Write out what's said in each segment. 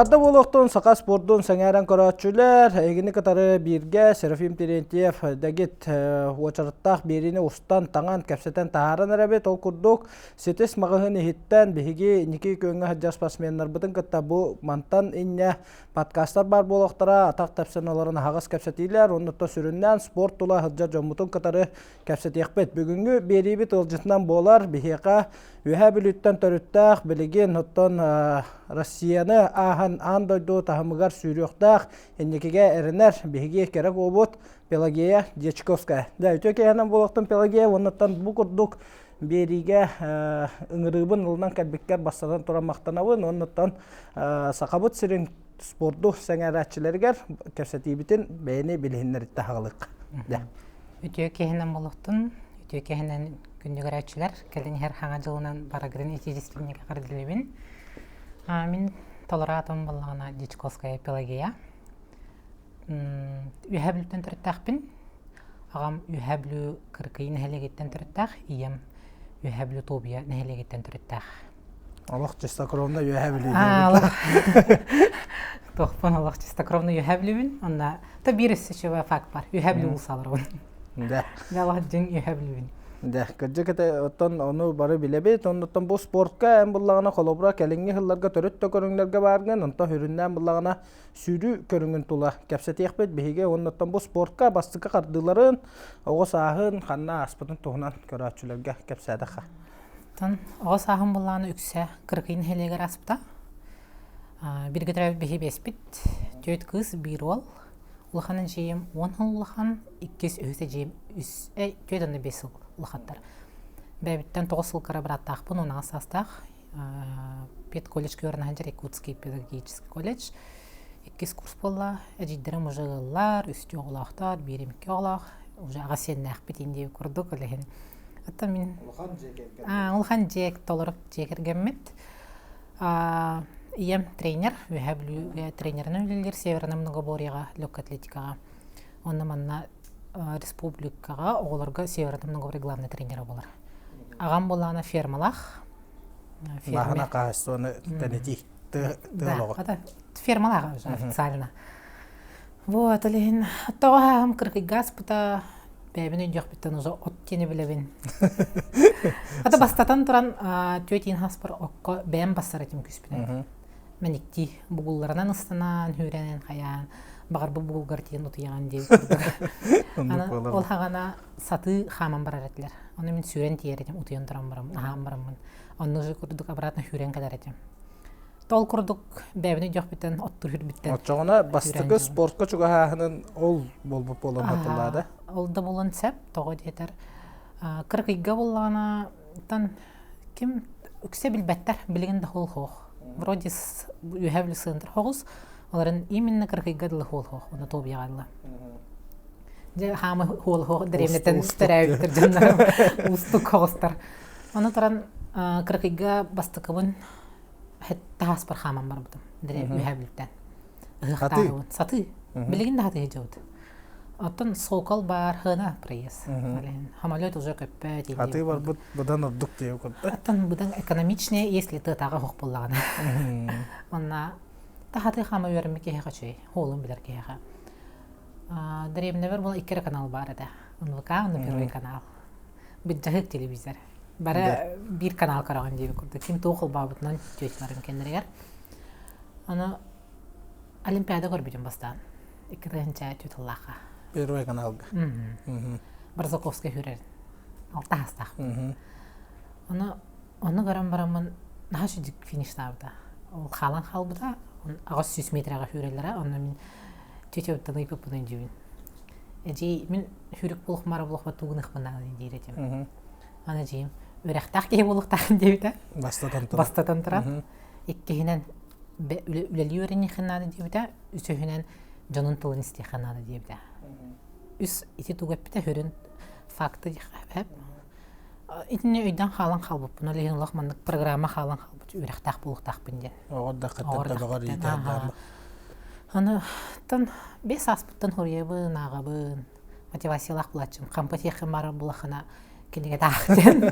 Сағарда болуқтың сақа спорттың сәңәрен көратшілер, егіні катары бірге Серафим Терентьев дәгет очарыттақ беріне ұстан таңан кәпсетен тағаран әрәбет ол күрдік сетес мағығын ехеттен бігі неке көнгі хаджас пасменлар бұтын кітті бұл мантан инне подкасттар бар болуқтара атақ тәпсен оларын хағыз кәпсетейлер, онытта сүріннен спорт тұла хаджа жомутын катары кәпсетеқпет. Бүгінгі беребет ұлжытынан болар біхеқа үйә бүліттен төріттәқ білеген ұттан Россияны ахан андойду тахымыгар сүйріқтақ еннекеге әрінер бігі керек обут Пелагея Дечковская. Да, өтеке әнен болуқтың Пелагея, оныттан бұл күрдік беріге ұңырыбын ұлынан кәлбеккер бастадан тұран мақтанауын, оныттан сақабыт сірін спортту сәңәрәтшілергер кәпсәтейбітін бәйіне білгенлер етті хағылық. Өтеке әнен болуқтың, өтеке әнен күндігер әтшілер, кәлін әр хаңа жылынан барагырын етежеспенеге қардылебін. Мен толоратым болғана Дечковская Пелагея. Үйәбіліктен түріттәқпін. Ағам үйәбілі кіркейін әлегеттен түріттәқ, ием үйәбілі тобия нәлегеттен түріттәқ. Аллах чистокровна үйәбілі. Тоқпын Аллах чистокровна үйәбілі. Онда та бірісі шева факт бар. Үйәбілі ұлсалыр. Да. Аллах жың үйәбілі. Да, кыржы кете оттон onu бары билебет, оннотон бу спортка эм буллагана колобура келеңги хылларга төрөттө көрүңлөргө барган, онто хүрүннән буллагана сүйрү көрүңүн тула. Кепсетекпет биге оннотон бу спортка бастыкка кардыларын, ого сахын ханна аспытын тугунан көрөчүлөргө кепседаха. Тон ого сахын буллагана үксө 40 хелегер аспта. Бирге тарап биге беспит, төт кыз бир ол. Улханын жейім 10 улхан, 2 өте жейім 5 улхаттар. Бәбіттен 9 ылқара бір аттақпын, оны асастақ. Пет колледж көрін әнжер Якутский педагогический колледж. 2 курс болла, әжейдерім ұжы ғыллар, үсті оғылақтар, берем 2 оғылақ. Ұжы аға сенің әқпет ендеу көрдік өлеген. Улхан жек толырып жекергенмет. Ием тренер, үйәбілі тренерін өлелер Северный Многоборьеға, легкая атлетикаға. Онна манна республикаға, оғыларға Северный Многоборье главный тренері болар. Ағам болағына фермалақ. Лағына қағысты оны тәнеті тұғылығы. Да, фермалақ официально. Вот, олеген, оттауға ағам кіргіға спыта бәбін өйдек біттен ұзы оттені білебін. Ата бастатан тұран төтейін хаспыр оққа бәйін бастар етім күспінен. Мәнікті бұғылларынан ұстанан, хүренен қаян, бағар бұл бұғылғар тейін ұтыяған дейі көрдір. Ол хағана саты қаман барар әтілер. Оны мен сүрен тейер етім, ұтыян тұран барам, ағам барамын. Оны ұжы көрдік апаратына хүрен кәдер етім. Тол күрдік бәбіні жоқ біттен, оттыр хүр біттен. Отчағына бастығы спортқа чуға хағының ол болбып боламатылады? Ол да болын сәп, тоғы дейтер. Кырқиға болғана, кім үксе білбәттер, білген да хол хоқ. Вроде үйәбілі сығынтыр хоғыз, оларын именно кырқиға дылы хол хоқ, оны тобияға дылы. Хамы хол хоқ, дәремнеттен тәрәуіттір жандарым, ұстық хоғыстар. Оны тұран кырқиға бастықыбын тағас бір хаман бар бұдым, дәрем үйәбіліктен. Ұғықтағын, саты, білген да хаты хеджауды. Оттан соқал бар, хына прайыз. Хамалет уже көппәт. Хаты бар бұдан ұрдық дейу көрді? Оттан бұдан экономичный, если ты тағы хоқ болағына. Онна, та хаты хама өрімі кейіға чөй, холым білер кейіға. Дәреміне бір бұл 2 канал бар еді. НВК, оны первый канал. Бұл жағық телевизор. Бары 1 канал қараған дейбі көрді. Кем тоқыл бабытынан төтілерім кендірігер. Оны Олимпиада көрбеден бастан. 2-ші төтіллаға. Первый каналга. Барзаковский хүрер. Алта хастақ. Оны көрім барамын, наға жүдік фиништабыда. Ол қалан қалбыда, ағыз 100 метраға хүрелері, оны мен төте өттен ұйпып бұнын дейбін. Әжей, мен хүрік болық мара болықпа туғынық бұнағын дейретем. Аны жейім, өрәқтақ кей болықтағын дейбіді. Бастатан тұран. Еккейінен үләлі өрені қынады дейбіді, үсөйінен Jonun tılın istihanadı diye bir de. Üs iti tuğap bir de hürün faktı hep. İtine öyden halan kalbıp. Bunu lehin ulaqmanlık programa halan kalbıp. Ürektaq buluqtaq binden. Oğudda qıttırda bağır iyitərdamı. Onu tan 5 aspıttan huriyabın, ağabın. Motivasiyalaq bulatçın. Kampatiyakı marı bulaqına kendine tağıdın.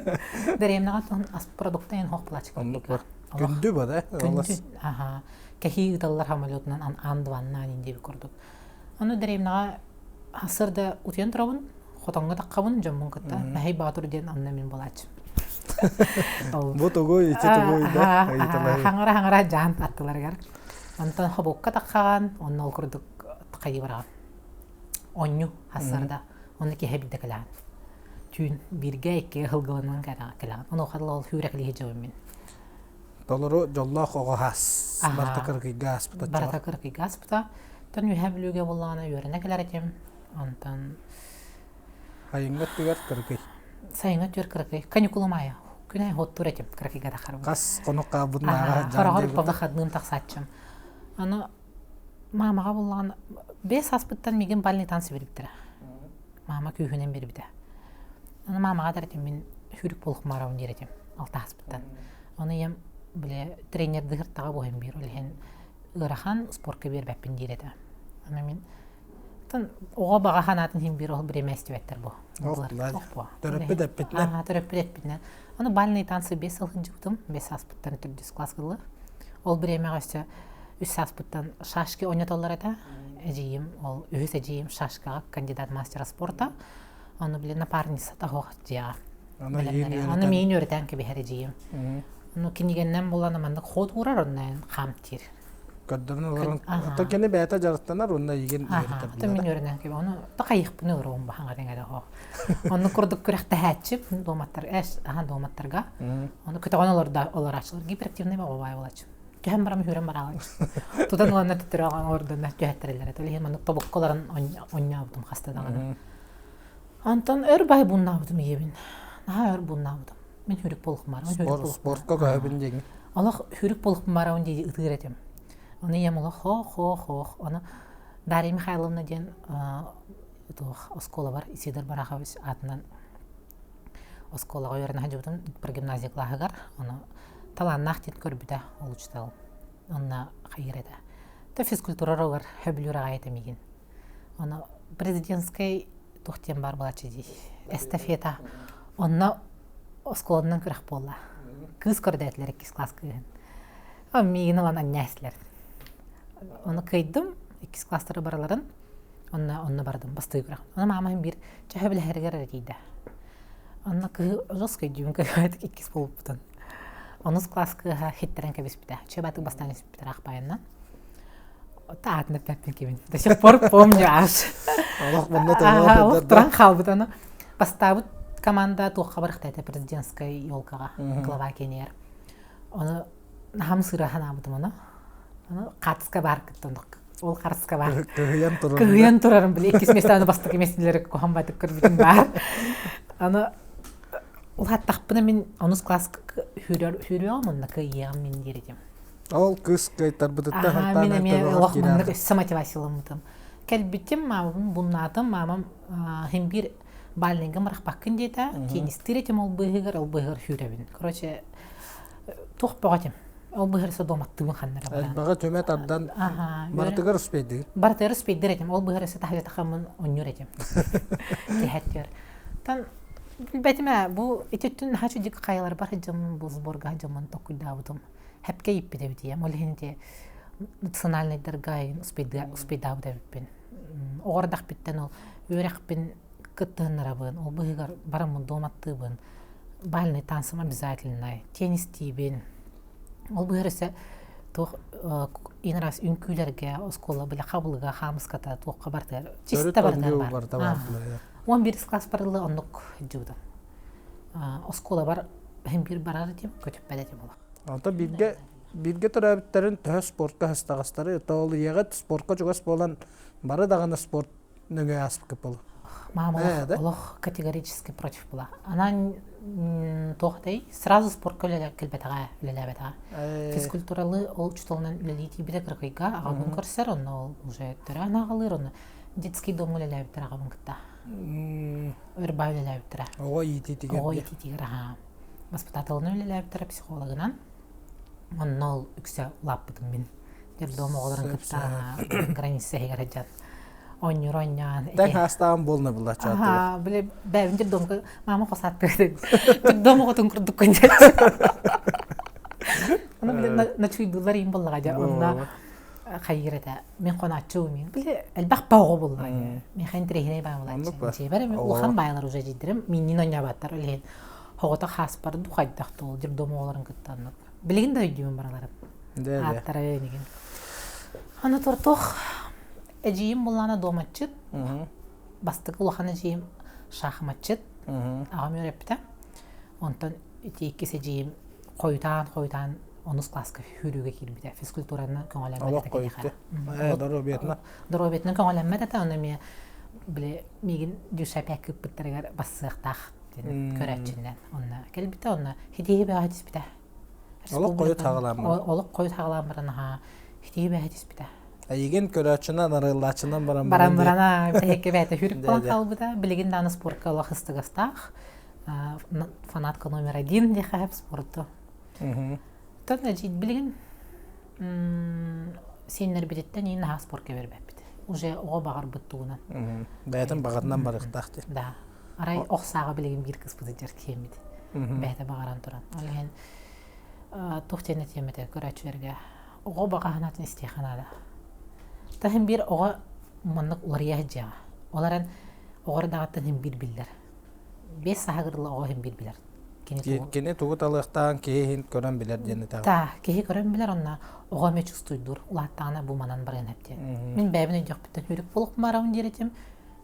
Dəremnağa ton asp produktayın hoq bulatçın. Күндү бада. Күндү, аха. Кахи ыталлар хамалетынан андваннан инде би көрдүк. Аны деревнага асырда утен турабын, хотонга таккабын жомун кытта. Бәһи батыр ден анна мен балач. Бу тогой, ичи тогой да. Хаңара жан аттыларгар. Антан хабокка таккаган, онна ол көрдүк кайы барган. Онню асырда. Оны ки хебидде калан. Түн бирге эки хылгыланан калан. Оны хадла ол хүрәкле жабым мен. Толору жоллах ого хас. Бартакыргы газ бута. Бартакыргы газ бута. Тан юһәблүгә булганы йөренә келәр этем. Антан Хайыңга түгәр кыргы. сайыңа түр кыргы. Каникула мая. Күнәй хот тур этем кыргыга да харып. Кас конукка буннага Харагыр бабда хадным таксатчым. Аны мамага булган 5 аспыттан миген балны тансы бериптер. Мама күйһүнен бербиде. Аны мамага да этем мен хүрүк болук марауын деретем. 6 аспыттан. Аны ем биле тренер дыгыртага боем бир олен ырахан спортка бербеппин дирете. Аны мен тан ого бага ханатын хим бир ол бир эместибеттер бу. Төрөппү деппитне. Төрөппү деппитне. Аны балны тансы 5 ылгын жуктум. 5 аспыттан түрдүс класс кылы. Ол бир эмегөсө 3 аспыттан шашки ойнотолор эте. Эжиим ол өз эжиим шашкага кандидат мастера спорта. Аны биле напарница тагох жия. Аны мен өрөтөн ке бер эжиим. Ну кинигеннен буланы мандык хот урар оннан хамтир. Каддырны оларын ата кене бәта жарыктанар онна иген өрөтөн. Ата мен өрөтөн ке аны такайык буны өрөм баханга деңе хо. Аны курдук күрәктә хәтчип доматтар доматтарга. Аны көтөгөнлөр да олар ачылыр. Гиперактивный бабай булач. Кем барам хүрәм баралар. Тудан аны тәтәргән ордында төһәттерәләр. Төле мен тобуккаларын оннабым хастадагы. Антон өрбай буннабым ебин. Өр буннабым. Мен хүрүк болук бар. Спортка көбүн деген. Аллах хүрүк болук барауын ди ытыретем. Аны ямыла хо. Аны Дарья Михайловна ден оскола бар. Исидор Барахович атынан осколага өрөн хажыбытым бір гимназия клаһыгар. Аны таланнах тит көрбүдө олучтал. Онна хайреде. Та физкультуралар хөблүрө айтамыгин. Аны президентский тухтен бар булачы ди. Эстафета. Онна осколанан кырак болла. Кыз көрдөтлөр 2 класс кыгын. Мигин аны нәслер. Аны кыйдым 2 класстары бараларын. Онна бардым басты кырак. Аны мамам бир чахабыл хәргәр диде. Аны кы жоскай дюн кыйт 2 болуптан. Аны класска хиттерен кебиспите. Чебаты бастан испитер акпайынан. Таатны пеппин кебин. До сих пор помню аж. Аллах монда да. Тран халбыт аны поставыт команда тухабырхтайта президентской ёлкага глава кенер. Аны хамсыра ханабытым аны. Аны катыска бар кыттындык. Ол карыска бар. Кыйын турарым биле 2 местаны бастык эмеслер кохамбатып көрбүтүм бар. Аны улат тақпына мен 10 класс хүрөм мында кыйям мен дирем. Ол кыз кайтар бытта хантана. Мен лохманны самотивациялымтым. Келбитим мамам буннатым мамам хем бир баллингем рахпакын дейта, кенистиретим ол быгыр хүрөбүн. Короче тохпагатым. Ол быгыр со доматтым ханнара бар. Бага төмөт абдан бартыгыр успейди. Бартыгыр успейдиретим. Ол быгыр со тахлета хамын онюретим. Кехеттер. Тан бетиме бу этеттин хачу дик кайлар бар жамын бу сборга жамын токуйдабытым. Хепке иппиде битием. Ол хенде национальный дергай успейдабытым. Огордак биттен ол өрекпин кыттынарабын, ол быгыр барамын доматтыбын. Бальный танцым обязательно, теннис тибин. Ол быгырысы тох инрас үнкүлерге, оскола биле кабылга хамыската тохка бартыр. Чисте бартыр. 11 класс барылы оннук жууда. Оскола бар, hem bir barar etим, көтүп бәдетим ола. Ата бирге төрөбүттерин тө спортка хастагастары, тоолу ягат спортка жугас болан бары дагана спорт нөңө аспык болу. Мама Олох категорически против была. Она тохтай сразу спортка келбетага лелебетага. Физкультуралы ол чутолнан лелити биде кыркыйга агабын көрсөр, оны уже төрөна калыр, оны детский дом лелебетер агабын кытта. Өрбай лелебетер. Ого ити тиген. Ого ити тигер. Воспитательный лелебетер психологынан. Оннол үксө лаппытым мен. Дер дом оголорун кытта граница хегережат. Оньян. Так хастаан болна була чаты. Ага, биле бәвинде домга мама косат берди. Домга тун курдук көндет. начуйдулар им боллага да онна хайрата мен коначу мен биле элбах багы боллага мен хан трехне ба болачу же бар мен улхан байлар уже жидирем минин онябаттар элен хогота хаспар духайдактол жер домоларын кыттанып билген да үйдүм бараларым аттара деген аны тортох эжиим булана домачыт бастык улхан эжиим шахматчыт агам өрепте онтон итеки сежиим койтан онус класска хүрүүгө кирбите физкультураны көңөлөмөдө доробетна көңөлөмөдө та аны мен биле мигин дюшапек кыптыргар бассыктак көрөчүндөн онна келбите онна хидии баатиспите олок кою тагаламбарана хидии баатиспите Айген көрөчүнөн арылачынан баран беке бете хүрүп калган калбыда билген даны спортка олох ыстыгастак фанатка номер 1 де хап спорту тон жит билген сенер бидеттен ин ха спортка бербепти уже ого багар буттугунан бетен багатынан барыктакты да арай оксага билген бир кыз бузар кемит бете багаран туран алген тохтене темете көрөчүлөргө ого баганатын истеханада тахин бир ого моннук улария жаа оларан огордагаттан хим бир биллер 5 сагырла ого хим бир билер кене тугут алыктан кехин көрөн билер дени та кехи көрөн билер онна ого меч устуйдур улаттана бу манан баран хепте мен бэбине жок биттен хүрүк болуп барам диретим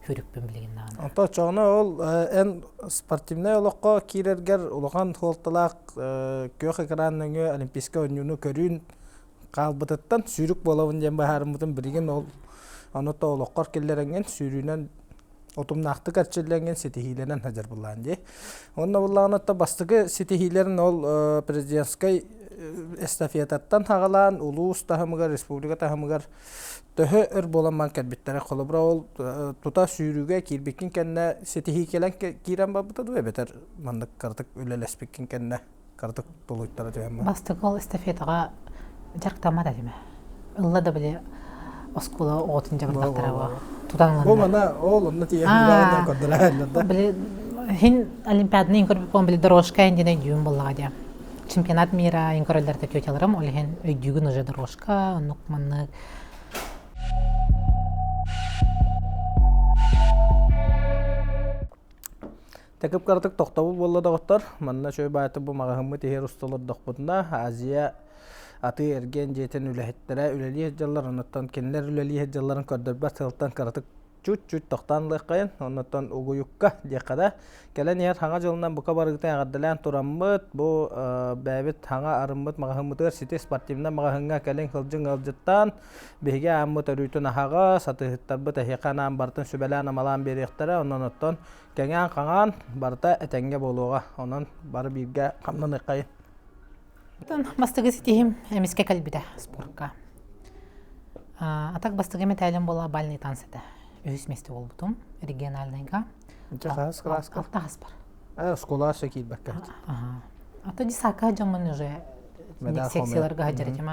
хүрүкпүн билген наны ото чоңна ол эн спортивный олокко кирергер улуган холталак көх экранныгы олимпийский ойнуну көрүүн калбытыттан сүрүк болобун дем баарымытын билген ол аното олоккор келлеренген сүрүүнөн отумнактык арчыленген сетихиленен хажар булан ди. Онна булланатта бастыгы сетихилерин ол президентской эстафетаттан хагалан улус тахымыгар республика тахымыгар төһө өр боламан кәлбиттере колобра ол тута сүйрүгө кирбекин кенне сетихи келен кирен бабыта ду бетер мандык картык үлелеспекин кенне картык толуйттара дем. Бастыгы ол эстафетага жарктамада деме. Ылла да биле оскула отун жабырдактарабы. Бу мана ол онна тиен билген коддалар. Биле хин олимпиаданы инкорпорацион пон биле дорожка индене дүйүн боллага. Чемпионат мира инкорпорацияларда көтөлөрөм, ол хин өйдүгүн уже дорожка, нукманны. Текип картык токтобул болла дагыттар. Манна чөй бааты бу магахымы техер усталар докпутна Азия аты эрген жетен үлехеттере үлелие жаллар оннотон кеннер үлелие жалларын көрдөрбөр тылтан картык чуть токтанлык кайын оннотон угуюкка декада келен яр хаңа жолунан бука барыгыта агадалан тураммыт бу бәбит хаңа арыммыт магахымытыр сите спортивна магахынга келен кылжың алжыттан беге аммыт өрүтүн ахага сатыхыттарбыт эхеканан бартын сүбелан амалан беректере оннотон кеңен каңан барта этенге болууга онон бары бирге камнан кайын. Бастыгы сетихим эмиске калбиде спортка. Атак бастыгы металлен бола бальный танцета. Өз месте болбутум региональныйга. Жахас класска. Автахас бар. Школа шекил бакка. Ата дисака жаман уже секцияларга хаҗаратым.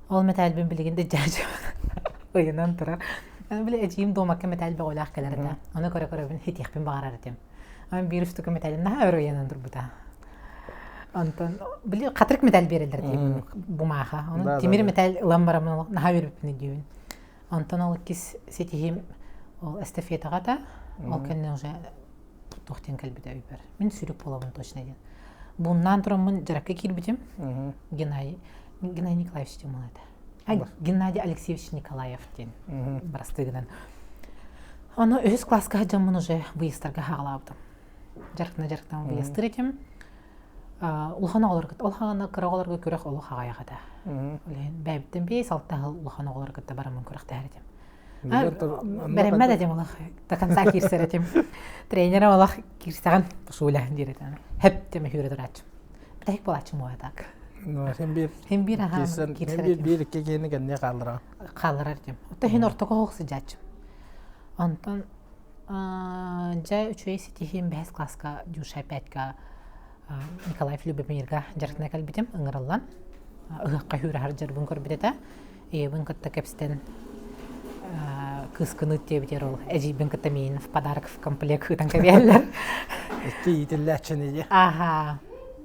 Ол металл бен билгенде жажа. Оянан турар. Биле эҗим домакка металл баулах келерде. Аны көрө бен хитих бен багаратым. Ам бирүстүк металлен на оянан турбута. Антон биле катрык медаль берилер дип бумага. Аны темир медаль ламбарамын наха берипне дийин. Антон ол кис сетихим ол эстафетага да ол кенне уже тохтен калбиде үйбер. Мен сүрүк болобун точно ден. Бундан турам мен жаракка кирбитим. Геннадий Николаевич дем алады. Геннадий Алексеевич Николаев ден. Барастыгынан. Аны өз класска жамын уже выездтарга хагалабдым. Жарктан выездтыр этим. Улхана оларгыт, улхана кыраголарга көрөк олу хагайгада. Олен бәбиттен 5-6 жыл улхана оларгыт барамын көрөк тәрдим. Беремме дедим олах, до конца кирсеретим. Тренерим олах кирсаган шуля диретен. Хеп теме хүрө дурач. Битек болачым о так. Хем бир аха кирсеретим. Бир кегени генне калдыра. Калдырартым. Отто хин ортого хоксы жачым. Антон жа үчөй сетихим 5 класска жуша 5ка Николаев Любомирга жаркна калбитим ыңыраллан. Ыгакка хүрө харжар бун көрбүтөтө. Бун кытта кепстен кыскыны тебитер ол. Эжибин кытта мен в подарок в комплект хытанка берилер. Ити итиллячыны. Аха.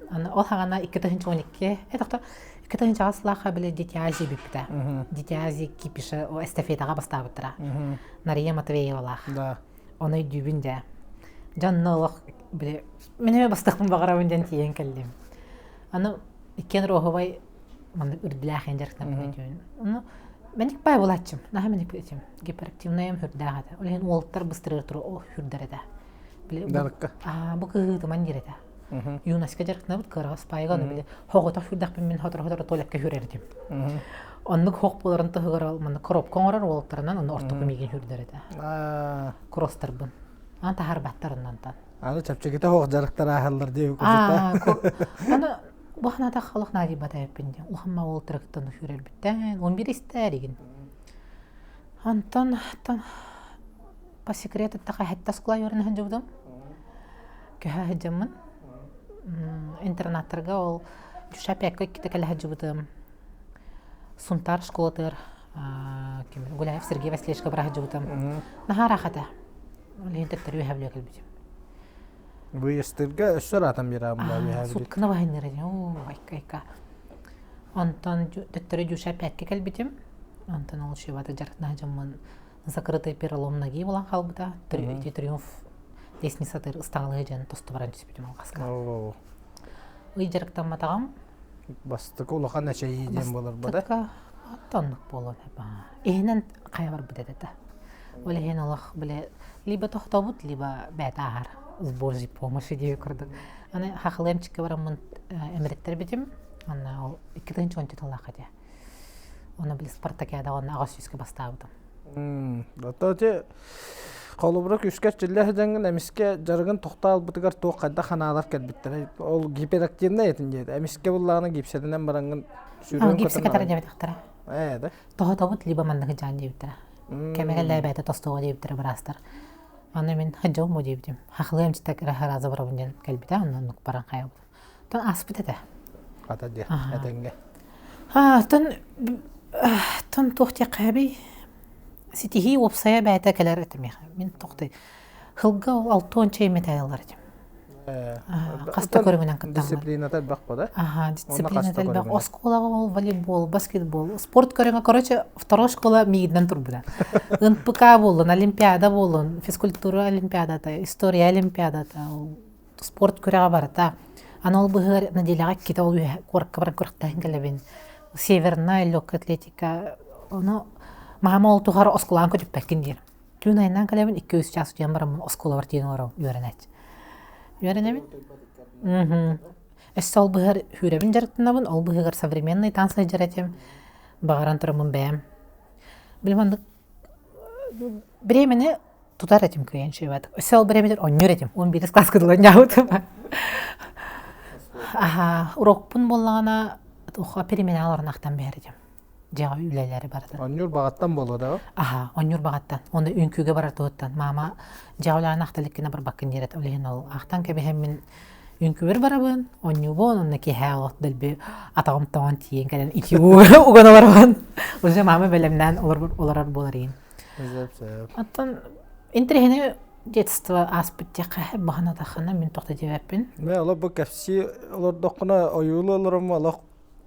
Аны ол хагана 2-12. Токто Кытын жағасылаға біле Детязи біпті. Детязи кипіші эстафетаға бастабыттыра. Нария Матвеевалақ. Да. Оны дүйбінде. Жанналық біле. Менеме бастықпын бағарауынден тиен кәлдім. Аны иккен роғывай маны үрділәқен жарықтан білетуін. Оны менік бай болатчым. Наға менік білетім. Гиперактивнаем хүрдәғады. Олеген олықтар бұстырыр тұры о хүрдәреді. Дарыққа. Бұл кығыды мандереді. Юнаска жарықтан бұд қырғас пайғаны біле. Хоғыта хүрдәқпен мен хотыр-хотыр толякка хүрердім. Онның хоқ боларын тұғығыр ал, маны кроп қоңырар олықтарынан оны ортықы меген хүрдәреді. Кростар бұн. Аны тахар баттарынан тан. Аны чапчакета хоқ жарықтар ағалар дейі көзітті. Аны бұғанада қалық нади бата өппенде. Улхамма олықтырықтан хүрер біттен. 11 істәреген. Антон, по секрету тақа хәттас құлай өрін жудым. Көһә хәджамын. Интернаттарға ол жүшәп әккі кетекәлі хәджудым. Сунтар школатыр. Гуляев Сергей Васильевичка бұра хәджудым. Наға рахата. Олеген тәттәрі өйәвлі өкіл Выездырға өссір атам бір амыла өйәвлі. Сутканы бағайныр әден. Айка. Антон тәттәрі жүшәп әккі кәлбетім. Антон ол шевады жарықтына хәджамын. Закрытый перелом ноги болан қалбыда. Триумф лестница тыр ыстаңылығы жән тосты баран түспетім алғасқа. Үй жарықтан матағам. Бастықы ұлыған әші еден болар бада? Бастықы аттанлық болу. Ехінен қая бар бұд әдеті. Ол ехен олық біле либо тоқтабыд, либо бәт ағар. С Божьей помощи дейі көрдік. Аны хақылы әмчікке барамын әміреттер бетім. Аны ол 2-інші 10 тыллақы де. Оны біле Спартакиада оны ағас үйске бастабыдым. Датты қолыбырық үскәт жылы әжәңгін әміске жарығын тоқта албытығар тоқ қайда қаналар кәлбеттері. Ол гиперактивна етін деді. Әміске бұллағына гипседінен бараңын сүрін көтін гипсі кәтәрі дебеттіқтірі. Әді? Тоғытабыд либо мандығы жан дебеттірі. Кәмегәлі әбәйті тостуға дебеттірі бірастыр. Аны мен хәджауым о дебеттім. Хақылы әмчітек разы бұрабынден кәлбеті, онын нүк баран қайы бұл. Тон аспыт әді. Қата де, әденге. Тон тоқте қайбей Ситихи опсая бәйті кәлер әтімеға. Мен тоқты. Хылға 6-10 чай метайлар әдім. Қаста көріңінен күттағылар. Дисциплинатар бақ бада? Дисциплинатар бақ. Осколаға ол волейбол, баскетбол. Спорт көріңі, короче, второй школа мейгіден тұр бұда. НПК болын, олимпиада болын, физкультура олимпиадата, история олимпиадата, спорт көріға барыта. Ана ол бұғыр наделяға кета ол көрікке баран көріктәйін кәлебен. Северна, легкая атлетика, оны Мама ол туғары осколаан көтіп бәккен дейір. Күн айынан кәлемін 200 час өтен барамын оскола бар дейін орау үйерінәді. Үйерінәмін? Әсі ол бұғыр хүребін жарықтынабын, ол бұғыр современный танцлай жаратем, бағаран тұрамын бәйім. Білманды, біремені тұтар әтім көйен шөйбадық. Әсі ол біремедер 10 әтім, 11 класс күділген жауытым. Урокпын болағана переменаларын ақтан бәр әтім. Жағы үләлері барды. Онюр бағаттан болу да? Онюр бағаттан. Оны үнкіге барар тұғыттан. Мама жағылағын ақталықкені бір бақын дерет. Олеген ол ақтан кәбі мен үнкігер барабын. Оню bon, оны кеге олық ділбі атағым тауын тиен кәден ити ұғаны барабын. Уже мама бәлемнен оларар болар ең. Аттан интерегені детство аспытте қағып бағана тақына мен тоқты девәппін. Мен олар бұл кәпсі олар доқына ойылы оларым олақ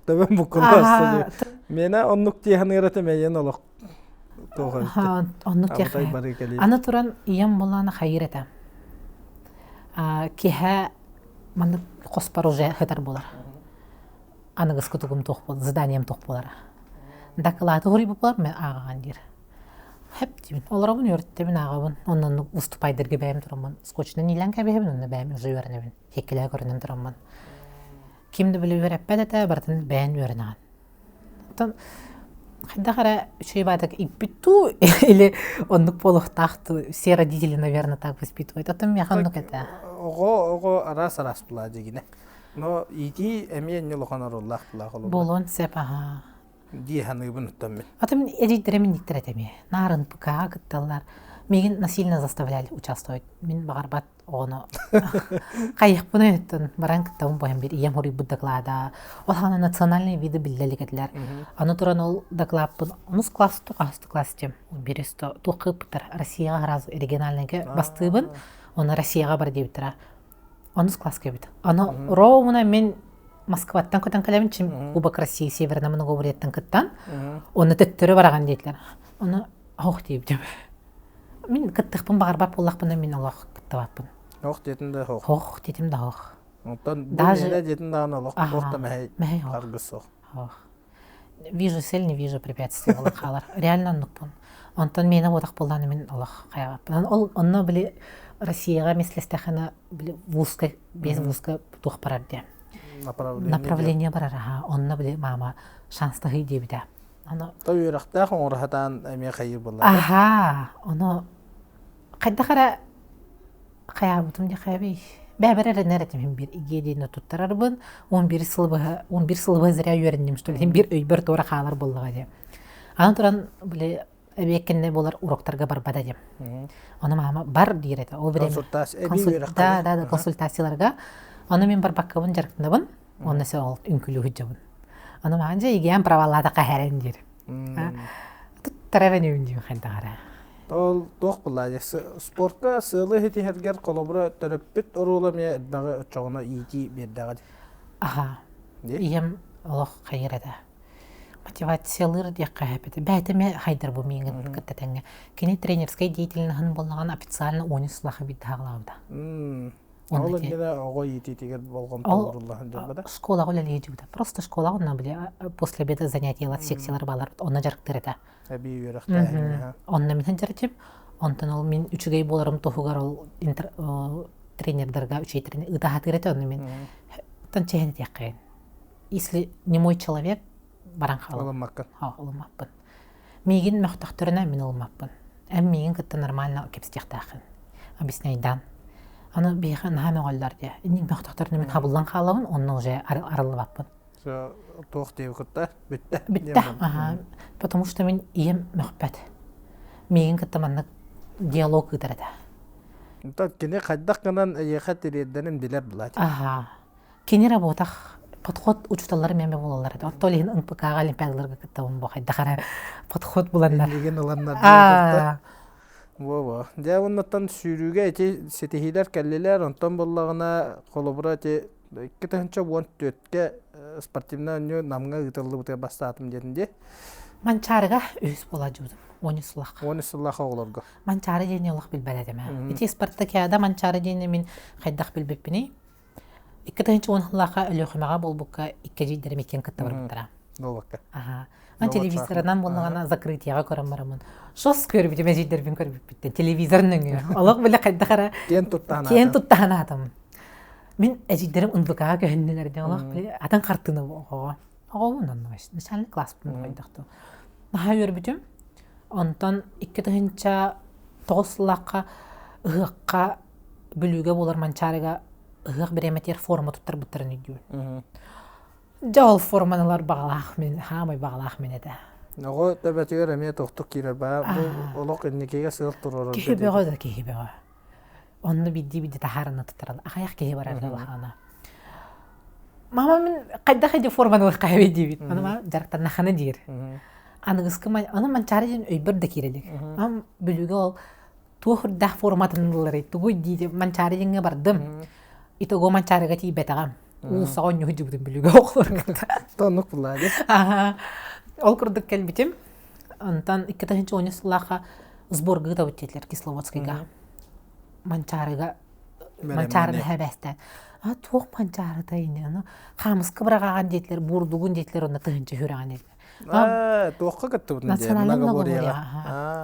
Дәбен бұқын басты. Мені оннық тияны еретім әйен олық. Оннық тияны. Аны тұран ием боланы қайыр әті. Кеге маны қоспар уже хетар болар. Аны ғыз күтігім тоқ бол, зыданием тоқ болар. Дақылаты ғыры болар, мен ағаған дер. Хәп деймін. Оларабын өрттемін ағабын. Онын ұступайдырғы бәйім тұрамын. Скотчынан илән кәбейбін, оны бәйім ұжы өрінебін. Хекілі көрінен тұрамын. Кимді білі өрәппәді әті бардың бәйін өрінаған. Қайда қара үшей бадық иппіту или оннық болық тақты, все родители, наверное, так воспитывают. Это механық әті. Оғы арас-арас бұла дегіне. Но иди әмейін не лұқанар олақ бұла қолы. Болуын сәп, аға. Дейханы үбін ұттан мен. Атым әдейдіремін дектір әтеме. Нарын пұқа күтталар. Меген насильно заставляли участвовать. Мен бағарбат оны қайық бұны өттін. Баран күттауын бойын бір ием ғыры бұд доклада. Ол ғана национальные виды білдәлік әділер. Аны тұран ол доклад бұд. Оныз класс тұқасты класс тем. Бересті тұқы бұттыр. Россияға ғаразы оригинальныға басты бұн. Оны Россияға бар дейбіттіра. Оныз класс кәбіді. Аны роуына мен Москваттан көтөн калабын чем Кубок России Северный Многоворьеттен кыттан. Оны төттөрө бараган дейтлер. Оны ох дейбдим. Мен кыттыкпын багарбап боллакпын мен олох кыттабаппын. Ох детинде хох. Ох дедим да ох. Онтан Даже- даже детинде ана лох бохта Мэхэй ох. харгысох. Ох. Вижу цель, не вижу препятствий олох халар. Реально нукпун. Онтан мені одақ болданы мен олох каябаппын. Ол онно били Россияга мислестехана били вузка без вузка тух барар де. Направление барар. Онно били мама шанстыгы дебиде. Оно Тойрахта хоңрахатан эме хайыр булар. аха, оно кайда кара каябытым де каябый. Бәбәрәр нәретим һәм бир игедине туттарарбын. 11 сылбы зря йөрендем, что ли. Бир өйбер тора халар булдыга де. Аны туран биле эбекенне болар уроктарга барбада дем. Аны мама бар дирете. Ол бире консультацияларга. Аны мен барбаккабын жарктындабын. Аны се ол үнкүлү хүҗҗабын. Аны манҗа иген праваллада каһарен дир. Туттараран үндим хәндагара. Ол тох булар. Спортка сылы хити хәргәр колобра терапевт оруламе дагы чогына ити бердәгә. Аха. Ием Аллах хайрада. Мотивациялар дия каһапете. Бәтеме хайдар бу миңин кыттатаңга. Кини тренерская деятельнигин болган официально 10 слахы бит таглауда. Ол генә огой ити тигәр болгон туруллаһын дибада. Школа гөле лежибда. Просто школа онна биле после обеда занятиялар, секциялар балар. Онна жарктырыта. Әби йөрәктә. Онна мен жарчып, онтан ол мен үчүгей боларым тофугар ол тренердарга үчей тренер ыдахатырыта онна мен. Тан чехен тияккайын. Если не мой человек, баран халым. Оламакка. Оламаппын. Мигин мөхтөхтөрүнө мен оламаппын. Эм мигин кытта нормально кепстехтахын. Объясняйдан. Аны бейхан хаме голлар де. Инин мөхтөхтөрүнө мен хабылдан халабын, онны уже арылыбаппын. Тох деп кытта битте. Битте. Ага. Потому что мен ием мөхбет. Мигин кытта маннык диалог ыдырыда. Та кине кайдак канан яхат иредденин билер булат. Ага. Кини работах подход учталары менен болалар. Оттолин НПК-га олимпиадаларга кыттабын бу кайдакара подход буландар. Деген аландар. Во. Дә оннан сүрүгә эти сетихилер келлелер, онтан боллагына колобра те 2-4-ке спортивна ню намга гытылды бу бастатым дединде. Манчарга өз бола жудум. 10 сулак. 10 сыллах оглорго. Манчары дене Аллах билбеледеме. Ити спартакиада манчары дене мен кайдак билбеппини. 2-10 сулакка өлөкмага болбукка 2 жиддер мекен кытта барбыттара. Долбакка. Ага. Мен телевизордан боллагана закрытияга көрөм барамын. Шос көрүп жеме жиддер бин көрүп битте. Телевизорнун. Аллах биле кайдакара. Кен туттаанатым. Мен эжиддерим НБК-га көннөлөр де Аллах биле атан картыны ого. Огондан баш. Начальный класс бун койдукту. Наха көрбүтүм. Онтан 2-9 сулакка ыгыкка бүлүүгө болар манчарыга ыгык береметер форма туттар буттарын үйдү. Жол формалар багалах мен, хамай багалах мен эде. Ого төбөтүгөр эме токтук кирер ба, бу олок энникеге сыгып турар. Кехебега. Онны бидди тахарына туттарал. Аяк кехе барар Аллахана. Мама мен кайда формалар кайбы дибит. Аны жарктан нахана дир. Аныгыскы аны манчары ден өйбөр да кирелик. Ам бүлүгө ол туохурда форматынылары тугуй диде манчары денге бардым. Итого манчарыга тийбетагам. Ул сагон южубдун бүлүгө оклор. Тонук булады. Ага. Ол курдук келбитим. Антан 2-10 сылака сборга да өттелер Кисловодскийга. Манчарыга хабастан. Туох манчарыда ине. Камыскы бараган дейтлер, бурдугун дейтлер, онда тыгынча хүраган дейтлер. Тоққа кітті бұдың Национальный Многоворьега.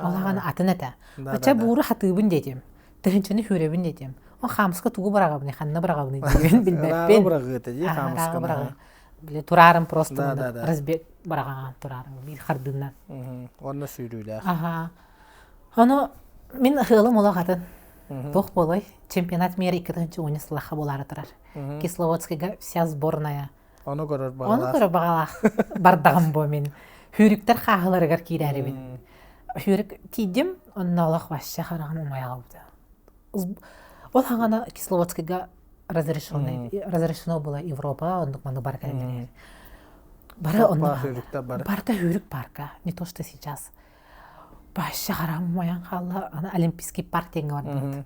Олаганы атын әті. Бача буры хатыбын дедім. Тыгынчаны хүребін дедім. О хамыска тугу барагабыны, ханна барагабыны дейбін білбеппен. Рағы барағы өті де хамыска. Біле турарым просто разбет бараган турарым. Bir қардыннан. Онна сүйрүлі. Оны мен ғылым ола қатын. Тоқ болай. Чемпионат мира 2-10 сылақа болары тұрар. Кисловодскийга вся сборная. Оны көрір бағалақ. Оны көрір бағалақ. Бардағым бо мен. Хүріктер қағыларығар кейдәрі бен. Хүрік кейдім, онына олақ башы қарағым ұмай алыпты. Ол хаңана Кисловодскийга разрешено было Европа, ондық маңы бар кәрімдер. Барда хүрік парка, не то что сейчас. Башы қарағым ұмайан қалы, Олимпийский парк теңі бар дейді.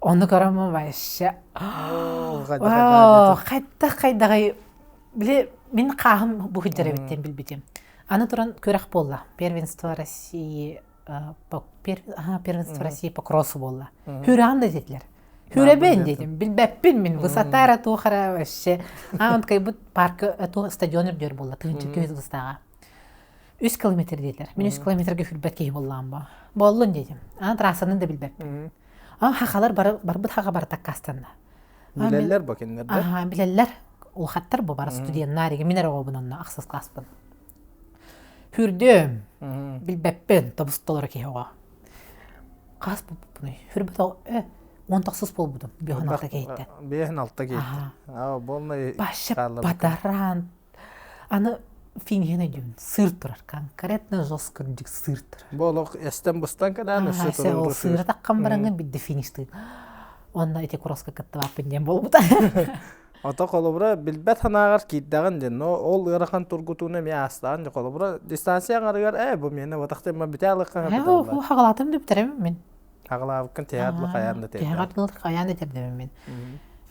Оны көрімі башы. Қайдағай Биле мен қағым бу хыджара биттен билбитим. Аны туран көрәк болла. Первенство России первенство России по кроссу болла. Хүрән да дедлер. Хүрәбен дедим. Билбәппин мен высотара тухара вообще. Он кайбут парк ту стадионы бер болла. Тынчы көзгыстага. 3 километр дедлер. Мен 3 километрге хүрбәт кей боллам ба. Боллун дедим. Аны трассаны да билбәппин. Хакалар барбыт хага бар таккастанда. Билеллер бакеннерде. Билеллер. Ул хаттар бу бар студентларга минер обунан аксыз класспын. Хүрдөм. Билбәппен табысталар кега. Кас буны. Хүрбәт 10 таксыз бол будым. Бехен алта кейтте. Бехен алта кейтте. Болмай Батаран. Аны финген эдим. Сыр турар. Конкретно жестко дик сыр турар. Болок эстен бустан кадан үсө турар. Сыр таккан баранган бидде финишти. Онда эти кроска каттабаппен болбута. Ата колобра билбет ханагар кийдеген ден. Ол ырахан тургутуна ме астан же колобра дистанция гаргар бу мене ватакта ма биталык кан. Бу хагалатым деп терем мен. Хагалабыкын театлык аянда тер. Театлык аянда тердем мен.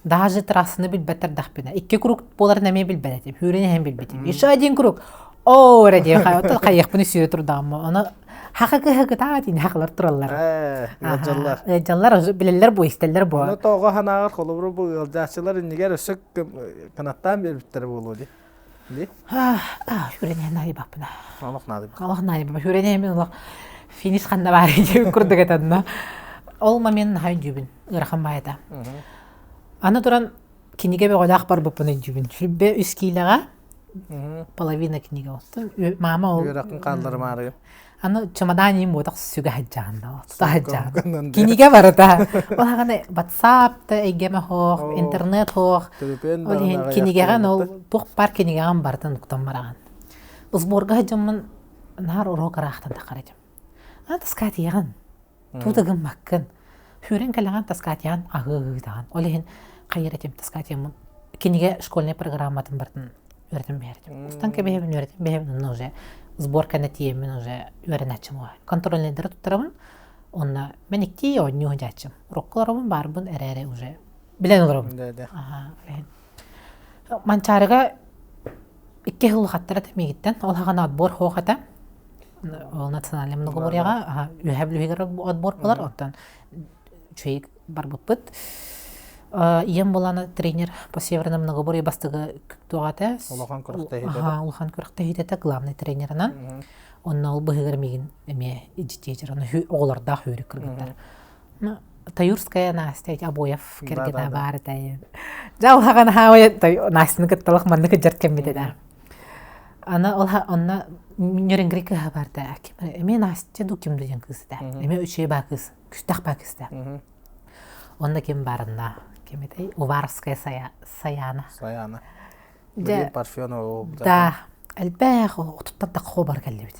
Даже трассаны билбеттер дахпина. 2 круг болар неме билбетем. Хүрене хем билбетем. Еще один круг. О, ради хайта кайыкпыны сүйре турдам. Аны хакы таатин хаклар тураллар. Жаллар билелер бу истеллер бу. Аны тога ханагар колобра бу ылжачылар иннигер өсөк канаттан бериптер болду ди. Хүрене наи бапна. Аллах наи бап. Хүрене мен улак финиш ханна бар деп курдук атадна. Ол момент хай жүбүн. Ырхан байда. Аны туран киниге бегодак бар бапны жүбүн. Хүрбе 3 килога половина книга oldu. Mama o. Yakın kaldırım ağrıyor. Аны чемоданим бодак сүгө хаджаанда. Хаджаан. Киниге бар да. Ол хаганы WhatsApp-та эгеме хох, интернет хох. Ол кинигеген ол тух пар кинигеген бартан уктан бараган. Сборга хаджамын нар урок рахтан да карадым. Таскатиян. Тудагын маккын. Хүрен калаган таскатиян агыгыдаган. Ол кайратым таскатиян киниге школьный программатын бартан öğretim verdim. Ustanka behevin öğretim behevin уже сборка на теме уже öğrenachim var. Kontrolleri tutturamın. Onna men ikki oyunu hocachim. Uroklarım бар bun erere уже. Bilen olurum. Aha. Mançarıga 2 yıl hattara temi gitten. Ol hagana adbor hoğata. Ol nasyonal mnogoboryaga ühebli higar adbor bolar ondan. Çeyik бар buput. Ием боланы тренер по северному многоборье бастыгы тугата. Улахан көрөктө хитете главный тренерынан. Онна ол быгыр мигин эме ижитежер аны огларда хүрү кыргыттар. Таюрская Настя Обоев кергена бар тайын. Жалган хавая Настяны кыттылык манны кыжырткан бите. Ана онна нөрөнгрик бар да. Эме Настя дуким деген кыз да. Эме үче ба кыз, күстак ба кыз да. Онда ким барында? Кеметэй Уварская Саяна. Де парфюно. Да, албах оттатта хобар келбит.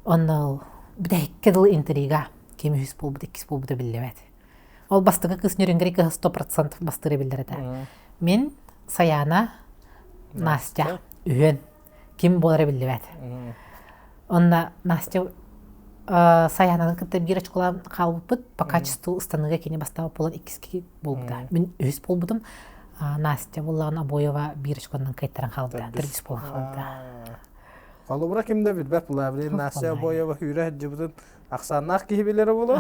Онда бидеккедил интрига. Кем хүс болбут, экис болбут билебет. Ол бастыгы кыз нөрөнгрик 100% бастыры билдирет. Мен Саяна Настя үйөн ким болары билебет. Онда Настя Саянаның кітті бір очколан қалбыпыт, по качеству ұстаныға кене бастау болан 2 болбыда. Мен өз болбыдым, Настя болған Обоева бір очколан кайттаран қалбыда, 3 болан қалбыда. Қалыбыра кімді білбәп бұла білейін, Настя Обоева үйрі әджібідің ақсаннақ кейбелері болу.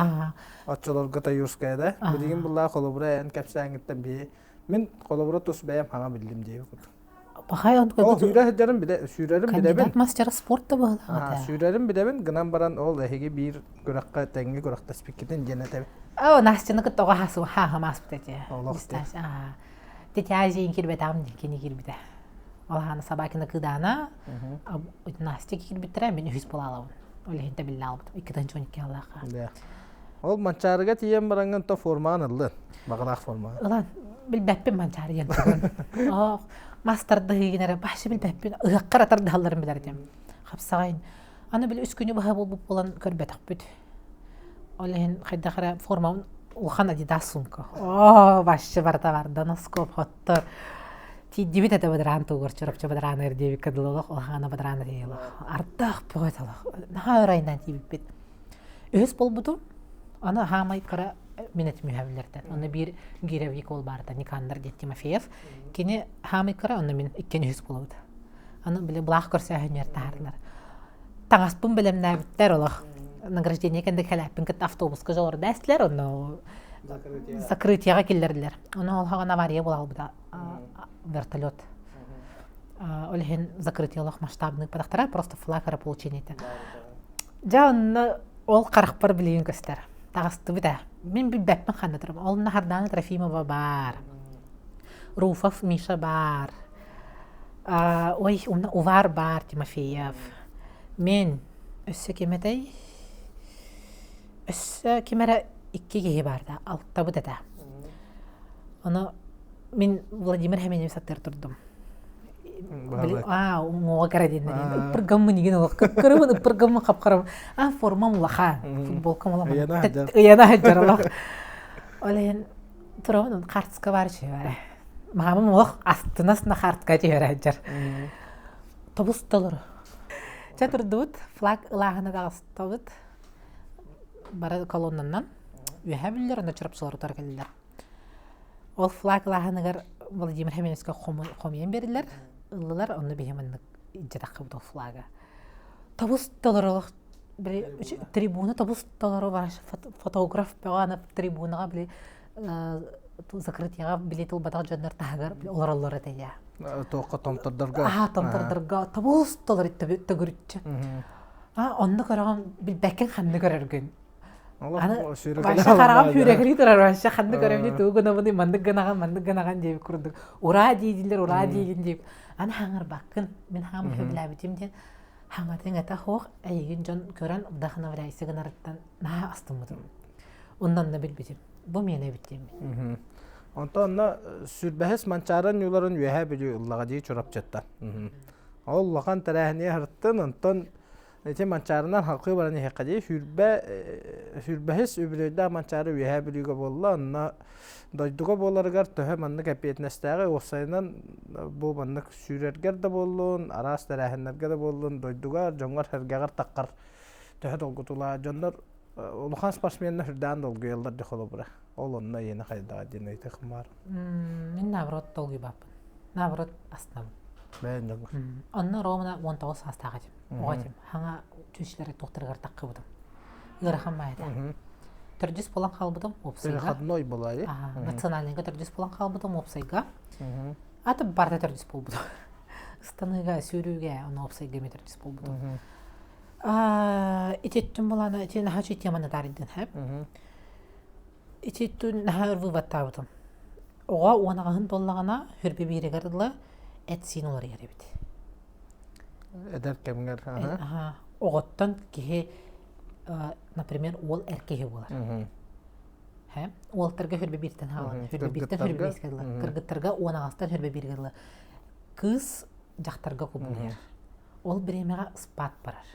Отчылар ғыта Юрскайда. Білеген бұла қалыбыра ән кәпсәңіттен бей. Мен қалыбыра тұс бәйім хаңа білдім дейі. Ол сүйрәрім білебін. Кандидат мастер спортта бұл. Сүйрәрім білебін, гынан баран ол әхеге бір көраққа тәңге көрақта спекетін жена тәбі. Настяны күттіға хасы хаға маспыт әте. Деті әжейін кербетам кені кербеті. Ол ханы сабакины кыдана, Настя кербеттірі мен үйіз бола алауын. Ол әйінті білі албыд, 2-12 аллаға. Ол манчарыға тиен баранған то формаан ылды, бағылақ формаан. Олан, білбәппен манчары ентігін. Мастарды генере башы билбеппин ыгаккар атарды халларын билердим. Хапсагайын. Аны бил 3 күнү баха болуп болан көрбөтөк бүт. Олен кайдахара формаун улхан Adidas сумка. Башы барда барда носкоп хоттор. Ти дибит ата бадран тугор чорапча бадран эрдеби кадылык улхана бадран дейла. Артак богаталык. Нахайрайнан дибит. Өз болбуду. Аны хамай кара минет mühävlerden. Onu bir girevik ol barda Никандр дед Тимофеев. Кини хамикра onu min ikkeni hüs bulawdı. Onu bile bulaq көрсәһенер тахарлар. Таңаспын белемнәр биттер олах. Награждение кенде кәләппин кит автобуска жолорда әсләр, оны закрытияга киллердилер. Оны ол хаган авария булал буда. Вертолет. Олхен закрытиялык масштабный подактара просто флакара получение. Жа оны ол каракпар билген көстер. Тагысты бита. Мен билбеппин ханна турам. Ол Нахардана Трофимова бар. Руфов Миша бар. Ой, Увар бар Тимофеев. Мен өссө кеметей. Өссө кемере 2 кеһи барда. Алтта бутата. Оны мен Владимир Хеменев саттыр турдум. Оңоға кәрәден. Үпіргаммы неген олық. Көрімін үпіргаммы қапқарам. Формам лаха. Футболкам оламын. Ұяна хаджар олық. Олайын тұрамын қартысқа бар жей бәрі. Мағамым олық астынасына қартықа жей бәрі хаджар. Тобыс толыр. Жатырдуыт, флаг ұлағына дағыстауыт. Бары колоннаннан. Үйәе білдер, оны чырапшылар ұтар келділер. Ол флаг ұлағынығар Владимир Хеменевске қомиен берілер. Ыллылар оны бейеміннік жадақы бұды флага. Табыс толырылық трибуна, табыс толыры бар. Фотограф бағаны трибунаға біле закрытияға билет ұлбадақ жөнлер тағығар олар әтейя. Тоққа томтырдырға. Томтырдырға. Табыс толыр түгірітші. Онды көріған білбәккен қанды көрерген. Баша қарағам хүрегілі тұрар, баша қанды көріміне туғын өміні мандық ғанаған деп күрдік. Ура дейділер, ура дейдін деп. Аны хаңыр баққын, мен хаңыр хөбіләбітімден хаңатын әті хоқ әйген жон көрін ұдақына вірәйсі ғынарыттан наға астымыдым. Ондан да білбетім. Бұл мен әбіттем. Онтан сүрбәхес манчарын юларын үйәе білі ұллаға дей чұрап жатта. Ол лаған тәрәхіне ғырттын, онтан Нете манчарынан халқы бараны хақади хүрбәхес үбілейді манчары үйәе білуге болла, онна дойдуға боларығар төһі маннық әпетнестәғі осайынан бұл маннық сүрергер де болуын, арас тәрәхінлерге де болуын, дойдуға жоңғар әргеғар таққар төһі долгутула. Жондар улухан спортсменні хүрдән долгу елдар дұқылы бұра. Ол онна ені қайдаға ден өйті қымар. Мен наоборот долгу бапын. Наоборот астынам. Бәйін жоңғар. Онна ромына 19 састаға дем. Оғадым. Хаңа түшілері тоқтырғар таққы бұдым. Ғырақын байда. Түрдіс болан қалбыдым опсайға. Переходной болайы. Национальныйға түрдіс болан қалбыдым опсайға. Аты барда түрдіс бол бұдым. Станыға, сүйрүүге, оны опсайға ме түрдіс бол бұдым. Итеттін боланы, итен хачы теманы дариден хэп. Итеттін нәхәр выватта бұдым. Оға оғанағын доллағына хүрбе бейрегардылы әтсин олар ері біді. Эдер кемгер. Оғыттан кеге, например, ол әркеге болар. Олтарға хүрбе биртен халан, хүрбе биртен хүрбе ескерлі. Кыргыттарға оғанағастан хүрбе биргерлі. Кыз жақтарға көбілер. Ол біремеға спад барар.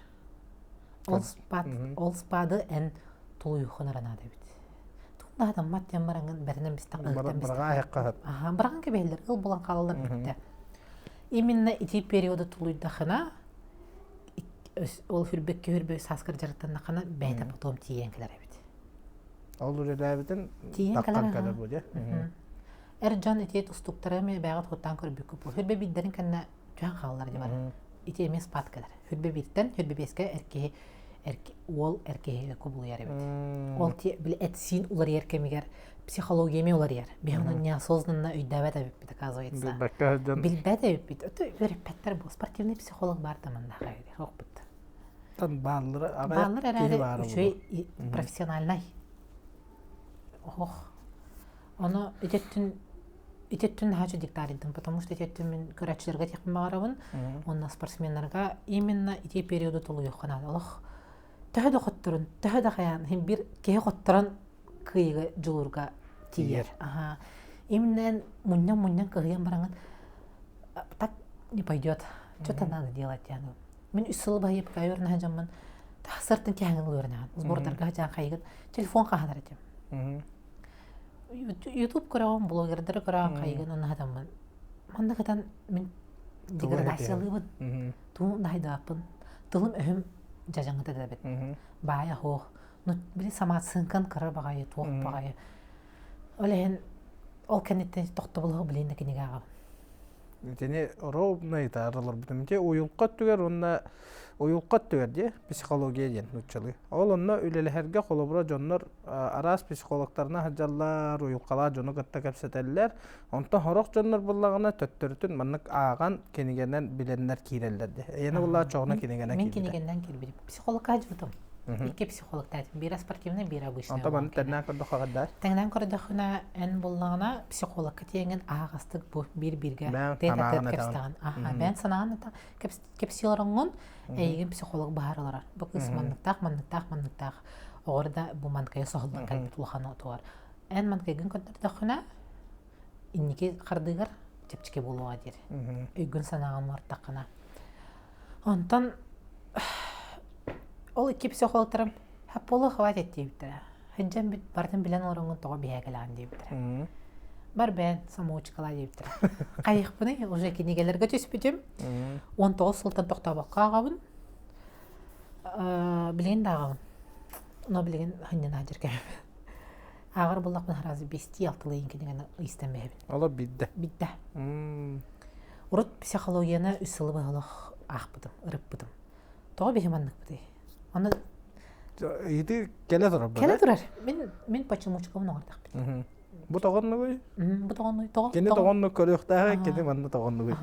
Ол спады ән тұлуйықын арана дебіт. Тұғындаға маттен бараңын бәрінен бістен ұлықтан бістен. Бараған кебейлер, ұл болан қалалар бітті. Именно эти периоды тулуйдахына ол хүрбекке хүрбек саскар жараттандахына бәйді потом тиен кілер әбіт. Ол үрелі әбітін таққан кәлер бұл, е? Әрджан етет ұстуқтары ме бәғат хоттан көрбек көп бол. Хүрбе биддерін кәнна жуан қалалар де бар. Ете емес пат кәлер. Хүрбе биттен, хүрбе беске ол әркеге көбілі ер әбіт. Ол білі әтсин олар еркемегер психологиями олар ер. Беғынан неосознанно өйдәбәт әбіт біті қазуетса. Білбәт әбіт біті. Өті өріппәттер бұл. Спортивный психолог бар таманда қайды. Жоқ біті. Тан баллары әрәді үшөй профессиональнай. Оны итеттін хачы диктаридым. Потому что итеттін мен көрәтшілерге текін бағарабын. Онна спортсменларға именно ите периоды толу еққан адылық. Төхі де қоттырын, төхі де қаян. Бір кеге қоттырын күйігі жылырға тиер. Именно мұннан күйген бараңын так не пойдет. Что-то надо делать. Мен үсілі байып кайырына жамын. Тақсыртын кәңіл өрінаған. Сбордарға жан қайығын телефон қағадар етем. YouTube көраған, блогердері көраған қайығын оны адамын. Мандағыдан мен деградациялығын. Туын дайдапын. Тылым өйім жажаңыда да бет. Бая хоқ, Ну, били самаатсынкан кыра багайы, туох багайы. Олehen ол кенеттен тохтобулга билин кинигага. Тени ровно это аралар битимте уюлкат түгер онна уюлкат түгер де психология ден учалы. Ол онна үлелерге холобра жоннор арас психологтарына хаҗаллар уюлкала жону гатта кепсетеллер. Онта хорок жоннор буллагына төттөртүн маннык аган кенигенен биленнер киреллер де. Яны булла чогына кенигенен Мен кенигенден кирбир. Психологка жутум. Ике психолог тәтим. Бир спортивный, бир обычный. Онта маны тәннән көрдө хагаддар. Тәңнән көрдөхүнә эн буллагына психологка тиеңген агастык бу бир-бирге Бән тәтәт санаганы кепстаган. Аха, бән санаганы та кепсиорongон эйген психолог баһарлар. Бу кысманныктак. Орда бу манкай сохолдан калбит улхана туар. Эн манкайгын көрдөхүнә инники кардыгар чепчике болуга дир. Өйгүн санаганлар такына. Онтан ол iki психологтарым хапполы хватит дейбитер. Хаджан бит бардын билен ороңун тога биягелан дейбитер. Бар бен самоучкала дейбитер. Кайык буны уже кинегелерге түспүтүм. 19 сылтан токтабакка агабын. Билен дагы. Но билен ханнан ажырка. Агыр буллакны харазы 5-6 лыйын кинеген истемебин. Ала бидде. Бидде. Урут психологияны үсылы багылык ахпыдым, ырыппыдым. Тога бихеманнык бudi. Аны иди келе турар. келе турар. Мен почему-чка мына ортак бит. Бу тогонну бой. Бу тогонну тога. Кене тогонну көрөктөгө кене манда тогонну бой.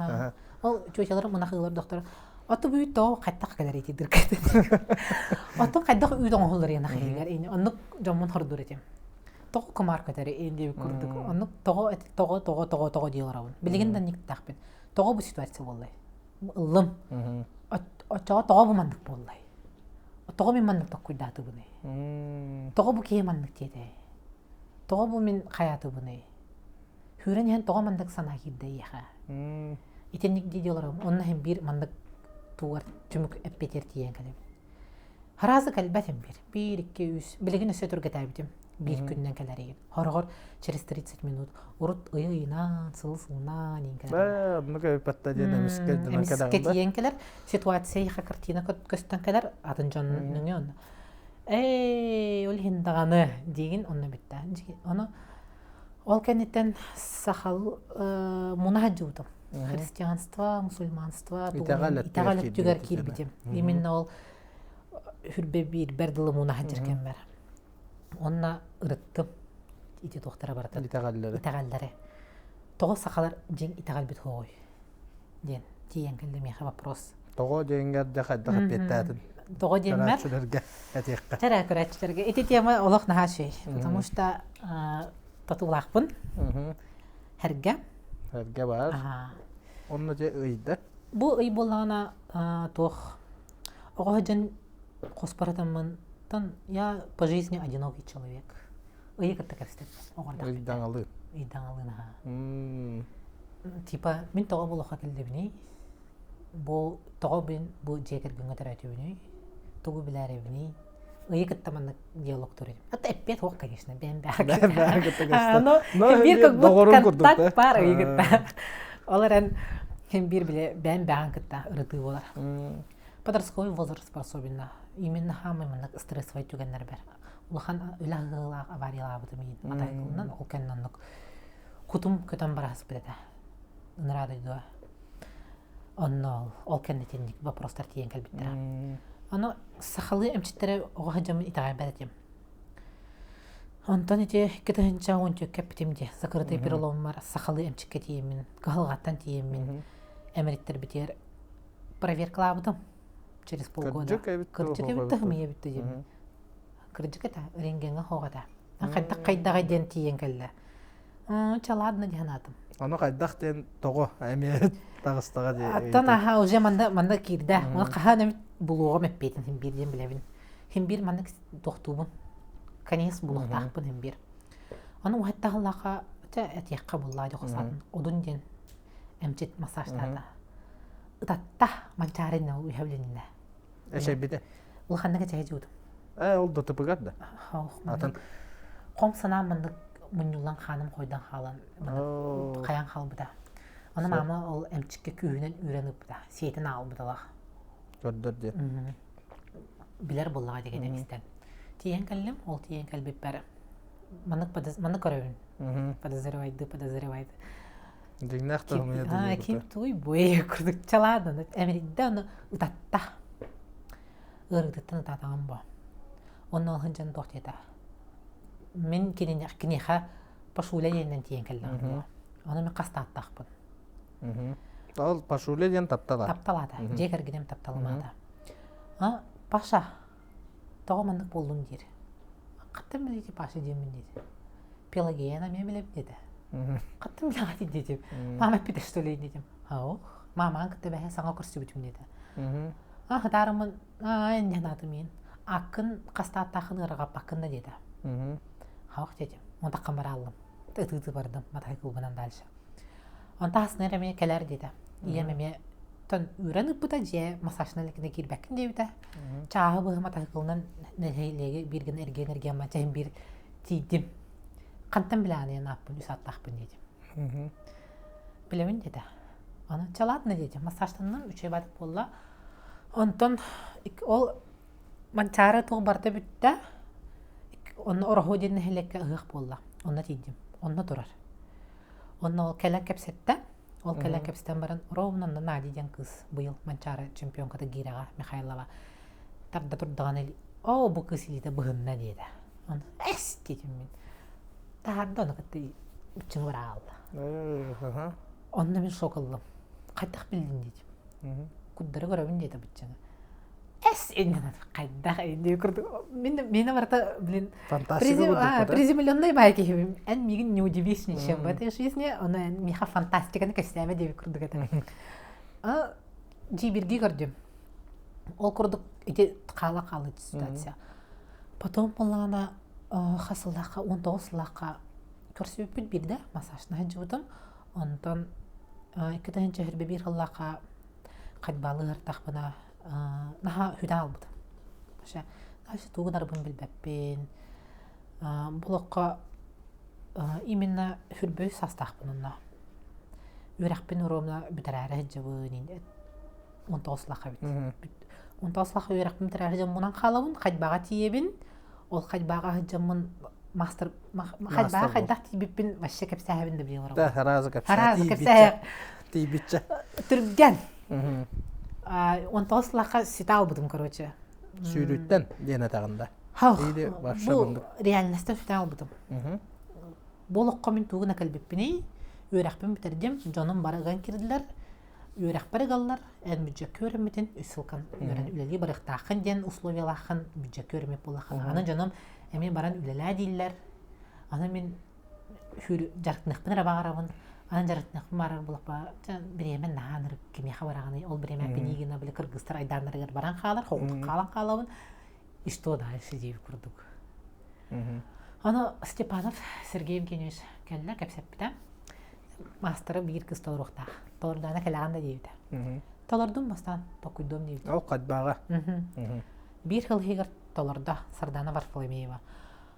Ол чөчөлөр мына хылар доктор. Аты бүй тоо кайта келер эти диркет. Аты кайда үй тоңолор яна хыйлар. Эни аны жомун хордур этем. Тоо комар кетер энди күрдүк. Аны тоо дийлар абын. Билгенден ник такпет. Тоо бу ситуация боллай. Ылым. Тоо бу мандык боллай. Тоо мен мандык такуйдаты буны. Тоо бу кие мандык теде. Тоо бу мен каяты буны. Хүрен ян тоо мандык сана кирде яха. Итенник дийлар. Онна hem бир мандык туар түмүк эппетер тиен келем. Харазы калбатым бир. 1-2-3 билген өсөтүргө табитим. Bir günden keleriyin. Horgor через 30 minut urut ıyına sılsına ninkeler. Ba, bunu köpette diye demişken kadar. Misket yenkeler situasiya kartina kösten keler adın canının. Ol hindagаны деген onu bitti. Onu ol kenitten sahal munahajudum. Христианство, мусульманство, итагалет түгер кирбитим. Именно ол хүрбе бир бердылы мунахажыркен бар. Онна ырыттым. Ити доктора барды. Итагаллары. Того сакалар жең итагал бит хой. Ден тиен келде меха вопрос. Того жеңгер де хадда хапеттатын. Того жеңмер. Тара көрәчләргә. Эти тема олох нахашей. Потому что татулакпын. Хәргә бар. Онна же ыйда. Бу ый болгана тох. Огожен коспаратамын. Я по жизни одинокий человек. Ый кытта керстеп. Ыйдаңалы. Типа мен тога болоха келдебини. Бу тога бен бу жекергенге таратыбини. Тугу биларыбини. Ый кытта мана диалог туры. Это опять ок, конечно, бен. Но бир как будто контакт бар ый кытта. Оларан бир биле бен кытта ырыты болар. Подростковый возраст особенно. Именно хамымын стрессовый түгеннер бар. Улхан үләгыла авариялар бутым ин. Атайкылынан ол кеннаннык кутум көтөн барас биде. Нрада дуа. Онно ол кеннетинник вопростар тиен келбиттер. Аны сахалы эмчиттере огажам итагабетем. Антон эти кетенча он кептимде. Закрытый перелом бар. Сахалы эмчикке тиемин. Галгаттан тиемин. Эмриттер битер проверкалар бутым. Через полгода. Кырчык битте битте дем. Кырчык это рентгенге хогада. Кайдага ден тиен келде. Чаладны диханатым. Аны кайдактен того эмет тагыстага ди. Аттана уже манда кирде. Аны каханы булуга меппетин хим бирден билебин. Хим бир манда доктубун. Конец булуктакпын хим бир. Аны уаттагаллага этекка буллай жоксатын. Одун ден эмчит массажтарда. Татта манчарына уйхавленинде. Эшебиде. Ул ханнага чайжудум. Ол да тыпыгадда. Атын комсана мында мунюлан ханым койдан халан. Каян халбыда. Аны мама ол эмчикке күйүнөн үйрөнүп да. Сетин албыдалар. Көрдөр де. Билер буллага деген эместен. тиен кәллем, ол тиен кәлбеп бәрі. Маны көрөбін. Подозревайды. Дигнах та Ким туй бой күрдік чаладын. Әміридді оны ұтатта. Үргдіттін ұтатағын бо. Оны олғын жан тоқтеді. Мен кенеха пашуля енден тиен кәллем бо. Оны мен қаста аттақпын. Ол пашуля ден тапталады. Тапталады. Жекер гидем тапталмады. Паша, тоғы мандық болдың дер. Қаттым білейді паша демін деді. Пелагеяна мен білем деді. Қаттым білеғати дедім. Мама пиде штөлейін дедім. Мамаң күтті бәе саңа көрсі бүтім деді. Дарымын, әнден аты мен. Ақын қаста аттақын ұрғап ақынды деді. Хауқ дедім. Онда қамбар алым. Үті бардым, матай күлбінен дальше. Онда асыныр әме кәлер деді. Иемеме тон үйреніп бұта же массажналікіне кербәкін дейбіті. Чағы бұғы матай күлінен нәлейлегі бірген әрген ма жәйін бір тейдім. Қантан біләне наппын, үс аттақпын дедім. Білемін деді. Оны чаладыны дедім. Массажтаннан үші бадып болла. Онтон ол манчары тұғы барды бүтті. Оны орғы дені әлекке ұғық болла. Оны тейдім. Оны тұрар. Оны ол кәлін кәпсетті. Ол кәлін кәпсеттен барын ровнан Нади ден қыз бұйыл манчары чемпионкада Гираға Михайлова. Тарда тұрдыған әлі. Бұл қыз елді бұғынна деді. Оны әс дедім мен. Тағарды оны күтті үтчіңі бұра алды. Онына мен шок алдым. Қайдақ білдің дедім. Күддері көрабын деді бұтчыңы. Әс әнен қайдақ әнде көрді. Мені барта, блин, приземленный байки. Ән меген не удивишный, чем в этой жизни. Оны меха фантастиканы кәсіләмі деп көрді кәді. Жиберге көрдім. Ол көрдік, еде қала-қалы ситуация. Потом болағына қасылаққа, 19 лаққа көрсі өппіл бірді массажына жудым. Ондан 2-тен жәрбе бір қылаққа қадбалы артақпына наха хүдә албыдым. Наша туғын арбын білбәппен. Бұлыққа именно хүрбөй састақпын онна. Өрәқпен ұромна бүтәрәрі жабын. 19 лаққа бүт. 19 лаққа өрәқпен бүтәрәрі жабын мұнан қалауын қадбаға тиебін. Ол қадбаға жабын мастер қадбаға қаддақ тиебіппен ваще кәпсәхәбін де біле орау. Харазы кәпсәхәбін тиебітші. Түрген. 19 лаққа сүті албыдым, короче. Сүйріттен дені тағында. Бұл реальностен сүті албыдым. Болыққа мен туғына кәлбеппіне, өрәқпен бітердім, жоным барыған керділер, өрәқ барығалар, ән бүджек көріметін үсілқан. Өрән үлелі барықтақын ден условиялақын бүджек көрімет болақын. Аны жоным әмен баран үлелі дейілер. Аны мен жарықтынықпын рабағарабын. Аны жарықтынықпын барар болақпа, біремен нағаныр кемеға барағаны, ол біремен бенегіна білі кыргызтар айданырығыр баран қалар, қоғылық қалан қалауын. И что дальше дейіп күрдік. Аны Степанов Сергей Евгеньевич кәлі кәпсәппіті. Мастыры бір кыз толырықтақ. Толырдағына кәліғанда дейбіті. Толырдым бастан, тоқүйдым дейбіті. Ол қадбаға. Бір қыл хегір толырда, Сардана Варфоломеева.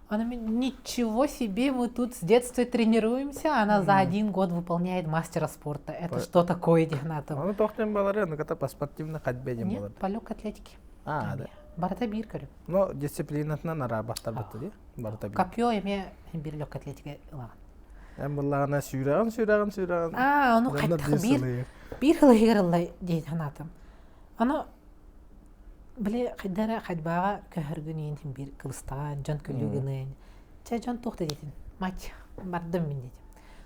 Она мне, ничего себе, мы тут с детства тренируемся, она за 1 год выполняет мастера спорта. Это что такое, Дигнатов? Оны тоқтен балары, ну ката по спортивны қадбеден болады. Нет, по легкой атлетике. Да. Барата бир көрім. Но дисциплинатынан арабақтар бұтты де? Барата бир. Копье еме бір легкой атлетике ұлаған. Әм бұлағына сүйраған. Оны қайттық бір қылы егірілі дейді анатым. Оны біле қайдара қайдбаға көхіргін ентін бір қылыстаған, жан күлігінен. Жан тоқты дейтін. Мать, бардым мен дейтін.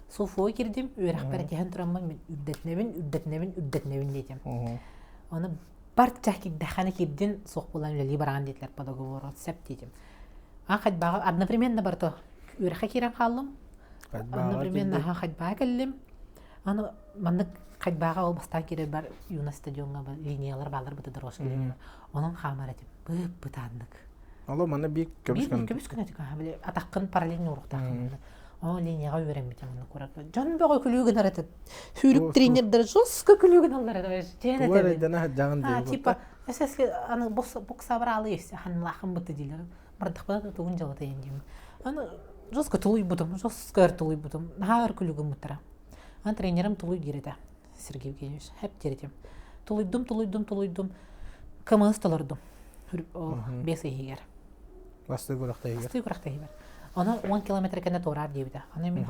Суфуы кердім, өрәқ бәрі теген тұрамын, мен үрдетнебін дейтін. Оны бар чахкик даханы керден соқ болан үлелі бараған дейтілер по договору, сәп дейтін. Қайдбаға одновременно барды өрәққа керен қалым. Одновременно қайдбаға кәлім. Мандық қайдбаға ол бастан керер бар юна стадионға линиялар балар бұты дұрғыш келемін. Оның қамар әтім, бұтандық. Алло, мана бек көміскін. Көміскін әтік, атаққын параллельный ұрықтақын. О, линияға өрембетем оны көріп. Жан бөғі күлігін аратып. Сүйрік тренердер жосқы күлігін алар әтіп. Туар әдіна жаңын дейі Типа, әсәске бокса бар алы есі, ханлақын бұты дейлер. Бардық бұда тұғын жалыта ендеймін. Жосқы тұлый бұдым, жосқы әр тұлый бұдым. Нағар күлігін мұттыра. Тренерім тұлый дереті. Сергей Евгеньевич, хәп деретем. Тұлыйдым. Кымыз тұлырдым. Бес егер. Басты көрөктәйгә. Басты күрәктәге бар. Аны 10 километр кенә торар дибидә. Аны мин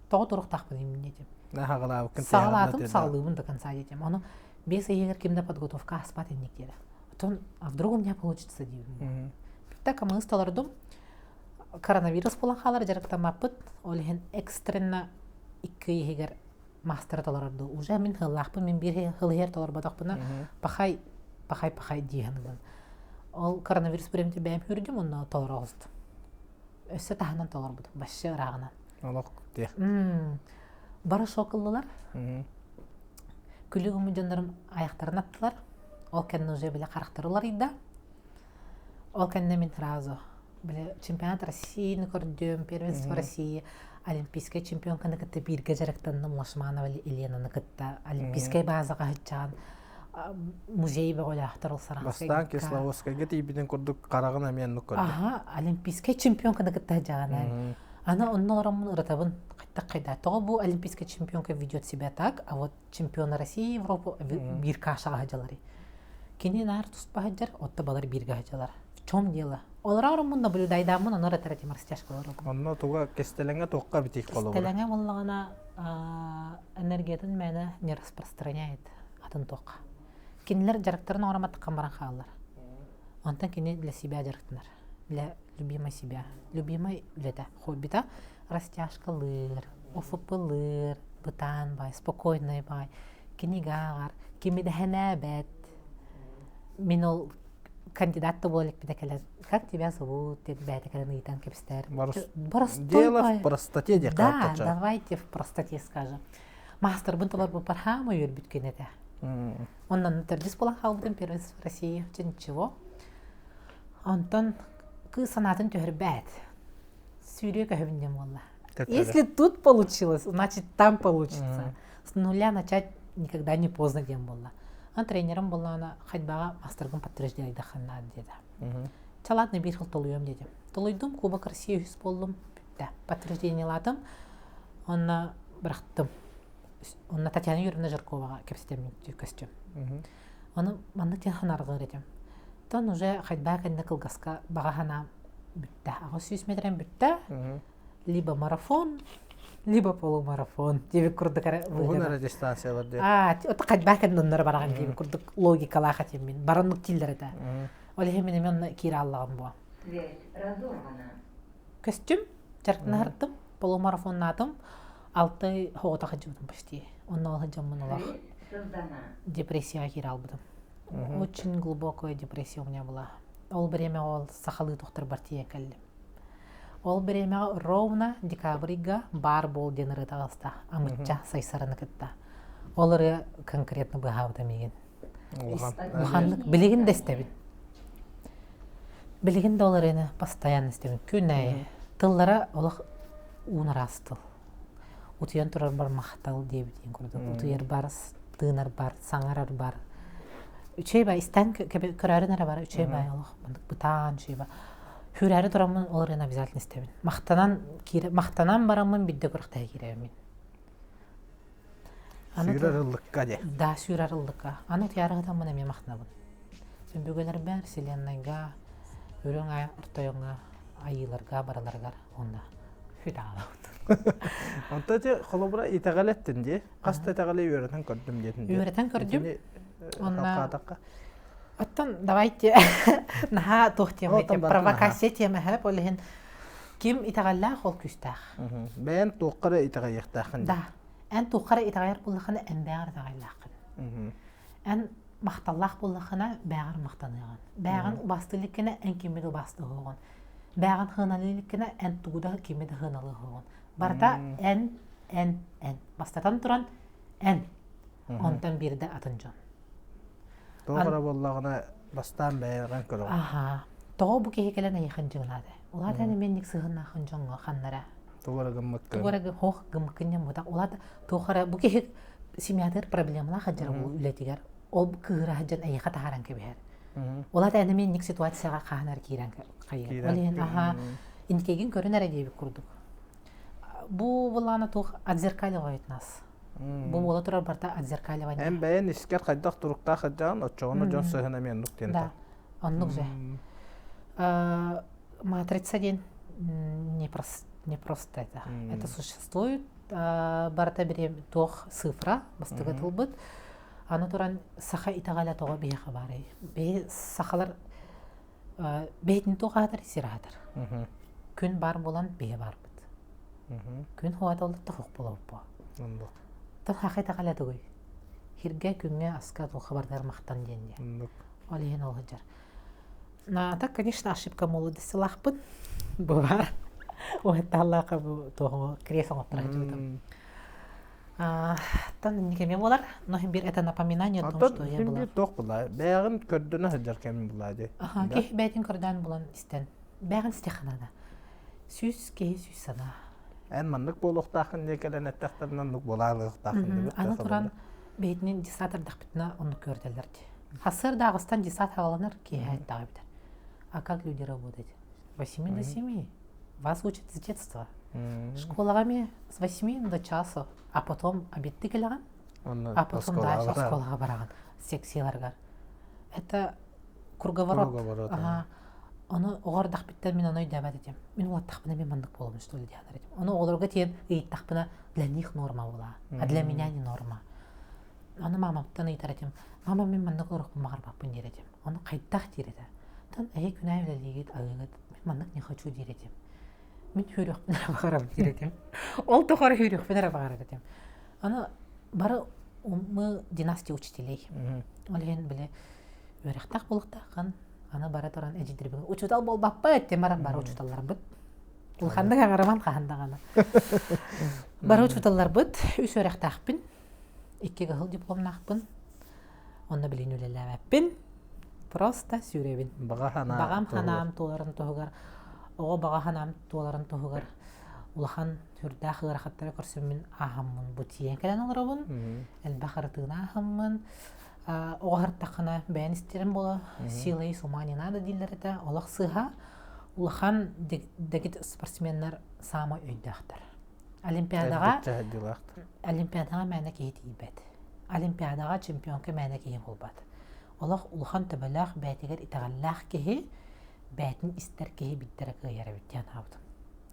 тагы торык тахпын дим. Нахагала кын. Сагалатым саллыбын до конца дитем. Аны без егер кимдә подготовка аспат инник диде. Потом, а вдруг у меня получится дибидем. Так мы сталардым. Коронавирус булан халар жарыктамаппыт. Олеген экстренно 2 егер мастер таларды. Уже мин хыллахпын, мин бир хылгер талар бадакпына. Пахай дигәнген. Ол коронавирус биремде бәм хүрдем, онна талар алды. Өссе таханан талар буды. Башы рагынан. Алак ди. Бары шокыллылар. Күлүгүм жандарым аяктарын аттылар. Ол кенне уже биле карактырылар иде. Ол кенне мин разы. Биле чемпионат России көрдүм, первенство России, олимпийский чемпионканы кытты бирге жарыктанным Лашманова Елена кытта, олимпийский базага хычан, музей бөгөлахтыр саран. Бастан Кисловодскайга тибиден көрдүк, карагына мен көрдүм. Ага, олимпийский чемпионканы кытта хычаган. Ана онноларымын ырытабын кайда. Тоғы бу олимпийский чемпионка ведет себя так, а вот чемпионы России, Европы бирге ашага хачалары. Кини нар туспа хаджар, отта балар бирге хачалар. В чем дело? Олар mun наблюдайдамын, онор этәрәти марстяшкалар. Онно туга кестеленге тоққа битик колу. Кестеленге боллагана энергиятын мәне не распространяет атын тоққа. Кинилер жарыктарын орамат камбаран халлар. Онтан кини для себя жарыктынар. Для любимой себя. Любимой лета хоббита растяжкалыр, офыпылыр, бытан бай, спокойный бай, кинигагар, кимидәһенә бәт. Мин ол кандидат болик бедекелер. Как тебя зовут? Бедекелер итан кепстер. Дело в простоте де да, давайте в простоте скажем. Мастер бунталар бу пархама юрбит кенете. Оннан тердис болан халбытын первенство в России. Ничего. Онтон кы санатын төхөрбәт. Сүйрек өһөбүндем валла. Если тут получилось, значит там получится. С нуля начать никогда не поздно дем болла. А тренером была она ходьба мастергом подтверждение дахана деди. Чалатны бир хил толуем деди. Толуйдум Кубок России үз болдум. Да, подтверждение ладым. Онна брахтым. Онна Татьяна Юрьевна Жаркова кепстем костюм. Оны манны теханарга редем. Тон уже ходьба кенде кылгаска багахана бүтте. А 100 метрен бүтте. Либо марафон, либо полумарафон. Тебе курдыкара Угунара дистанциялар деп. Ота ходьба кенде оннор бараган тебе курдык логикалар хатем мен. Баранлык тилдер это. Олеге мен кира аллаган бу. Костюм жаркын хартым, полумарафон атым. 6 хогота хаджыбытым почти. Онна хаджамын олах. Депрессия кира албытым. Очень глубокая депрессия у меня была. Ол время ол сахалы доктор Бартия келли. Ол время ровно декабрьга бар бол денері тағылста. Амытча сайсараны кітті. Олары конкретно бұғавда меген. Бұханлық білеген де істебін. Білеген де оларыны постоянно істебін. Күнәйі. Тыллара олық уыныр астыл. Утыян тұрар бар мақтал дебеден көрді. Утыяр бар, тыңар бар, саңарар бар. Üçey bay isten körәрен ара бар, üçey bay олық. Бұтан, üçey bay. Хүрәре турамын оларына обязательно істебін. Мақтанан барамын бидде көріқтәй керемін. Сүйрарылыққа де. Да, сүйрарылыққа. Аны тиярығыдан мұна мен мақтанабын. Сен бөгелер бәр, селеннайға, өрің ұртайыңға, айыларға, бараларға, онда хүді алауды. Онта де қолыбыра итәғалеттін де, қаста итәғалей өретен көрдім детін де. Өретен көрдім. Қалқа-атаққа. Оттан, давайте, наға тоқ тема, провокация тема хэп, олеген ким итәғаллақ ол күстәқ. Бәйін тоққары итәғайықтақын. Да, ән тоққары итәғайыр болықыны ән бәғір итәғайлақын. Ән мақталлақ болықына бәғір мақтанығын. Бәғін бастылықына ән кемеді басты ғоғын. Бәғін хыналылықына ән тұғыда кемеді хыналы ғоғын. Барда ән. Бастатан тұран ән. Онтан берді атын жон. Тоғыра боллағына бастан бәйірген көрі. Тоғы бұ кехекелен айықын жығынады. Олады әні меннік сығын ақын жоңғы қаннара. Тоғыра гыммыққын. Тоғыра хоқ гыммыққыннен бұдақ. Олады тоғыра бұ кехек семиятыр проблемала қаджары бұл үлетігер. Ол кығыра хаджан айықа тағаран кебер. Олады әні меннік ситуацияға қағанар кейрен қайыр. Олеген инкеген көрін әрі дейбі күрдік. Бұ бұланы тоғы адзеркалі ғойытнас. Бұл ола тұрар барда адзеркалі ғойытнас. Әм бәйін іскер қайдақ тұрықта қаджан, отчоғыны жон сығына мен нүктен. Да, онлық жа. матрица ден не просто это. Это существует. Барта берем тох цифра, бастыгы тылбыт. Аны туран саха итагаля тога бие хабары. Бе сахалар бейтин тога хатар сиратар. Күн бар болан бие бар бит. Күн хуат олды тохук болуп бо. Тон хакы итагаля тогой. Хирге күнгө аска тол хабардар мактан денде. Олейн олгыжар. На так, конечно, ошибка молодости лахпын. Бывар. Это Аллаха того кресло отправить. Тан никем болар, но бир это напоминание о том, что я была. Тох була. Бәгын көрдүнө хаҗар кем була ди. Ки бәйтин көрдән булан истен. Бәгын стеханада. Сүз ке сүз сана. Эн маннык болуктакын некелен аттактарынан нук боларлыктакын. Аны туран бәйтинин дисатыр дакпытна оны көрдөлөр ди. Хасыр Дагыстан дисат хагаланыр ки хайта бит. А как люди работают? С 8 до 7. Вас учат с детства. Школами с 8 до часу, а потом обед тыкелган, а потом дальше школага бараган, секцияларга. Это круговорот. Ага. Аны огар дахбиттен мен аны дәбәт итем. Мен ул тахпына мен мандык болом, что ли дияр итем. Аны оларга тиен ит тахпына для них норма була, а для меня не норма. Аны мамамтан айтар итем. Мама мен мандык урык булмагар бапын дир итем. Аны кайттах дир итем. Тан әй күнә белегит агыгыт. Мен мандык не хочу дир итем. Мен хүрүк менә багарам дир итем. Ол тохар хүрүк менә багарам итем. Аны бары мы династия учителей. Олен биле өрәхтак булыктакан аны бара торан эҗидирбен. Учутал бол баппа темаран бары учуталлар бит. Ул ханда гараман ханда гана. Бары учуталлар бит. Үс өрәхтакпин. 2 гыл дипломнакпин. Онда билен үлеләбәппин. Просто сүребин. Багам ханам толарын тогар. Ого бага ханам толарын тогар. Улахан хүрдә хырахаттары көрсөм мин ахаммын бу тиен келен олорабын. Эл бахартына ахаммын. Ого хартакына бәен истерем бола. Силай сумани надо дилләрдә. Аллах сыха. Улахан дегит спортсменнар сама өйдәхтер. Олимпиадага мәне киетибет. Олимпиадага чемпионка мәне киен булбат. Аллах улахан табалах бәйтегер итагаллах кеһи бәйтин истер кеһи биттер кыяр бит ян хавд.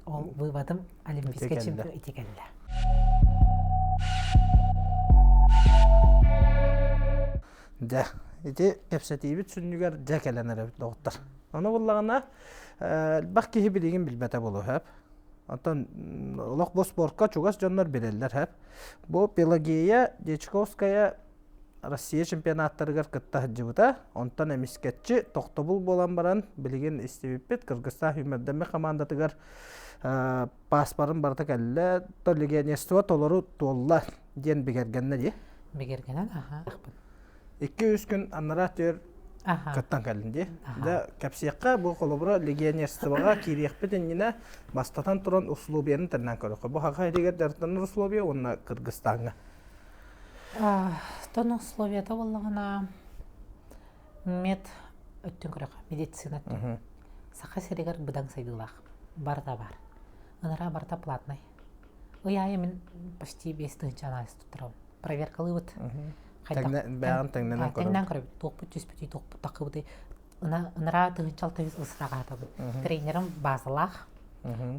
Ол выводым олимпийский чемпион итегәллә. Да, ите кепсетибит сүннүгөр жакеленер бит доктор. Аны буллагына бак кеһи билеген билбете болу хәп. Антон улак бу спортка чугас жаннар береллер хәп. Бу Пелагея Дечковская Россия чемпионаттарыгар кытта хаджыбыта, онтан эмискетчи токтобул болан баран билеген истебиппет Кыргызстан хүмердеме командатыгар паспарын барта келле, то легионерство толору толла ден бигергенне ди. Бигергенен, аха. 2-3 күн аннара төр кыттан келдин ди. Да капсиякка бу колобура легионерствога кириекпетен нине бастатан туран условиянын теннен көрөкө. Бу хака дегер дартан условия онна Кыргызстанга. Тон условията боллагана мед өттүн көрөк медицина. Саха серегер быдан сайдылах. Барда бар. Анара барта платный. Уяя мен почти 5 тысяч анализ тутрам. Проверкалы вот. Тегнен көрөп. Токпут түспүти токпут такыбыты. Анара тыгынчал тыгыз ысырага табы. Тренерим базалах.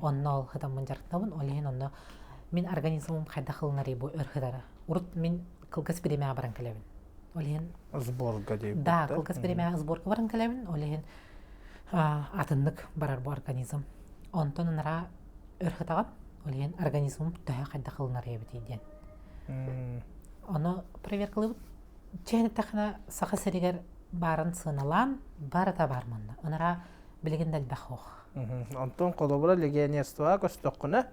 Оннол хатамын жарктабын. Олен онно мен организмым кайда кылнары бу өрхөдөрө. Урут мен кылгас премия баран келебин. Олен сборга дейт. Да, кылгас премия сборга баран келебин. Олен атындык барар бу организм. Онтон нара өрхөтаган. Олен организмым тая кайда кылнары бит дейден. Аны проверкалып чейин тахна саха серигер барын сыналан барата барманда. Анара билгендел бахох. Антон колобура легионерство көстөккүнө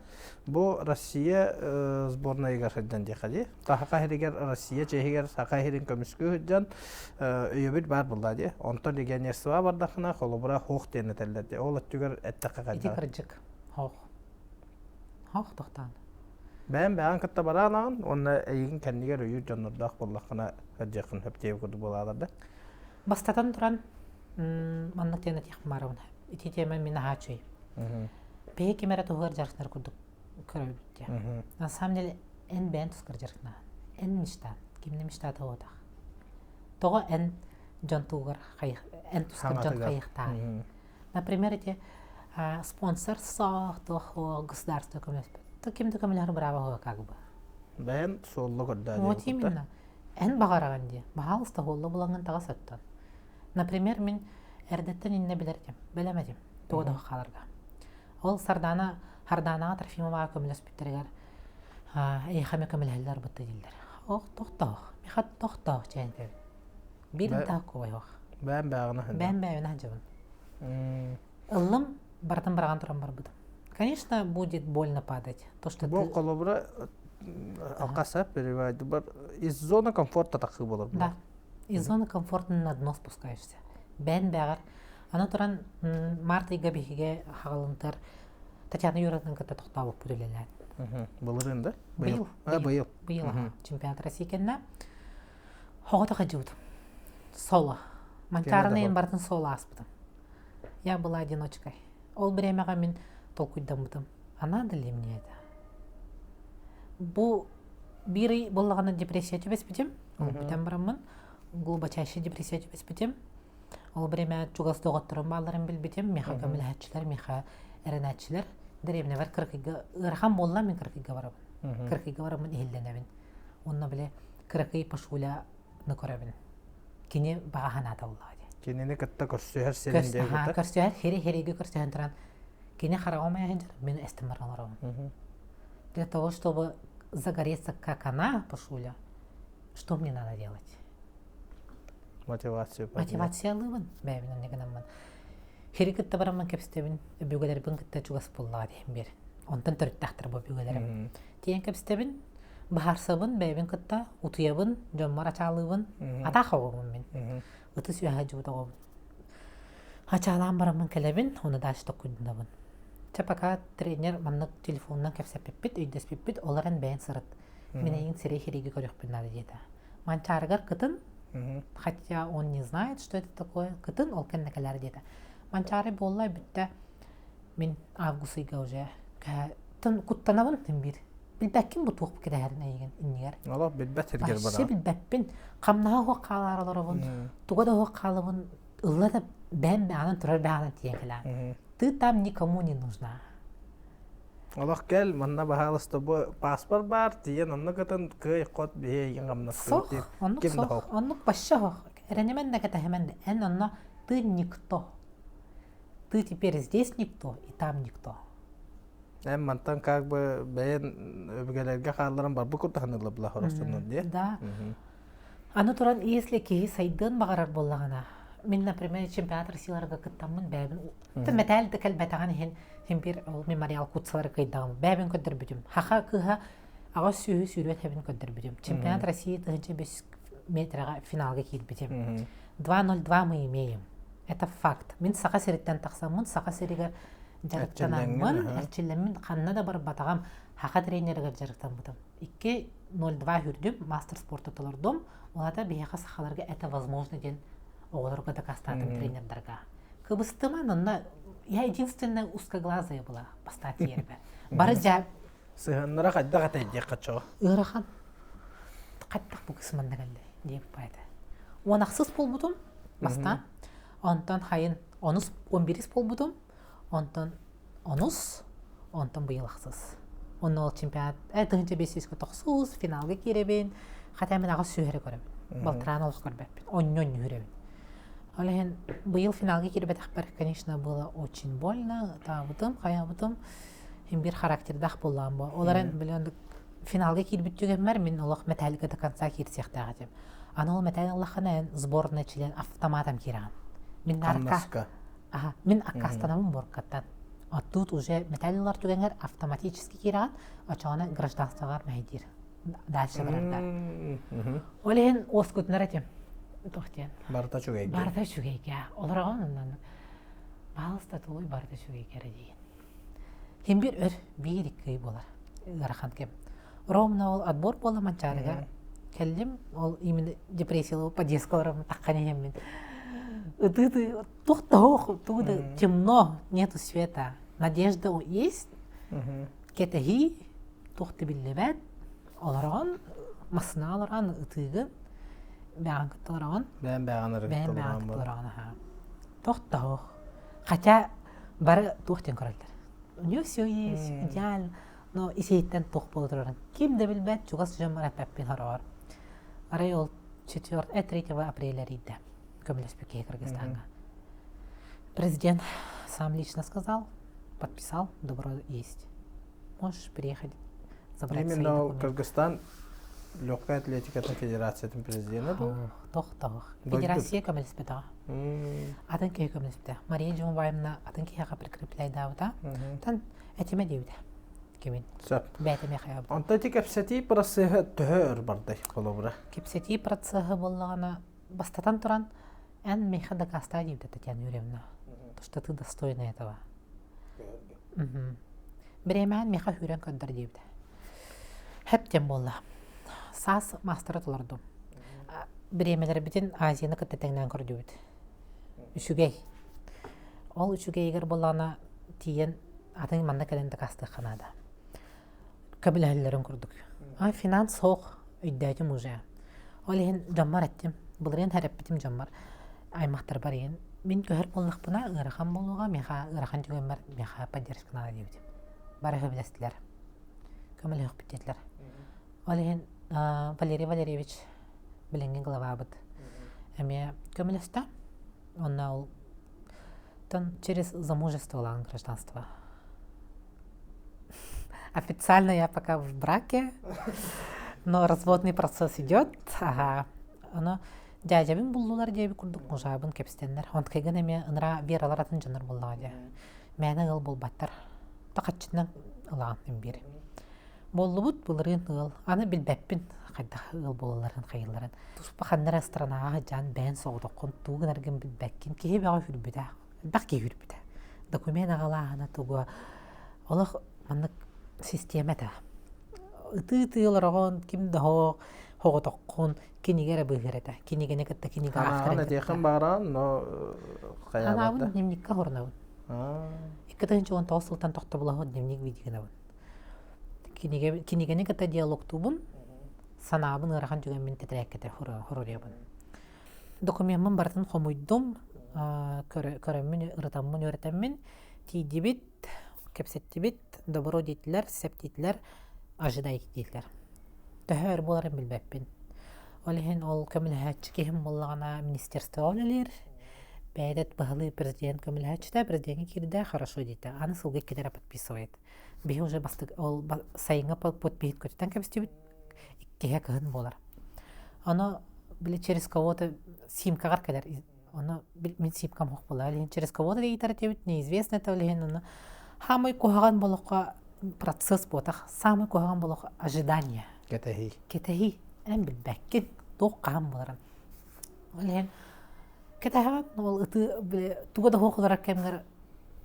бу Россия сборнайга хәддән дихади. Таха херигер Россия чехигер саха херин көмүскө хәддән өйөбүт бар булда ди. Антон легионерство бардахына колобура хох денетелди. Ол өттүгөр эттәккә хәддән. Итикырҗык хох. Хох тохтан. Бән кытта баралан, онна әйгин кәндигер өйү жаннырдак буллакына хәдҗәкын хөптеп куды булаларда. Бастатан туран маннык тенет яхмарына. Ититемен мен хачой. Пеки мера тогар жарктар курдук көрөбүт. На самом деле эн бен тускар жаркна. Эн мишта, кимне мишта тода. Тога эн жон тугар кайык, эн тускар жон кайыкта. Например, эти спонсор саахтох государство көмөспүт. То кимди көмөлөр браво как бы. Бәйін соллы көрді. Вот именно. Эн багараган ди. Баалыста холлы буланган тага саттан. Например, мен эрдеттен инне билердим. Белемедим. Тоодо халарга. Ол сардана хардана Трофимова көмөлөспүттергер. Эйхаме көмөлһөллөр бутты дилдер. Ох, тохтох. Михат тохтох ченде. Бирин та койох. Бәйін бәғына хынды. Бән бәйүнә жабын. Ыллым бартын барган туран бар будым. Конечно, будет больно падать. То, что Бұл ты... қолыбыра алқасап перевайды бар. Из зоны комфорта тақы болыр. Да. Из зоны комфорта на дно спускаешься. Бән бәғар. Ана туран март ига бихиге хағылынтар. Татьяна Юратның кітті тоқтабық бүділелер. Бұлыр енді? Быйыл. Быйыл. Быйыл. Чемпионат России кенна. Хоғыта қажуды. Соло. Манчарынайын бартын соло аспыдым. Я была одиночкой. Ол бремяға мен толкуйдан бұдым. А надо ли мне это? Бұл бири болғаны депрессия түбес бітем. Ол бітем барамын. Глубочайший депрессия түбес бітем. Ол бремя чугас доғаттырын баларын біл бітем. Меха көміләтчілер, меха әрінәтчілер. Дәревне бар 40-ға. Ырхан болла мен 40-ға барамын. 40-ға барамын елденәбін. Онна біле 40-ға пашуляны көрәбін. Кені бағахан ата оллады. Кенені кітті көрсөйер селінде өті? Көрсөйер, хереге көрсөйен тұран. Кені қарағамайын жыр, мен әстім барғаларым. Для того, чтобы загореться, как она, пашуля, что мне надо делать? Мотивация. Мотивация лывын, бәйбінен негінамын. Херекетті барамын кәпістебін, бүйгелербін кітті чугас боллаға дейін бер. Онтан түріттақтыр бұл бүйгелерім. Дейін кәпістебін, бахарсабын, бәйбін кітті, ұтыябын, жоммар ачалыбын, атақ оғымын мен. Ұты сүйәға жуыда оғымын. Ачалан барамын кәлебін, оны да аштық күдіндабын. Чапака тренер маннық телефонынан кәпсәп пеппет, өйдес пеппет, оларын бәйін сырыт. Мен әйін сірей хереге көріқпін нады деді. Манчарығар кытын, хотя он не знает, что это такое, кытын ол кәннәкәләр деді. Манчары боллай бүтті, мен август үйге уже күттанабын тім бір. Білбәккін бұт оғып кедәрін әйген иннегер. Ала білбәт ергер бара. Башшы білбәкпін, қамнаға оқ қаларыларыбын, туғада оқ қалыбын, ұлла да бән бәғанын тұрар бәғанын тиен кәләр. Ты там никому не нужна. Аллах кәл, манна бағалысты бұл паспорт бар, тиен онны кітін көй қот бейген ғамнасы. Оннық башшы оқ. Әренемен де кәтәхемен де, ән онна ты никто. Ты теперь здесь никто, и там никто. Әм мантан как бы бәйін өбігелерге қаларым бар, бұл күрді қанылы бұла хоростынын, де? Да. Аны туран, если кейі сайдын бағарар болағана, мен, например, чемпионат Россияларға кіттамын бәбін. Мәтәлді кәл бәтаған хен бір мемориал кутсалары кайдағым. Бәбін көддір бүдім. Хақа кыға аға сүйі сүйрет әбін көддір бүдім. Чемпионат России 5 метрға финалға кейд бүдім. 2:02 мы имеем. Это факт. Мен сақа сереттен тақсамын, сақа серігер жарықтанамын, әрчелемін қанна да бар батағам хақа тренергер жарықтан бұдым. 2:02 хүрдім, мастер спорта толырдым. Олада бейеқа сақаларға это возможно ден оғыларға доказатым тренердарға. Кыбыстыма, но я единственная узкоглазая была по стати ербе. Бары жа... Сығынлара қайда қата едек қачуға? Үйрахан. Қаттақ бұл кісімін дәгілді, дейіп байды. Онақсыз бол бұдым, баста. Онтан хайын 11 бол бұдым. Онтан 10, онтан бұйылақсыз. Оны ол чемпионат, әдігінші 590, финалға керебен, қата мен аға сүйері көребен. Балтыран олық көрбәппен, 10 хүребен. Олеген бұйыл финалға керебет ақпар, конечно, было очень больно, табытым, қаябытым, бір характердақ болған бұл. Оларын білендік финалға керебет жүген мәр, мен олық мәтәлігі до конца керсияқтағы деп. Аны ол мәтәлі Аллахана сборная член автоматом кераған. Мен акастанамын боркаттан. А тут уже металлилар түгенгер автоматически кераған, очағаны гражданствоғар мәйдер. Дальше барардар. Олеген ос көтінер әтем. Тоқтен. Барда чүгейге. Барда чүгейге. Олараған ондан. Балыста толой барда чүгейге деген. Хем бір өр бейрік күй болар. Ғарахан кем. Ромна ол отбор бола манчарыға. Келдім, ол именно депрессиялы по-детскаларым таққан емен. Тоқтауқ, туды темно, нету света. Надежда есть. Кетахи, тоқты білебәт. Оларған, масына оларған, ұтығын. Бәған күтті оларған. Бән бәған ұрық Тоқтауқ. Хотя бары тухтен көрөлдөр. У него все есть, идеально. Но исейттен тух болдырын. Ким де билбет, чугас жамар пеппин харар. Арай ол 3 апреля риде. Көмлеспеке Кыргызстанга. Президент сам лично сказал, подписал, добро есть. Можешь приехать, забрать свои Именно документы. Кыргызстан легкая атлетика федерацияның президенті бұл. Тох. Федерация көмлеспеда. Атын кей көмлеспеда. Мария Джумбаевна атын кей хақа прикрепляй дауда. Тан этиме деуде. Кемин. Сөп. Бәйтеме қаябы. Онта тик әпсәти процесі түхір барды қолы бұра. Кепсети процесі болғана бастатан туран ән мейха догаста деуде, Татьяна Юрьевна. То, что ты достойна этого. Біремән мейха хүрен көндір деуде. Хәптен болла. Сас мастера тулардым. Біремелер бітін Азияны кіттетеңнен көрдеуді. Үшігей. Ол үшігей егер болғана тиен атын манда кәлінді қасты қанада. Көбіл әлілерін көрдік. Финанс соқ өйдәйтім уже. Ол ең жаммар әттім. Бұлырен әріп бітім жаммар. Аймақтар бар ең. Мен көхір болық бұна ұрақан болуға, меға ұрақан жүген бар, меға поддержканада деудім. Бары көбілестілер. Көмілі өқ біттетілер. Ол ең Валерий Валерьевич біленген глава бұд. Әме көмілесті. Онна ол через замужество олаған гражданство. Официально я пока в браке, но разводный процесс идет. Оно дядябин буллулар деби курдук мужабын кепстенлер. Он кайган эме ынра вералар атын жанар буллага де. Мәне ыл болбаттар. Тақатчынан ылаган эмбир. Боллубут булырын ыл. Аны билбеппин кайда ыл болаларын кайыларын. Туспа ханнара странага жан бән соғдоқын тугын аргын билбеккин кеhe бага хүрбүдә. Бак ке хүрбүдә. Документ агалаана тугу. Олох маннык системата. Ыты-ытылараган ким дахо хоғотоққын кинигере быгырета. Кинигене кытта кинига ахтарен. Ана тейхін бағыран, но қаябатта. Анауын дневникка хорнауын. 2019 сылтан тоқта бұлағы дневник видигенауын. Кинигене кытта диалог тубын, санабын ырахан жүген мен тетреккете хороребын. Документмын бартын хомуйдым, көрөмін, ырытамын, өретемін, тейдебет, кепсеттебет, добро дейтілер, сеп дейтілер, ажыдай дейтілер. Төхөр боларын білбәппен. Олеген ол көмілхәтші кехім болағана министерство олелер, бәйдет бағылы президент көмілхәтші президентке керді хорошо дейді. Аны сылғы кетері подписывает. Бейі уже ол сайынға подписит көтетен кәбістебет, иккеге кығын болар. Оны білі через кого-то симкағар кәдер. Оны мен симкам хоқ болар. Олеген через кого-то дейтер тебет, неизвестно это олеген. Оны хамай кухаган болуққа процесс ботақ, самай кухаган болуққа ожидание. Кетехи. Ән білбәккен, тоқ қағам боларын. Олеген, кетехи, ол туғада хоқылар кәмгер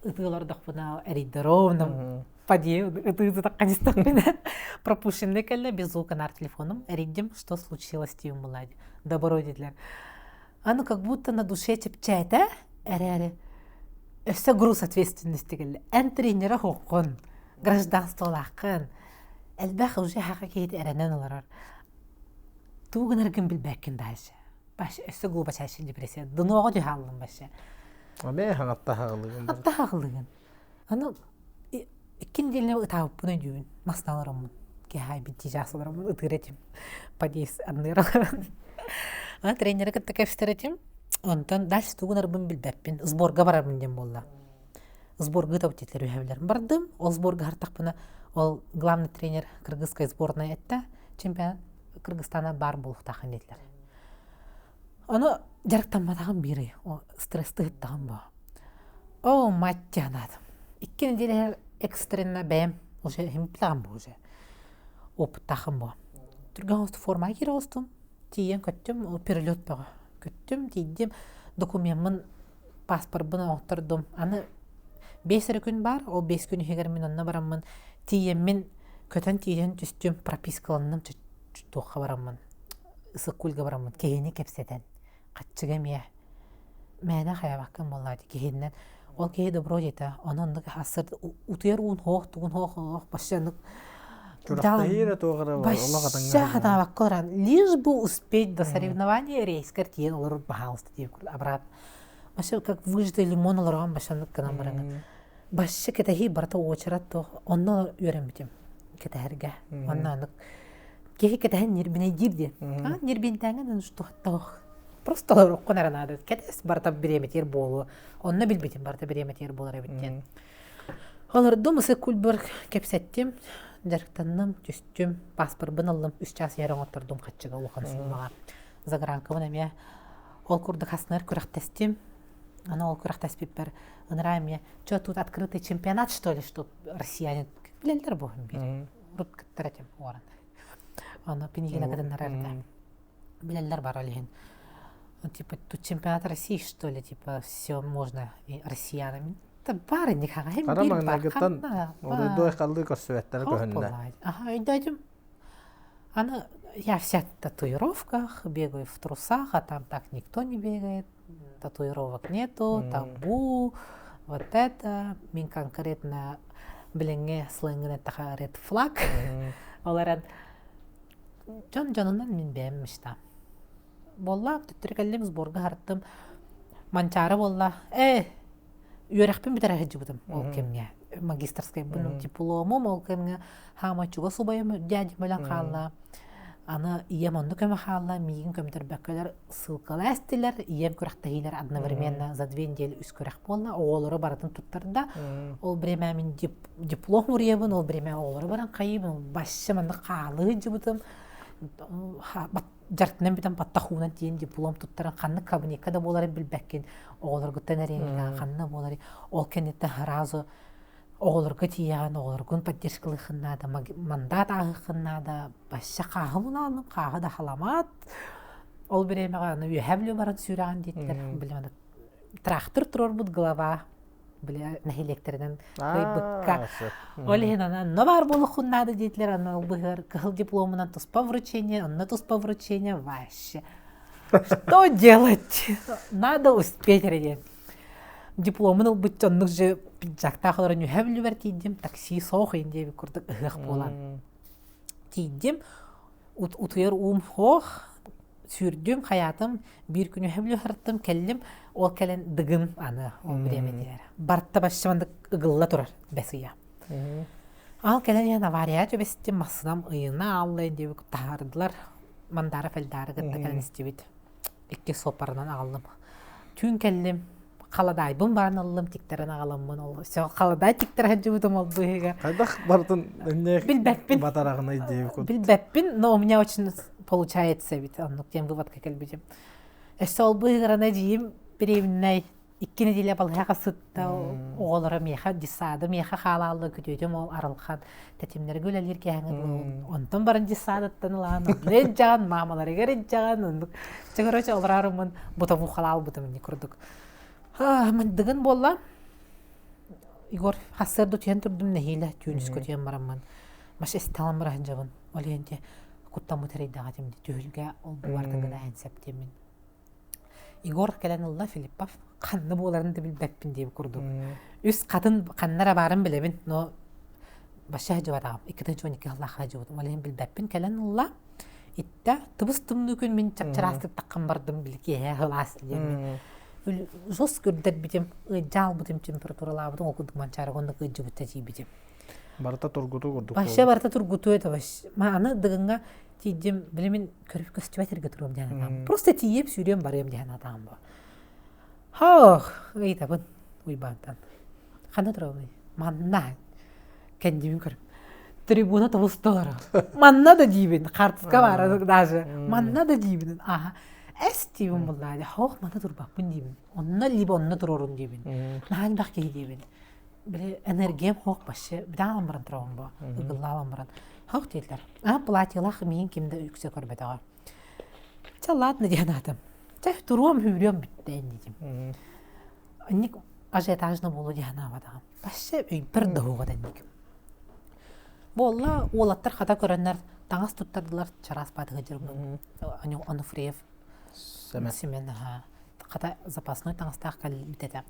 ытылар дақпына әриддеровным, паде, ытылды таққанистақпына пропущенный кәлі, без звука на телефоном, әриддем, что случилось тем младе. Добро, дедлер. Оно как будто на душе чепчайта, әрі өсі груз ответственности кәлі. Ән тренера хоқын, гражданство лақын, әлбәқ уже хақа кейті әрінен оларар. Туғын әргін білбәккен дайшы. Баш өсі ғу башайшы депрессия. Дынуға жүйалым башы. Абе хаңатта хағылығын. Атта хағылығын. Аны ikkin diline ıtağıp bunu diyorsun. Masnalarımın. Ki hay bir ticasılarımın ıtıretim. Padis anlayarım. Тренеры кытта кепстеретим. Онтан дальше тугунарбын билбеппин. Сборга барармын дем болла. Сборга таптетлер үйәвлерім бардым. Ол сборга хартақпына. Ол главный тренер кыргызской сборная этте. Чемпион Кыргызстана бар болуқтақын детлер. Оны жарықтанмадағын бері. Стрессті ғыттағын ба. О, мать жанадым. 2 неделя экстренно бәйім. Уже хемплағын ба уже. Опыттақын ба. Түрген осты форма кері остым. Тиен көттім, перелет бағы. Көттім, тейдім, документмін, паспорбын оқтырдым. Аны 5 күн бар, ол 5 күн егер мен онына барамын. Тиенмен көтін тиен түстім, пропискаланным тұққа барамын. Isık kulga baramın, kehini kepseden. Қатчыға мия. Мәні қая баққан болады, кehіннен. Ол кehі добро жета, онындық асырды. Утыер уын хоқ, туғын хоқ, башчанық. Чурақтайыр тоғыры бар, олақ атыңға. Башчаға баққыларан. Лишь бы успеть до соревнования рейскер тиен олар бахалысты дейіп көрді. Обратно. Баша как выжатый лимон оларған башанық қынан бараңын. Башы кетехи барта очарат то онно үйренбитим. Кетерге. Оннанык. Кехи кетехин нербине жирди. Нербинтаңын уштуктох. Просто окконара надо. Кетес барта биреметер болу. Онно билбитим барта биреметер болар биттен. Олар думысы кульбер кепсеттим. Жарктанным, түстүм, паспорт аллым, 3 час ярың отурдум катчыга улхан сумага. Загранкабын эме ол курды хаснар күрәктестим. Ана ол күрәктеспиппер. Ынрайме, чё тут открытый чемпионат, что ли, что россияне билелдер бохим бир. Рут кеттеретим оран. Ана пинигена каденнарарда. Билелдер бар алиген. Типа тут чемпионат России, что ли, типа все можно и россиянами. Та бары никага hem bir bakkan. Orada doy kaldı kösüvetler köhünde. Ага, идём. Она я вся в татуировках, бегаю в трусах, а там так никто не бегает. Татуировок нету, табу. Вот это мен конкретно билеңе сленгне таха red flag. Оларан жон-жонунан мен бемишта. Болла түттүргәлем сборга харттым. Манчары болла. Үйрәкпен битәр хаҗыбытым ол кемгә. Магистрская булым дипломым ол кемгә хамачуга субайым дядя белән халла. Аны ием онды көмә халла, мигин көмтер бәкәләр ссылкалар әстеләр, ием күрәктәһиләр одновременно за 2 недели үз күрәк булна, оолары баратын туттарда. Ол бреме мин диплом урыебын, ол бреме оолары баран кайыбын, башчы мында калы җыбытым. Жартынан битен паттахунан тиен диплом туттаран ханны кабинетка да болары билбәккен оолар гөтәнәрен ханны болары ол кенетте разы оолар гытиян оолар гын поддержкалы хыннада мандат агыннада башка кагымын кагы да халамат ол беремега аны үйәбле барат сүрәгән диттер билмәдә трактор турыр бут голова биле нәһилектердән кайбыкка олена но бар булу хуннада дитләр аны быгыр кыл дипломынан туспа вручение анна туспа вручение вообще что делать надо успеть реде дипломын бит онны же пиджакта халарын үйәбле бер тидим такси соох инде бик курдык ыгык булан тидим утуер хох сүрдүм хаятым бир күнү хөблү хырттым келдим ол келен дыгым аны ол биремедер бартта башчаманды ыгылла турар бесия ал келен я авария жебестим масынам ыйына аллы деп тардылар мандары фелдары гытта келен истебит 2 сопарынан алдым түн келдим каладай бун барын алдым тиктерен агаламмын ол все каладай тиктер хаҗыбытым ол быга Кайдах бартын эмне билбеппин батарагына идея код. Билбеппин, но у меня очень получается ведь он тем вывод как эльбидим. Эсол быгыра надиим беременной 2 неделя балга сытта оолора меха дисады меха халаллы күтөдүм ол арылхан тетимдер гөлелер кеңи онтон барын дисадыттан лан лен жан мамалары керек жан чыгарача оларарымын бутаму халал бутам не курдук мен дыгын болла Игор хасырды тен турдум нехиле тюнис көтен барамман маш эсталам баран жабын оленте куттамы терейдага демди төгүлгө ол булардын гана септемин Игор келен Алла Филиппов канны боларын да билбеппин деп курдук. Үс катын каннара барын билебин, но баша жабадам. 2-12 Аллахка жабадым. Ален билбеппин келен Алла. Итте тыбыстымны күн мен чапчарастып таккан бардым билке халас дем. Жос көрдөт битем, жал бутем температуралабыдым окудук манчары гонда кыжыбытта жибитем. Барта тургуту курдук. Баша барта тургуту это баш. Маны дыгынга тидим билемин көрүп көстүбәтерге турам дигән. Просто тиеп сүрем барам дигән адам бу. Хох, ыйтабын уйбантан. Хана турабы. Манна. Кендим көр. Трибуна табыстылар. Манна да дибин, картка бар даже. Манна да дибин. Аха. Эстивим буллады. Хох, манна турбакпын дибин. Онна либо онна турорун дибин. Нан бакки дибин. Биле энергиям хох башы. Бидалам баран турам бу. Ыгыллалам баран. Хох дейлер. Платилах мен кимде үксе көрбөдөгө. Ладно деген адам. Тек турам хүрөм биттен дедим. Ник ажиотажны болу деген абадагам. Башы бир дагыга денник. Болла олаттар хата көрөннөр таңас туттардылар чарас бадыгы жүргөн. Аны фрев семена хата запасной таңастак кал битете.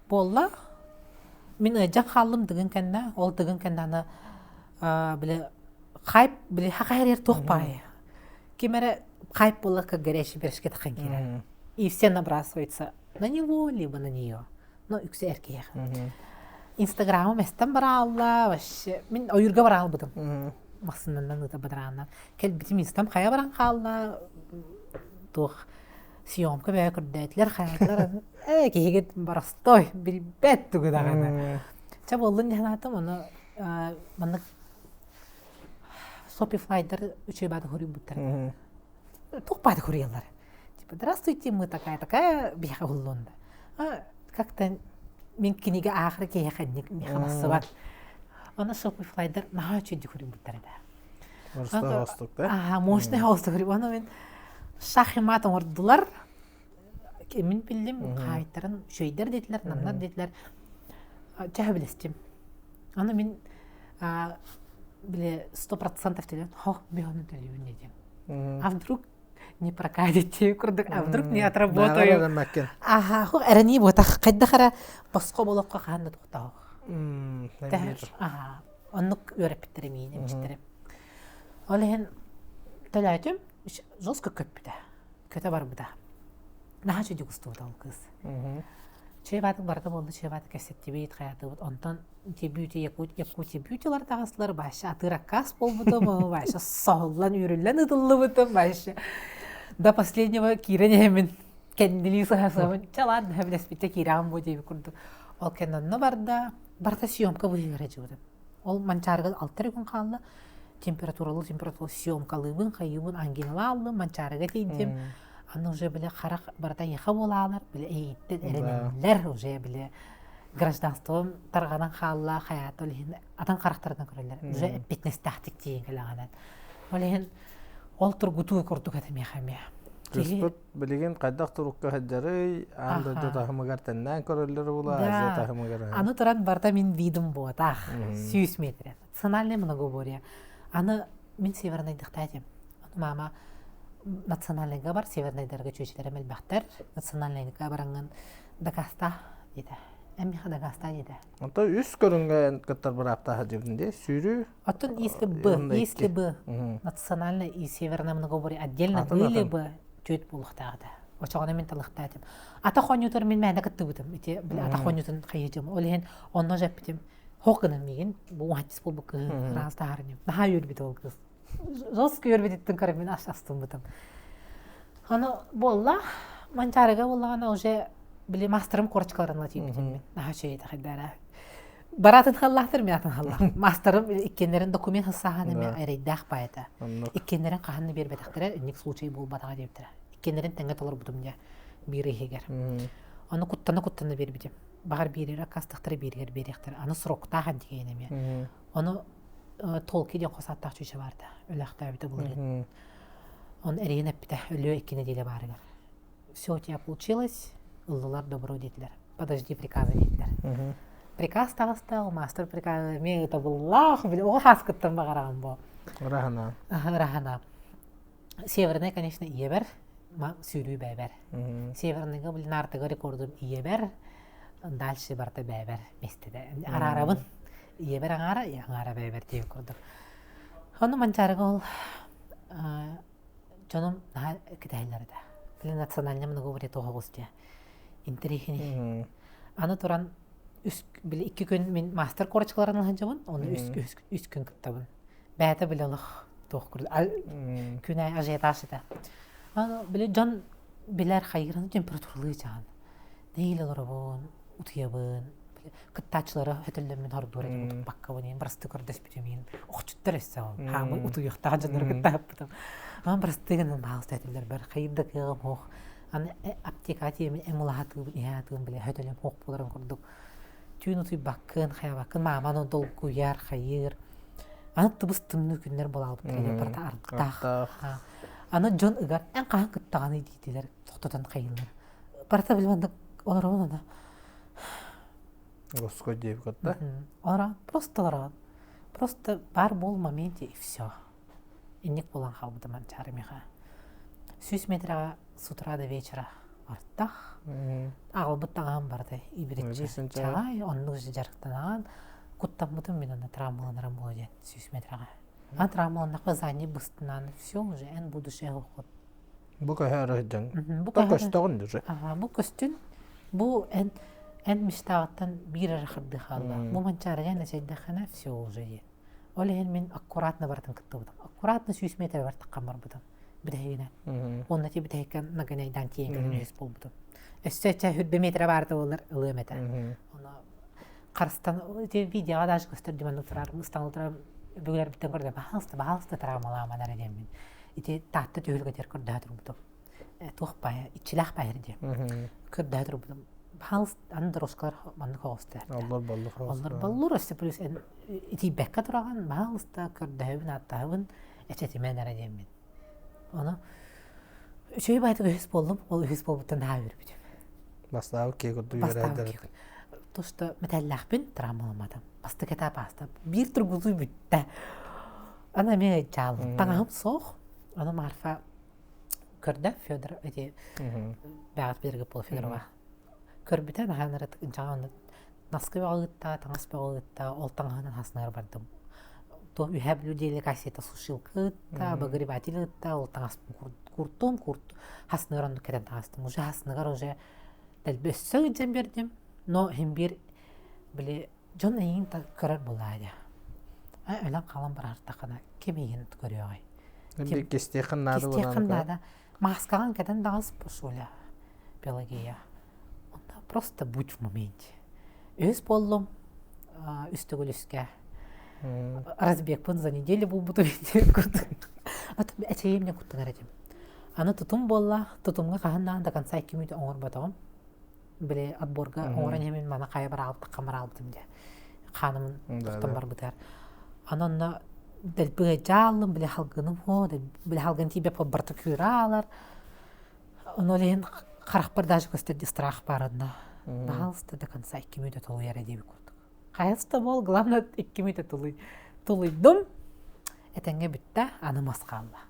Болла мен жан халым деген кенде, ол деген кенде аны биле хайп биле хакайрер тохпай. Кемере хайп было как горячий пирожки такая кира. И все набрасываются на него либо на нее. Но юксе эркех. Инстаграмым эстен бара алла, вообще. Мен ойырга бара албыдым. Масыннан ыта бадыраннан. Келбитим инстам хая баран халла. Тух съемка бәя күрдәтләр хаyatlар. Кегет барастой, билбет тугыдагана. Ча болдун ханатым оны маны Shopify'дар үче бады хори буттар. Тух бады хориялар. Типа, здравствуйте, мы такая бияха уллонда. Как-то мен книга ахыры кейханник механасы бар. Оны Shopify'дар наха үче хори буттар да. Мощный холстук, да? Мощный холстук хори. Оны мен шахиматын ордулар. Мен билдим, кайтарын шөйдер дейтілер, намнар дейтілер. Чағы білестім. Оны мен біле 100% төлен, беғаны төлеуін едем. А вдруг не прокатит, күрдік, а вдруг не отработаю. Әрәне ботақ, қайда қара басқа болуққа қағанды тоқтауық. Онық өрәпіттірі мейін, емшіттірі. Ол ең төләйтім, жосқы көп біді, көті бар біді. Наха чөйді құсты бұд ал қыз. Чөй баты барды болды, чөй баты кәсетті бейт қаяты бұд. Онтан тебюті, якути бютилар тағасылар, башы атыра кас бол бұдым, башы соғылан, үйрілен ұдылы бұдым, башы. Да последнего кирен емін кәнділі сағасамын. Чалан, әбілес бітті кирағым бұд ебі күрді. Ол кәнданны барда съемка бұйығыра жығыдым. Ол манчарығы 6 күн қалды. Температуралы съемкалы бұн, қайыбын ангинала алды, манчарығы дейдім. Аны уже біле қарақ барда еқа болалар, біле әйттен әрінелер, уже біле гражданством тарғанан қалла, қаят, олейін, атан қарақтардан көрелер, уже бетнес тақтик дейін кәліғанан. Олейін, ол тұргутуы көрдік әтім еқамия. Күспіт білеген қайдақ тұрыққа хаджары, андыды тахымығар тәннән көрелері бола, азы тахымығар. Аны тұран барда мен видім болатақ, 100 метр. Национальный многоборье. Аны мен севернайдықта әдем. Мама национальныйға бар, севернайдарға чөйшілері мәлбәқтер. Национальныйға бараңын Дагаста деді. Әмеха Дагаста деді. Онта үс көрінген күттір бір аптаға жібінде сүйрі? Отын если бы национальный и северный многоборье отдельно были бы, чөйт болуқтағыда. Очағына мен талықта әдем. Ата қонютыр мен мәні күтті бұдым. Ата қонютын қайыдым. Олеген онна жап бітім. Хоқынан меген, бұл уатис бол бұқы разда арынем. Наға өрбеді ол қыз. Жосқы өрбедеттің қарым мен астым бұдым. Аны болла, манчарыға боллағана уже біле мастерым корчқаларына түйбедім мен. Наға шөйді қайдара. Баратын қаллақтыр мен атын қаллақ. Мастерым иккенлерін документ хысағаны мен әрейдақ байыды. Иккенлерін қағаны бербедіқтірі, үнік случай бол батаға дептірі. Иккенлерін тәңгі толыр бұдым де бір егер. Аны құттаны бербедім. Бағар берері қастықтыры бергер беректір. Аны сұрақтаған дегені мен. Оны толки ден қосаттақ чөйші барды. Өліқті әбіті бұл рет. Он әрейін әппіті өлі еккені дейлі барығыр. Все у тебя получилось, ұлылар добро дейтілер. Подожди приказы дейтілер. Приказ тағыстау, мастер приказы. Мен это бұллақ, оғы қасқыттан бағараған бұл. Рахана. Рахана. Северный, конечно, ие бәр, сүйрүй бәйбәр. Северныйға бұл нартығы рекордым ие бәр, дальше барта бәйбәр местеді. Арарабын. Ие бәр аңара бәйбәр дейіп көрдім. Оны манчарығы ол жоным кітайлары да. Білі национальный многоборье тоға қосты. Интерехіне. Аны тұран 2 күн мен мастер корчқаларын алған жабын, оны 3 күн күттабын. Бәйті білі ұлық тоғы көрді. Күн ай ажиеташы да. Аны білі жон білер қайғыраны температуралы жағын. Нейлі ұрабын, ұтыябын. Кыттачылары хөтілдімен ордуыр едім ұтып баққа бұнен. Бірісті көрдес бітемейін. Оқтүттір әсі ол. Хамы ұтыяқтағы жанлары кыттағып бұтым. Аны бірісті гінін бағылсы әтілдер бір қайырды қиғым оқ. Аны аптека тиемін әмілағатығын, иғатығын біле хөтілім оқ боларын көрдік. Түйін ұтып баққын, қая баққын, маманы дол көйер, қайыр. Аны тұбыс түмні күндер бола алып келер, бірді ардықтақ. Аны жон ұғар, ән қаған күттағаны дейтелер, тоқтатан қайылыр. Барта білмендік, олар оны. Господи, дейіп көтті? Олар, просто бар бол моменте и все. Иннек болан қалбыды ман чарымеға. 100 метрға с утра до вечера артақ. Ағылбыттаған барды, ибіретші. Чағай, онның жы жарықтанаған. Құттан бұдым мен оны травмаланырам болады 100 метрға. Ан травмаланақпа зане бұстынан, все уже ән будущее ұқыд. Бұл көйі әрі жан. Бұл көстіғын дүрі. Бұл көстін, бұл эн мечтағаттан бир арахырды халла. Бу манчарыган эсейдахана все уже. Олеген мен аккуратно бартын кытты будам. Аккуратно 100 метр бартық қамар будам. Бидайгенен. Онна те бидайган наганайдан тиенген үз бол будам. Өссөчө 100 метр барды олар ылы мета. Оны Қарыстан те видеоға даже көстөрдүм аны турар. Мыстан турар бүгөр биттен көрдө. Баалысты травмалама дарадем мен. Ите татты төгөлгө тер көрдө турбутум. Тухпай, ичилах байырды. Көрдө турбутум. Баалыс андыр оскар маны хостер. Аллар баллар өстө плюс ити бекка тураган баалыста көрдөбүн аттабын эчетимен дарадем мен. Оны шөй байды өз болдум. Ол өз болбуттан да бербүдүм. Бастау ке көрдү юрайдар. Тошто металлахпин травмаламадым. Басты кета басты. Бир тургузуй бүтті. Ана мен жал. Таңам соқ. Ана Марфа көрді Федор эти бәғат берге пол Федорова. Көрбүтен ханыры жаңа наскы бағытта, таңас бағытта, ол таңғанын хасынар бардым. То үйәб людейлі кассета сушилкытта, багырибатилытта, ол таңас куртум, хасынар онды кетен таңастым. Уже хасынығар уже дәл бөссі үден бердім. Но hem bir bile John Ayin karar bulaydı. Öyle kalan bir artıkana kemeyin görüyor. Bir kesteğin nadı olan. Kesteğin nadı. Maskalan kadar daha sposola biologiya. Onda просто будь в моменте. Öz bollum üstü gülüske. Разбегпын за неделю был буду видеть куртын. Атым әчейімне куртын әредім. Аны тұтым болла, тұтымға қағандан да конца 2 минут оңыр батағым. Біле отборға оңыран емен мана қайы бар алыпты, қамар алыптым де. Қанымын тұқтан бар бұтар. Анонна дәл бұға жалым, біле халғыным о, біле халғын тейбе по барты күйрі алар. Оны олейін қарақ бар даже көстеді страх барында. Бағалысты да конца 2 минут толы әрі дебі көрдік. Қайысты бол, главное 2 минут толыйдым. Әтенге бітті, аным асқалла.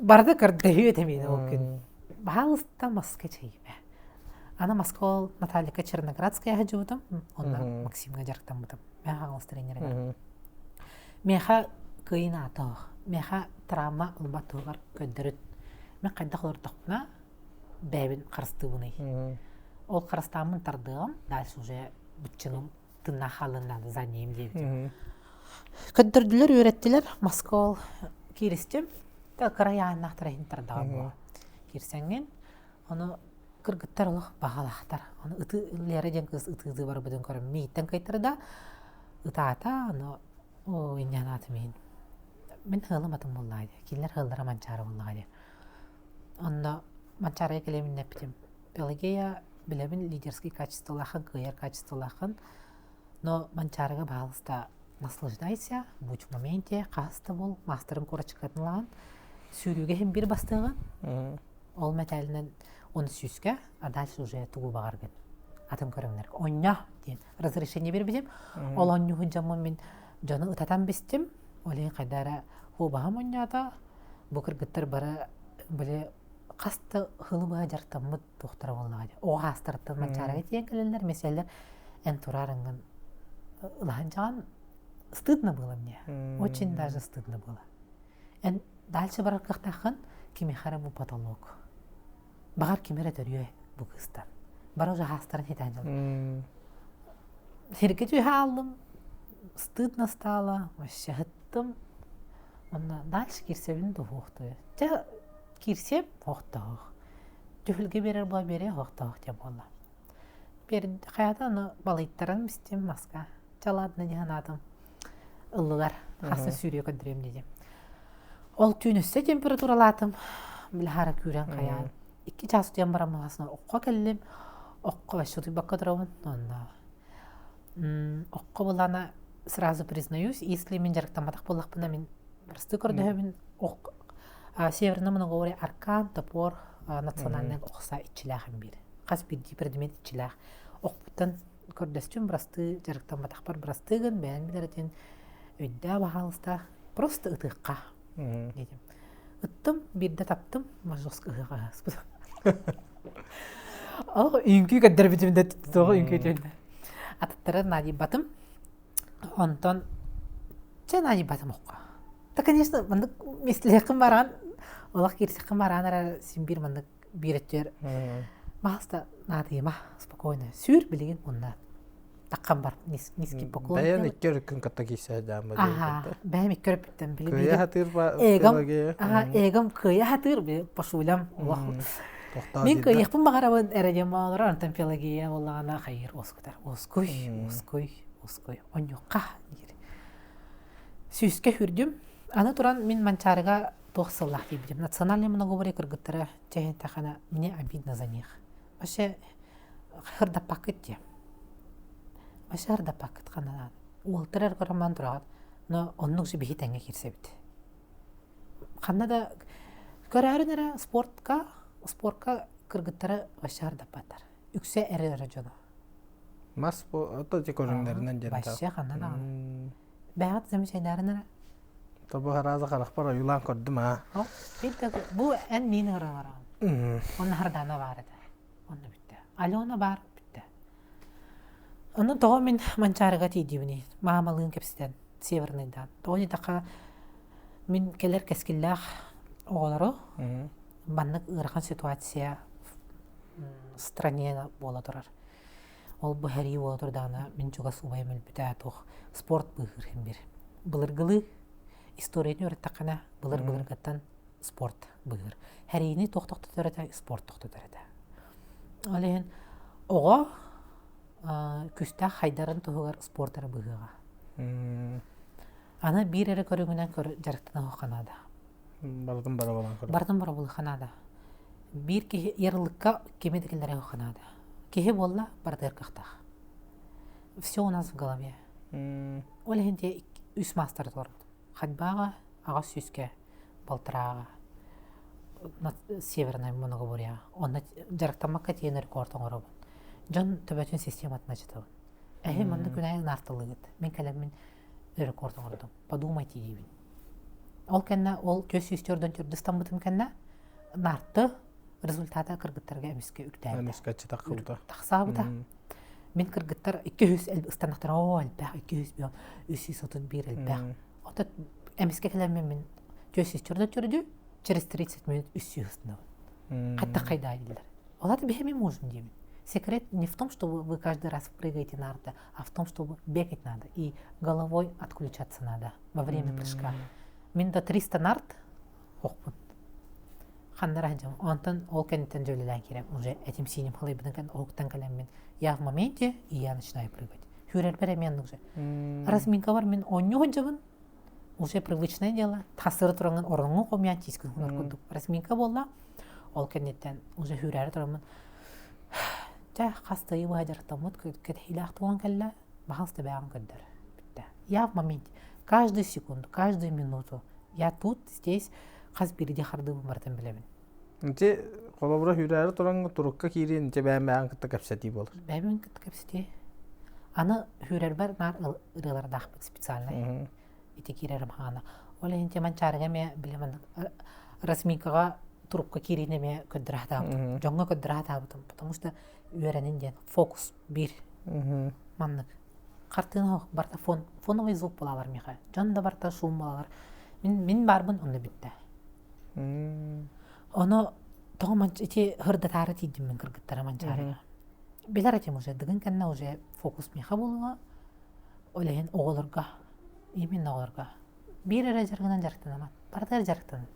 Барды көрді өтемейді ол күн. Бағалысты маска чейбе. Ана Москва Наталья Черноградская хаджутам, онда Максимга жарктан бутам. Меха алыс тренерга. Меха кыйна тох, меха травма улбатугар көндөрүт. Мен кайда калыр токна бәбин карыстыбыны. Ол карыстамын тардыгым, дальше уже бүтчүнүм тына халынан занем дейбит. Көндөрдүлөр, үйрөттүлөр, Москва киристим, та караянак тарайын тардыгым. Кирсеңген, оны кыргыттар олық бағалақтар. Оны ыты лері ден кыз ыты бар бұдың көрім. Мейттен кайтырда ыта-ата, оны иннян аты мен. Мен хылым атым боллайды. Келер хылдыра манчары боллайды. Онда манчарыға келемін нәптім. Биология білемін лидерский качестволақын, гыйар качестволақын. Но манчарыға бағалыста наслаждайся, будь в моменте, қасты бол, мастерым көрачықатынлаған. Сүйрюге хем бір бастығын. Ол мәтәлінен оны сүйіске, а дальше уже тугу бағарген. Атым көрімдер. Оння дейін. Разрешение бербедем. Ол онню хүнжамын мен жаны ұтатан бестім. Олейін қайдары хубағам онняда. Бұқыр гіттір бары біле қасты хылы бұға жарықтамыд тоқтары болуғады. Оға астырттың манчарығы тиен кілелер, меселер ән тұрарыңын ұлған жаған стыдно было мне. Очень даже стыдно было. Ән дальше барар қықтақын кемехары бұл потолок. Бағар кемері түрі бұл қыстан. Бар уже хастарын хетен жыл. Херекет үйе алдым. Стыдно стало. Вообще хыттым. Онда дальше кирсебін де хоқты. Жа кирсеп хоқты хоқ. Жүхілге берер бұла бере хоқты хоқ деп олла. Қаята оны балайттарын бістем маска. Жаладына деген адым. Ұлығар. Хасын сүйрее көндірем дедем. Ол түйініссе температуралатым. Білі хара күйрен қаян. 2 час дем барамын асына оққа келдім. Оққа бәшуді баққа тұрамын. Оққа болана сразу признаюсь, если мен жарықтамадық болақпына мен бірісті көрді северный мұны говори аркан, топор, национальный оқса ичілағын бері. Қас бірді предмет ичілақ. Оқпытын көрдістім бірісті жарықтамадық бар бірістігін бәйін білерден өйді бағалыста просто ұтыққа. Ыттым, бірді таптым, мажосқа ұғыға аспыдым. Үйінкі көддір бітімді тұтығы үйінкі өтімді. Атыттары нади батым, онтон че нади батым оққа. Да, конечно, мандық меслеқім барған, олақ керсеқім барған ара сен бір мандық береттер Махаста надыма спокойно. Сүр билеген онда. Таққан бар низкий поклон. Бәян иккер күн катта кийсе дамы. Ага, бәм иккер биттен Кыя билеген. хатыр ба. Эгам кыя хатыр би пошулам. Мен кыйыппын багарабын эредем балар антан пелагия боллагана хайыр оскутар. Оской. Оньоққа дир. Сүйіске хүрдім. Аны туран мен манчарыга тоқсыллах дейбідім. Национальный многоборье кыргыттары чайын тақана мне обидно за них. Вообще хырда пакет де. Вообще хырда пакет қанадан. Уолтырар көраман тұрағат. Но онның жы бейі тәңе керсе біді. Қанада көрәрін әрі спортқа кыргыттары вообще хырда патар. Үксе әрі жону. Мас ото же көрүңдөрүнөн жерде. Вообще қанада. Бәғат замечайларын әрі. Тобу хараза каракпара юлан көрдүм а. Бу ән мені ғырағараған. Оны хардана бар еді. Оны бітті. Алена бар бітті. Оны тоғы мен манчарыға тейдеуіне. Мағамалығын кепсіден. Северныйдан. Тоғы дедіқа мен келер кәскілләқ оғылары. Баннық ұрған ситуация стране бола тұрар. Ол бұхари бола тұрдағына мен жоға субайым әлбіті әтуқ. Спорт бұғырғын бір. Бұлырғылы историяны өреттақана бұлыр-бұлырғаттан спорт бұғыр. Хәрейіні тоқтақты түреді, спорт тоқты түреді. Олеген, оға күстә хайдарын тұғығар спорттары бұғыға. Аны бір әрі көріңінен жарықтына қанады. Бардым бара болан көрі. Бардым бара болы қанады. Бір ерлікқа кемедікілдері қанады. Кеге болла бардыр қақтақ. Все у нас в голове. Олеген де үс мастер тұрды. Ходьбаға, аға сүйіске, балтыраға, северная многоборья. Онна жарықтамаққа тейін рекордың ұрабын. Жон төбәтін систематына жетабын. Әйі манды күнәйін нартылығыд. Мен кәлеммен рекордың ұрдым. Подумайте дейбін. Ол кәнна, ол көз сүйістерден түрдістан бұтым кәнна, нарты результаты кыргыттарға әміске үрдәді. Әміске читақ қылды. Тақсабыда. Мен кыргыттар 200 әлбі ұстанақтар, әлбәқ 200 бүйін, 331 әлбәқ. Отат эмиске келемен мен төсүс түрдө через 30 минут үсү устно. Катта кайда айдылар. Олар бехеми можем дейм. Секрет не в том, чтобы вы каждый раз прыгаете на арте, а в том, чтобы бегать надо и головой отключаться надо во время прыжка. Мен до 300 нарт хоппун. Ханнара жам. Онтан ол кенттен жөлелен керем. Уже этим синим хлебден кен октан келем мен. Я в моменте и я начинаю прыгать. Хюрер беременный уже. Разминка бар мен оннё жабын. Уже привычное дело. Тасыр тұрыңын орыңын қомиян тискін құнар күндік. Разминка болла. Ол кенеттен уже хүрәрі тұрымын. Жа қастайы бұғадырықтамыд көт хилақ туған кәлі бағалысты бәғын көддір. Я в моменте. Каждую секунду, каждую минуту. Я тут, здесь. Қаз береде қардығын бартын білемін. Нте қолабыра хүрәрі тұрыңын тұрыққа кейрен нте бәғын күтті кәпсәті болыр. Бәғын күтті кәпсәті. Аны хүрәр бар нар ұрылардақ бік специальный. Итекерерім хана. Оля инте манчарыға ме білемін разминкаға трубка киріне ме көддіра табытым. Жоңға көддіра табытым. Потому что үйеренін ден фокус бір. Маннық. Қартыны барта фоновый звук болалар меға. Жонда барта шум болалар. Мен барбын оны бітті. Оны тоғы ити хырда тары тейдім мен кіргіттара манчарыға. Белер этим уже дығын кәнна уже фокус меға болуға. Олеген оғылырға. Именно оларға. Бір әрі жарғынан жарықтанаман. Бардыр жарықтан.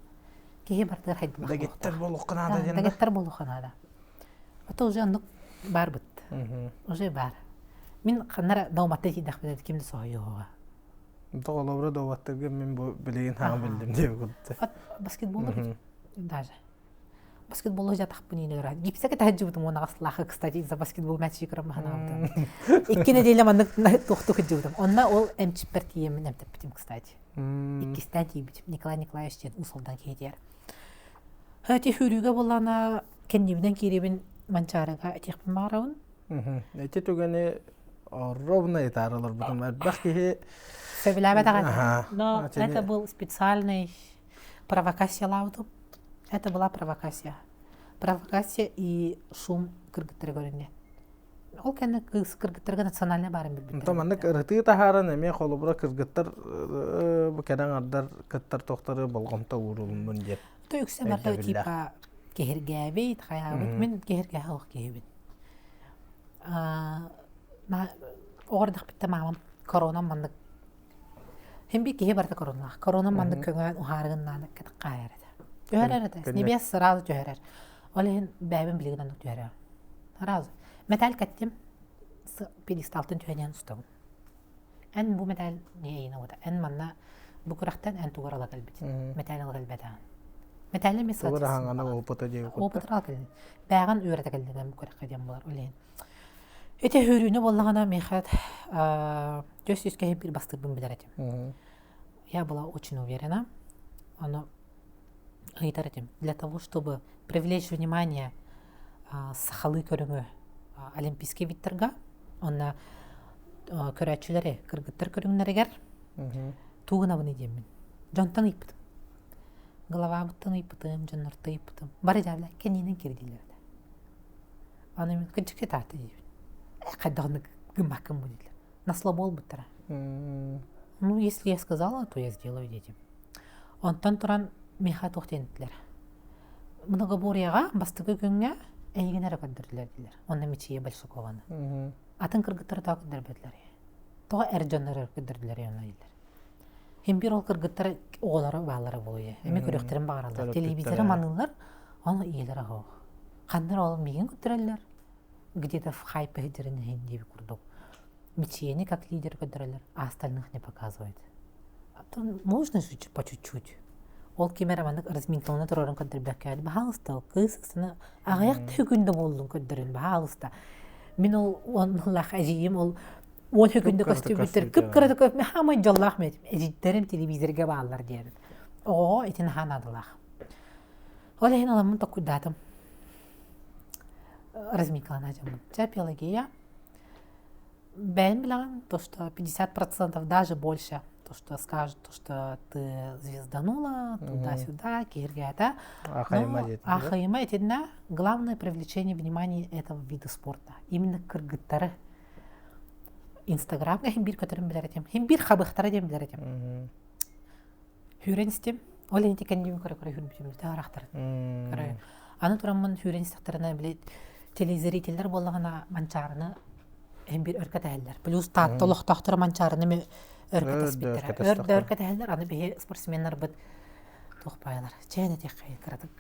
Кейі бардыр хайдылақ. Дагеттер болу қынада денді? Дагеттер болу қынада. Ото уже андық бар бұд. Уже бар. Мен қанара дауматты тейдақ біледі кемді соғай оға. Тоғылабыра дауматтырға мен білеген хаң білдім деп құдды. Баскетболы бұд. Даже. Баскетболы жатақ бұн ені көрі. Гипсеке тәжі бұдым оны қасылақы, кстати, за баскетбол мәтші көрім мағана бұдым. Иккені дейлі маңдық тоқты күджі бұдым. Онна ол әмчіппер тиемін әмтіп бітім, кстати. Иккістен тей бітім. Николай Николаевичтен ұсылдан кейдер. Әте хүріге болана кәндебіден керебін манчарыға әтекпін бағырауын. Әте түгені ровно етарылыр бұдым. Әрбақ кейі... Сөбіләбәт ағады. Но это был специальный провокация лаудым. Это была провокация. Провокация и шум кыргыттары көрінген. Ол кәні кыргыттарға национальный барын білбеттер. Таманнык ырыты тахарын әме қолыбыра кыргыттар кәден ардар кыттар тоқтары болғымта урулмын деп. То үксе барда типа кехиргәбит, хаябыт, мен кехиргә халық кехибин. Оғырдық бітті мамам корона мандық. Хем би кехи барда корона. Корона мандық көңген ұхарығыннаны кәтік қайыр еді. Жөһәрер еді. Снебес сразу жөһәрер. Олы хен бәбін білігін анық жөһәрер. Сразу. Металл кәттім педесталтын жөһәрен ұстауын. Ән бұл металл не ейін оғыда. Ән манна бұл құрақтан ән туғыр ала кәлбет. Металл ала кәлбетаған. Металлы мен сатыс. Туғыр ағаны опыта дейі құтты. Опытыр ала кәлбет. Бәған үйреті кәлбетен бұл құраққа дем болар. Олейін. Өте хүрүүні болағана мехат төс-төске хем бір бастырбын білер этим. Я была очень уверена. Оно айтар этим. Для того, чтобы привлечь внимание сахалы көріңі олимпийский виттерга, онна көрәтшілері, кыргыттар көріңнерігер, туғына бұны деймін. Жонтан ыйпытым. Голова бұттан ыйпытым, жоннарты ыйпытым. Бары жабла, кәненен кердейлерді. Аны мен күнчікке тарты деймін. Қайдағыны гымақым будилер. На слабол бұттыра. Ну, если я сказала, то я сделаю детям. Онтан туран меха тоқтентлер. Многоборияға бастығы күнге әйгенері көндірділер дейлер. Онна мечие большакованы. Атын кыргыттары тағы көндірбеділер. Тоға әржонлары көндірділер яна дейлер. Хембир ол кыргыттары оғылары бағалары болуы. Әме көректерін бағаралар. Телевизоры манылар, оны иелері қоғы. Қандар ол меген көндірелер. Где-то в хайпе хедеріне хендеви курдук. Мечени как лидер көндірелер, а остальных не показывает. Можно же по чуть-чуть. Ол кемерамандық разминтауына тұрарын көндірбәк кәді. Бағалыста, қысысына ағаяқты хүкінді болдың көндірін, бағалыста. Мен ол онылақ әжейім, ол хүкінді көстіп өттір. Күп-күрді көп, мен хамай жоллақ мәдім. Әжейдерім телевизорға бағалар дедім. Оғо, етін ханадылақ. Ол әйін аламын тоқудатым. Разминкалана жамын. Биология. Бәлін білаған, то, что 50% даже больше. То, что скажут, то, что ты звезданула, туда-сюда, киргата. Ахайма это главное привлечение внимания этого вида спорта. Именно кыргыттары. Инстаграмга химбир, которым билер этим. Химбир хабыхтары дем билер этим. Хүренстем. Олен тикен дем көрө хүрбүтүм. Тарахтар. Көрө. Аны турамын хүренстактарына билет. Телезрительдер боллагана манчарыны химбир өркөтәлләр. Плюс таттылыктактыр манчарыны Өркөтәлер, аны бейе спортсменлар бұд тоқпайлар. Чәйіне тек қайын қырадық.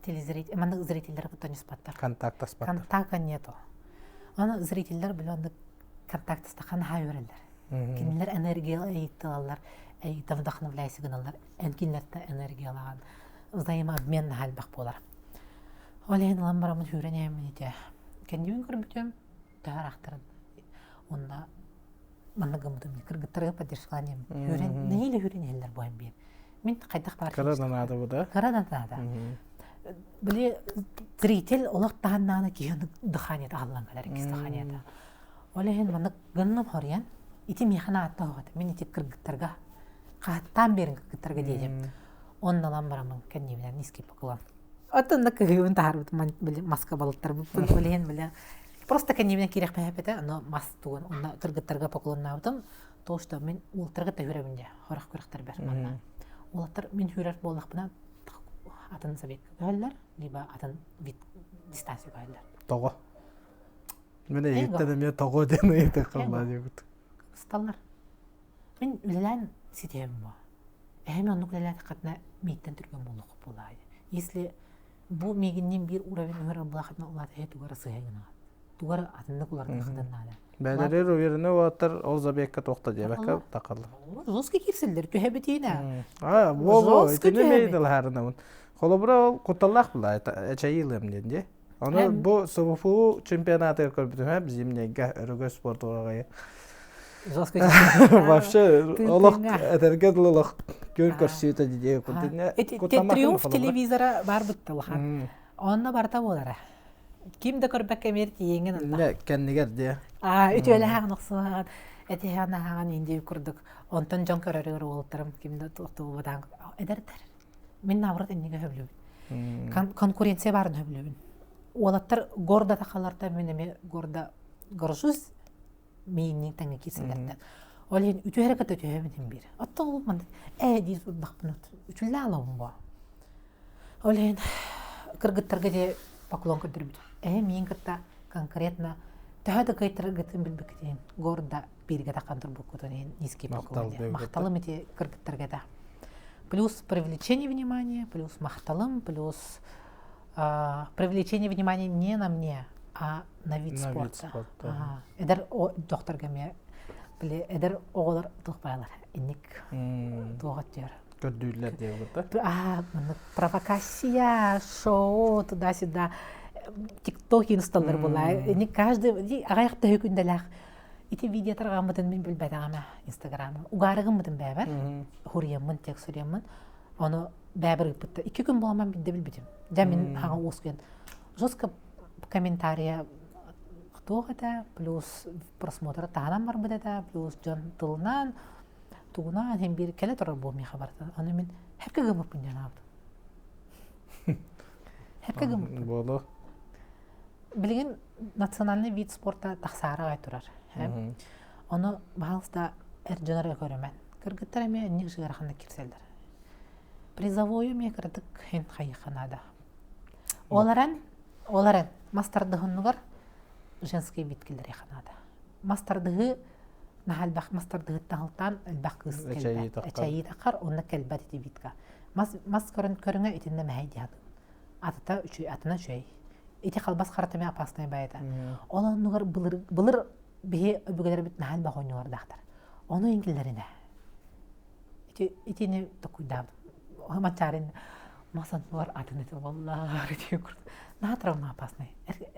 Телезритель, маңдық зрительдер бұд тәне спаттар. Контакт спаттар. Контакта нету. Аны зрительдер білі онды контакт стақаны хай өрелер. Кенелер энергиялы әйттілалар, әйті вдохновляйсы гыналар, әнкенлерді энергиялаған. Взаимообмен халбақ болар. Олейін ламбарамын хүренемін ете. Кендеуін көрбітем, тәғар ақтырын. Онда маннагамдым кыргыттарга поддержкаланием. Хүрен, нейле хүрен елдер бойын бейін. Мен қайдақ бар. Карадан ады бұ да? Карадан ады. Біле, зритель олық тағаннағына кейінді дұханет ағылан қалар, екіз дұханеті. Олеген маннаг гынным хориян, ити механа атта хоғады. Мен ити кыргыттарга, қағаттан берін кыргыттарга дейдем. Онын алан барамын, кәннемінен низкий поклон. Отында күйін тағар бұд, маска балыттар бұд, олеген біле. Просто кәнемінен керек бәйіпеті, но мас туғын, онда кыргыттарға поклонна бұдым, то, что мен олттарға да хүрәбінде, хорақ көріқтар бәр манна. Олаттар мен хүрәр болдық бұна атын забек көлләр, либо атын вид дистанция көлләр. Тоғы. Мен еттені мен тоғы дені етті қылма дебіт. Сталлар. Мен үлелән сетем бұ. Әйме онық үлелән қатына мейттен түрген болуқ болайды. Если бұл мегіннен бір уровень өрі бұла қатына олады туғары сығайғына. Туғары атынды құлардың қыдырнады. Бәлерер өйеріне оғаттар ол забекка тоқта дебекка тақылы. Жосқа керсілдер, төхәбетейді. Бұл өйтіне мейділ әрінауын. Қолы бұра ол құтталақ бұла, әчәй елемден де. Оны бұл сұбыфу чемпионаты көрбітім, біздемнеге өрігі спорт орағайы. Жосқа керсілдер. Вообще, олық әтергет олық көн көрсейті дедегі құттіне. Триумф телевизора бар бұттылыған. Онына барта болары. Кимді көрбәкке мерті еңген ұнда? Не, кәннігер де. Үті өлі ағын ұқсыған, әте ағын ағын ендей көрдік. Онтан жон көрерігір олықтырым, кимді тұқты бұдан. Әдәрдер. Мен наврат әнеге хөблөбін. Конкуренция барын хөблөбін. Олаттар горда тақаларда менеме горда горжуз мейіннен тәңі кесілерден. Олен үті әрекет өте хөбінен бері. Отта ол маңды әдей сұддақ бұны үтілі алауын ба. Олен кыргыттарга де поклон көрдүрбүт. Мен кытта конкретно тәһәдә кайтыргытын билбектен горда бирге такан турбукутун низкий поклон. Макталым эти кыргыттарга да. Плюс привлечение внимания, плюс махталым, плюс привлечение внимания не на мне, а на вид спорта. Эдер докторга ме биле эдер оголар тукпайлар. Инник тугаттыр. Көрдүлөр деп атты. Провокация, шоу туда-сюда. TikTok инсталлар була. Не каждый агайыкта хөкүнделәк. Ити видео таргамытын мен билбәдәгәмә Instagram. Угарыгым бутын бәбәр. Хуриямын, тек суриямын. Аны бәбәр бутты. 2 күн буламан бидде билбидем. Дәмин хага оскен. Жестко комментария кто-то плюс просмотр таанам бар буда, плюс жан тылнан тугунан hem bir kele торар булмый хабардан. Аны мен һәпкәгә булып җанабы. Һәпкәгә булды. Билген национальный вид спорта тахсарага турар. Аны баалыста эрҗәнәргә көрәмән. Кыргыттар эме ник җыгарханда кирселдер. Призовой ме кырдык һәм хайханада. Оларан мастардыгыннар женский биткелер яханада. Мастардыгы нахалбах мастардыгы тагылтан албакыс келбәт. Әчәйи тақар онна келбәт ити битка. Мас көрөнгө итинде мәйдияд. Атата үчүй атына чөй. Ити калбас каратыма опасный байда. Оланнар былыр бие өбүгелер бит нахалбах ойнуар дактар. Оны ингиллерине. Итини токуйдап. Мачарын масанлар атыны валлаһи дикүр. На травма опасный.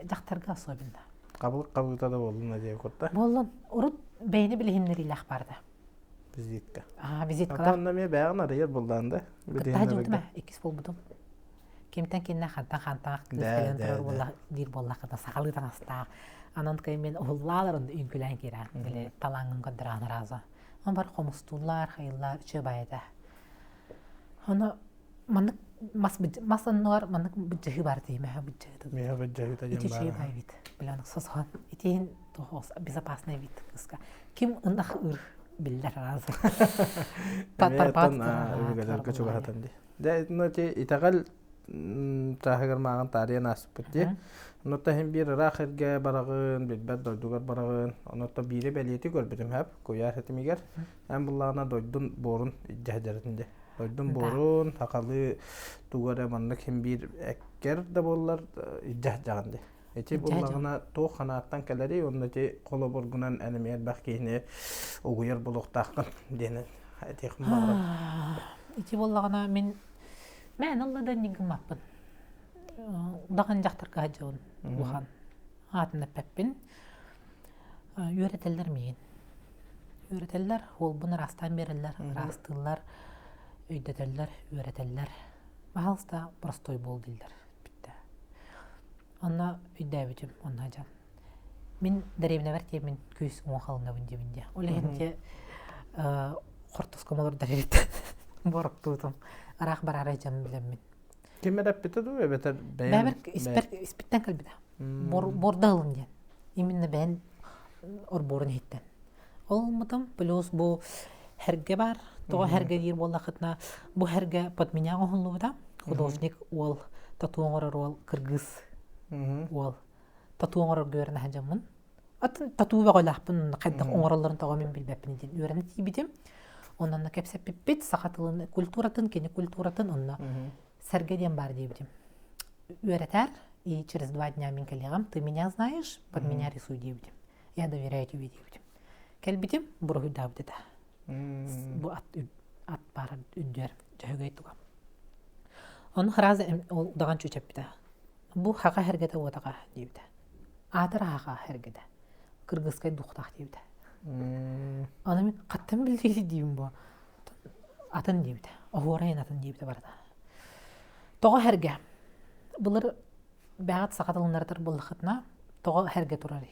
Жактарга особенно. Кабылда да болду надея котта. Болдун. Урут бейни билгендер илах барды. Визитка. Визитка. Атамна ме бягына рер булданды. Тажымтыма 2 болбудум. Кемтен кинне хантан кызгелен турар болла дир болла ката сакалы танаста. Анан мен уллаларын үңкүлән кирән. Биле талаңын кадыран раза. Он бар комустуллар, хайыллар чөбайда. Аны маннык масаннар маннык бүҗәһи бар диме бүҗәһи. Мен бүҗәһи та Ити чөй бай бит. Билән сосган. Итин тохос безопасный вид кыска. Ким ындах ыр билләр разы. Паттар үгәләр көчүгә хатанды. Дә ноте итагал тахагар маган тария насыпты. Нота hem bir rахерге барагын, билбәт дойдугар барагын. Нота бире бәлети görбүдүм хәп. Кояр хәтимигәр. Һәм булларына дойдун борун җәһдәрендә. Дойдун борун, хакалы тугара манлык hem bir әккер дә буллар җәһдәгәндә. Эти буллагына то ханаттан кәләри, онда те коло боргунан әнемәт бәхкене огыяр булыктакын дене. Әтек магыр. Ити буллагына мен Алладан нигмаппын. Даган жактарга жон бухан. Атына пеппин. Үйрәтәләр мен. Үйрәтәләр, ул буны растан берәләр, растылар, өйдәтәләр, үйрәтәләр. Баһалста простой бул диләр. Битте. Анна өйдәбитем, анна жан. Мин дәревне вәртә мин күз оңхалына бүндә. Олегенче кортоскомалар дәревит. Борып тутум. Арах барара жам билем мин. Кемерәп битәду бетер бәян. Бәбер испиттән калбида. Бордалын дигән. Именно бәян орборын хиттән. Олмытым плюс бу һәргә бар. Тога һәргә дир буллахытна. Бу һәргә под меня гонлуда. Художник ол татуаңар ол кыргыз. Ол татуаңар görән хаҗамын. Татуга гылахпын кайда оңралларын тага мен билбәппин дигән. Үрәнә тибидем. Оннан кепсеп пиппит сахатылын культуратын, кене культуратын онна сәргеден бар дибдим. Үйрәтәр, и через 2 дня мин коллегам, ты меня знаешь, под меня рисуй дибдим. Я доверяю тебе дибдим. Кәлбидим, бургы дабды да. Бу ат бар үддер, җәгәй туга. Он храза ол даган чөчәп бита. Бу хага һәргәдә ватага дибде. Атыр хага һәргәдә. Кыргызкай дуктак дибде. Аны мен каттан билдиги дийим бу. Атын дибде. Огорайын атын дибде барда. Тога һәргә. Булар бәгат сакатылыннардыр булхытна. Тога һәргә турары.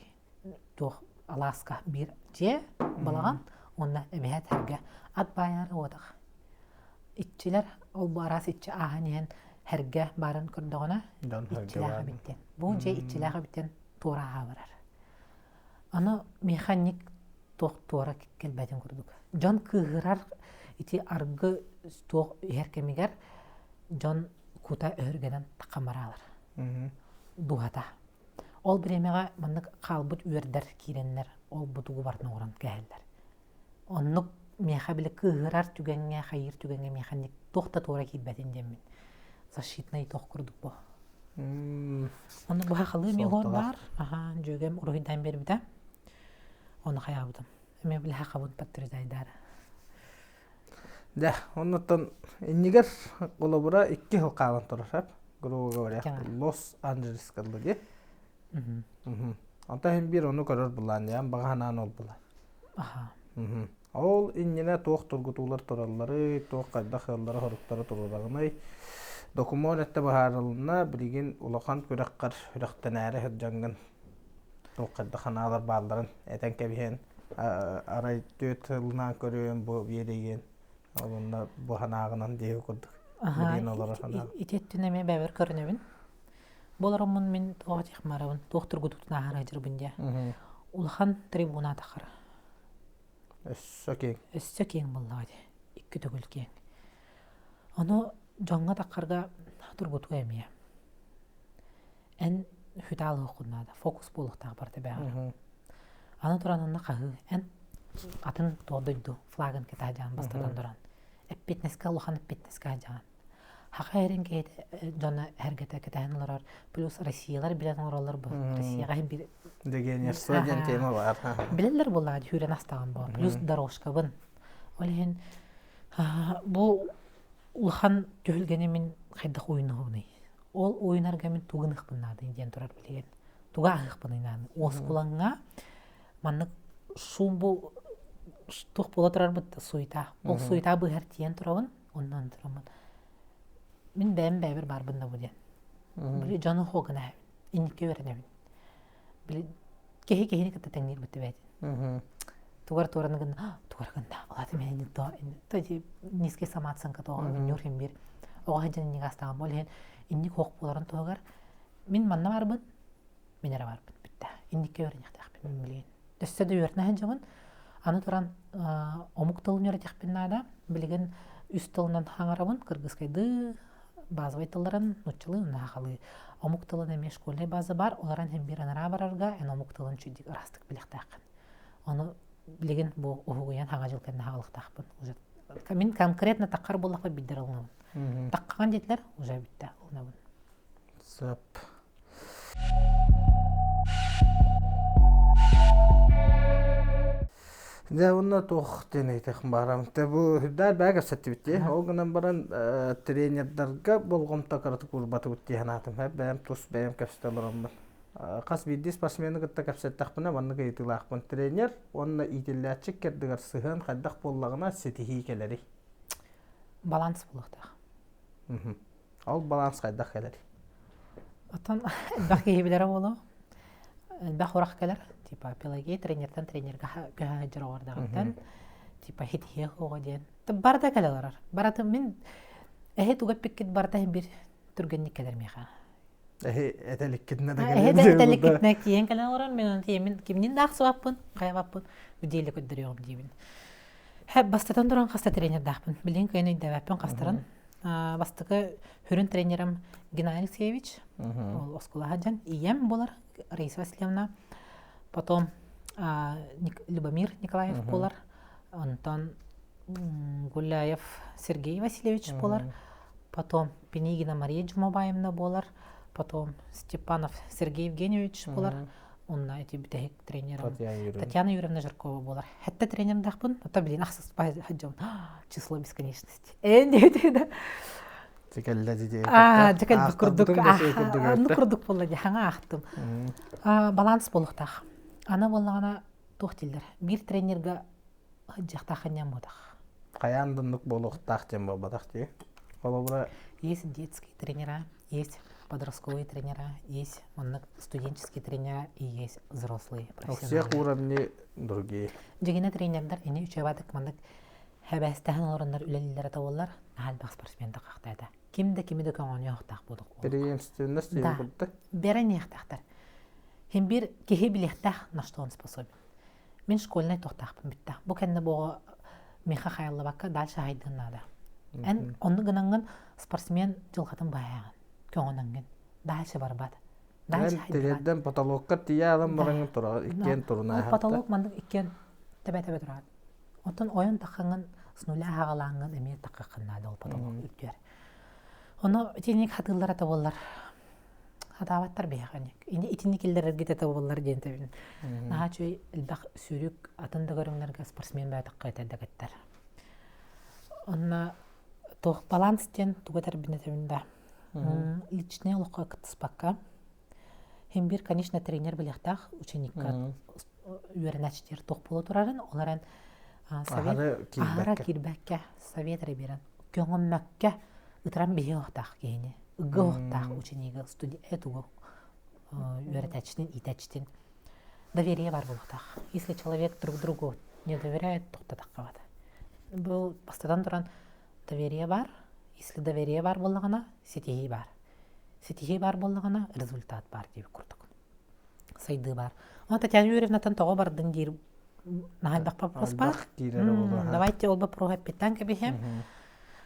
Тог Аласка бир же балаган. Онда эбәт һәргә. Ат баяры отак. Итчиләр ол барас итче аханен һәргә барын күрдөгөнә. Итчиләр биттен. Бу же итчиләр биттен турага барар. Аны механик тоқтора келбәтен күрдүк. Жан кыгырар ити аргы тоқ herkemigер жан кута өргенен тақамаралар. Мгм. Дуата. Ол биремега маннык калбыт үрдер киреннер, ол бутугу бартын оран кәһәлләр. Оннук меха биле кыгырар түгәнгә, хайыр түгәнгә механик тохта тора китбәтин демин. Защитный тох курдук бу. Оны бу хакылы мегор бар. Аха, җөгем урыйдан бербидә. Оны хаябыдым. Мен биле хакыбыт паттердайдар. Да, оннотон иннигер олобура 2 жыл калган турашап. Грубо говоря, Лос Анджелес калды ди. Ата hem bir onu көрөр булан, ян баганан ол була. Аха. Ол иннене тоқ тургутулар тураллары, тоқ кайда хыллары хоруктары турурагынай. Документ баһарылына билген улахан көрәккәр хүрәктән әрі хәҗәнгән. Тоқ кайда ханалар балларын әтән кәбиһен арай төтелнән көрәм бу береген. Олында бу ханагынан дие күрдүк. Аха. Итеттенеме бәбер көрнөбүн. Боларымын мен тоғатық марабын, тоқтыр күдіктің ағара жүрбінде. Улхан трибуна тақыр. Өссө кең. Өссө кең боллады, 2 түгіл кең. Оны жаңға тақырға тұргуту әмия. Ән хүталы оқынады, фокус болуқтағы барды бәғыр. Аны тұранына қағы, ән атын тоғдойду, флагын кета ажан бастадан тұран. Әппетнеске, улхан әппетнеске ажан. Хақа әрін кейді жона әргеті кетәйін олар, плюс Россиялар білен оралар бұл. Россияға hem bir... Деген ерсі ден тема бар. Білелер болады, хүрен астаған бұл. Плюс дорожка бұн. Олеген, бұл ұлхан түйілгені мен қайдақ ойыны ғынай. Ол ойынарға мен туғын ұқпынады, инден тұрар білеген. Туға ұқпынайнады. Осы құланға, маннық шум бұл тұқ бола тұрар бұдды суйта. Ол суйта бұл әртиен тұрауын, ондан тұрамын. Мен бәм бәбір бар бұнда бұден. Білі жаны хоғын әбін, иннікке өрін әбін. Білі кехе-кехені кітті тәңгер бұтты бәдін. Туғар-туғарыны гында, туғар-гында, олады мен тоді неске саматсын кіті оға мен өрген бір. Оға жаны неге астаған бол, иннік хоқ боларын туғар. Мен манна бар бұн, мен әрі бар бұн бітті. Иннікке өрін яқтақ мен білген. Төсседі өрін әхін жағын, аны тұран омық тылын өрі тәқпен нада, білген үст тылынан хаңарабын, кыргызкайды базовый тылларын, нучылы, нағалы. Омук тылын әме школьный базы бар, оларан hem bir анара барарға, ән омук тылын чүйдік ырастық біліктақын. Оны білеген бұл ұғыян хаңа жылқын нағалықтақпын. Мен конкретно таққар болақпа білдер ұлынабын. Таққаған детлер ұжа бітті ұлынабын. Сөп. Да, онна тоқ денейтек барам. Бұл хүддар бәг әсәтті бітті. Оғынан баран тренердарға болғымта қараты көрбаты бітті ханатым. Бәм тұс, бәм кәпсеталарым бар. Қас бидді спортсмені қытта кәпсеттақпына, ванны қайтылақпын тренер. Онна ителләтшік кәрдігар сығын қайдақ болағына сетихи келері. Баланс болуқтақ. Ол баланс қайдақ келері. Отан бәқ кейбілері болу. Бәқ орақ келер. Типа пелагей тренерден тренерға көңәжір ордағыттан. Типа хит-хе оға ден. Барда кәлелер. Бараты мен әхе туға пеккет барда hem bir түргенник кәлер меха. Әхе әтәлік кетіне де кәлер. Әхе әтәлік кетіне кейін кәлелер. Мен оны теймін кемнен дақсы баппын, қая баппын. Үдейлі көддіріғым деймін. Бастатан тұран қаста тренер дақпын. Білген көйін өйді баппын қастырын. Бастығы хүрін тренерім Геннадий Алексеевич. Ол оскула хаджан. Ием болар Раиса Васильевна. Потом Любомир Николаев болар. Антон Гуляев Сергей Васильевич болар. Потом Пенигина Мария Джумабаевна болар. Потом Степанов Сергей Евгеньевич болар. Онна эти битәһек тренером Татьяна Юрьевна Жиркова болар. Хәтта тренерым дақпын. Ота билен ахсыз хаджам. Число бесконечности. Энде Текелле диде. Текелле курдук. Ну курдук боллади. Хаңа ахтым. Баланс болуқтақ. Ана болағана тоқтилдер. Bir тренерға жақтақынен бодақ. Қаяндыңдық болуқтақ дем болбадақ дей. Есть детский тренера, есть подростковые тренера, есть студенческие тренера и есть взрослые профессионалы. У всех уровней другие. Жегіне тренердар, әне үшебадық мандық хәбәстәхін орындар үлелілер атауылар, әлбақ спортсменді қақтайды. Кімді көңіні оқтақ болдық. Преемственность дейін бұлды? Бәрәне оқтақтар. Hem bir kehe bilектах на что он способен. Мен школьный тоқтақпын бітті. Бұл кәнді бұғы меха хайылы баққа дальше хайдың нада. Эн онны гынангын спортсмен жылгатын баяган. Көңөнөнгөн. Дальше барбат. Дальше Мен теледен потолокка тия алам бараңын тура, иккен туруна хатта. Потолок мандык иккен тебе турат. Отон ойын таққанған снуля ағалаңын әмей таққаққаннады ол потолок үттер. Оны тенек хатылар ата болар. Хатаваттар бейханек. Ини итинник елдер әргет ата болар ден табин. Наға чөй үлбақ сүрік атында көріңлерге спортсмен бәй таққа етеді кеттер. Онна тоқ баланс ден туғатар біне табинда. Личне олыққа кыттыспаққа. Хем бір, конечно, тренер біліқтақ ученикка үйерінәчтер тоқ болу тұрарын. Оларын Ахара кирбәккә совет реберан. Көңім мәккә ұтыран бейі оқтақ кейіне. Үгі оқтақ ученигі этуғы үйерінәчтен, итәчтен. Доверие бар бұл оқтақ. Если человек друг другу не доверяет, тоқтатақ қавады. Бұл бастадан тұран доверие бар. Если доверие бар болығына, сетихи бар. Сетихи бар болығына, результат бар деп күрдік. Сайды бар. Оны Татьяна Юрьевнатан тоғы бардың дейір нахайбақ вопрос бар. Давайте оба проға петтан кәбейхем.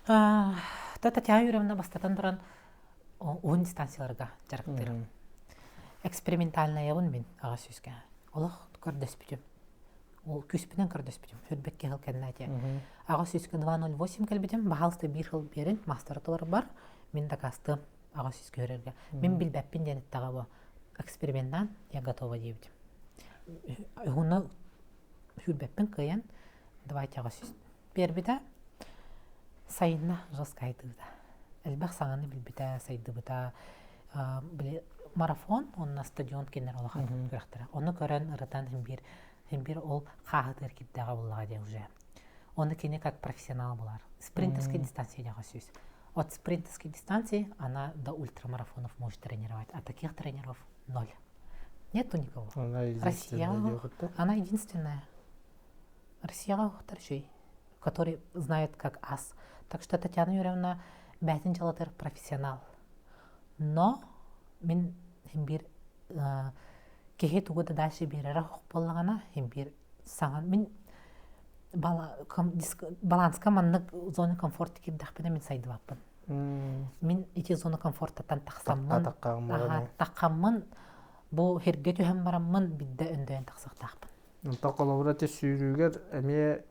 Татьяна Юрьевна бастатан тұран оғын дистанцияларға жарықтырым. Экспериментальная явын мен аға сөзге. Олық көрдөспітім. Ол күспінен көрдөспітім. Хүрбекке қыл кәдін әте. Аға сөзге 208 кәлбетім. Бағалысты бір қыл берін. Мастертылар бар. Мен дақасты аға сөзге өрерге. Мен білбәппен денеттіға бұл эксперименттан я готова дейбітім. Оны хүрбәппен қиян. Давайте аға сөз. Бербіті сайынна жас қайтыда. Әлбәқ саңаны білбіті сайды бұта. Марафон, онна стадион кенер олақан көріқтірі. Оны көрін ұрытан хембір ол қағытыр кепдіға болуға де уже. Оны кене как профессионал болар. Спринтерский дистанцияға сөз. От спринтерской дистанции она до ультрамарафонов может тренировать, а таких тренеров 0. Нету никого. Она единственная. Россия который знает как ас. Так что Татьяна Юрьевна бәтін жалатыр профессионал. Но мен хембир кеге тугуда дальше берера хук боллагана хембир саңан мен баланска маннык зона комфорт кирдахпена мен сайдыбаппын. Мен ити зона комфорттан таққаммын бу херге түһәм бараммын бидде өндән тақсақтақпын. Тақалабыра те сүйрүгер әме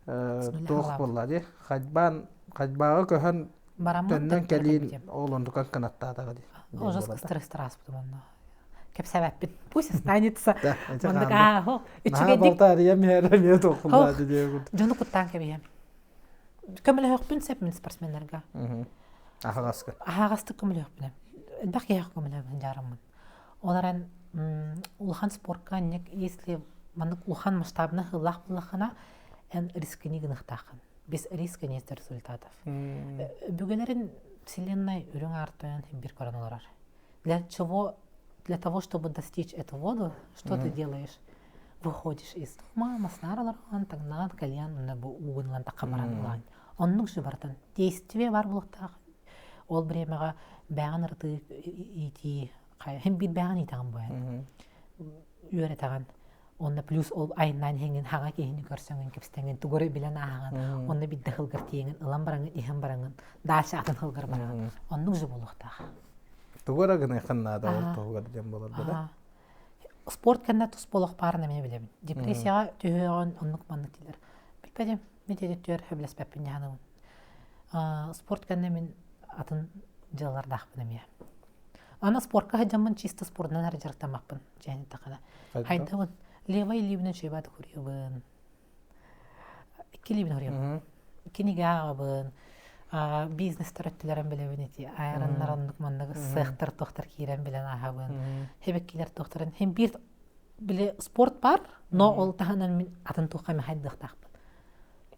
тоқ боллади. Хадбаға көһән төннен кәлин олондукан канаттаадага ди. О, жестко стресс распутыванно. Кеп сәбәппен. Пусть останется. Жоны куттан кебием. Көмілі өкпін сәпмін спортсменлерге. Ағағасты. Ағағасты көмілі өкпін. Бәк еғ көмілі өкпін жарымын. Оларан улхан спортқа, если улхан масштабны ғылақ бұлақына, ән рискіні ғынықтақын. Без риска нет результатов. Бүгелерін вселенной үрің артын бір көрін олар. Для того, чтобы достичь этого, что ты делаешь? Выходишь из дома, маснараларған, таңнаған, кальян, уғынлан тақамаранлан. Онның жыбартын. Действие бар бұлықтақ. Ол біремеға бәғын ұрты ити, хем бір бәғын итаған бойын. Үйері таған. Онда плюс ол айынан хенген хаға кейіні көрсеңін, кепстеңін, тугыры білен ағын. Онда бидді қылғыр тейіңін, ылан бараңын, ихен бараңын, дальше атын қылғыр бараңын. Онның жы болуқтақ. Тугыра гына қаннада ол тугыр дем болар бұда? Спорт кәнна тұс болуқ барына мен білемін. Депрессияға түйеған онлық маңны тілер. Білпәдем, мен теді түйер хөбілес бәппін жағанымын. Спорт кәнна мен атын жылаларды ақпын әме. Ана спортқа хаджамын чисто спортынан әрі жарықтамақпын. Және тақына. Хайдауын. Левай ливнен шөйбады көребін. Икі ливнен көребін. Кенеге ағабын. Бизнестер өттілерін білебін еті. Айранлар анық маңнығы сықтыр тоқтар кейрен білен ағабын. Хебеккелер тоқтарын. Хем бір біле спорт бар, но ол тағынан мен атын тоққа мен хайдықтақпын.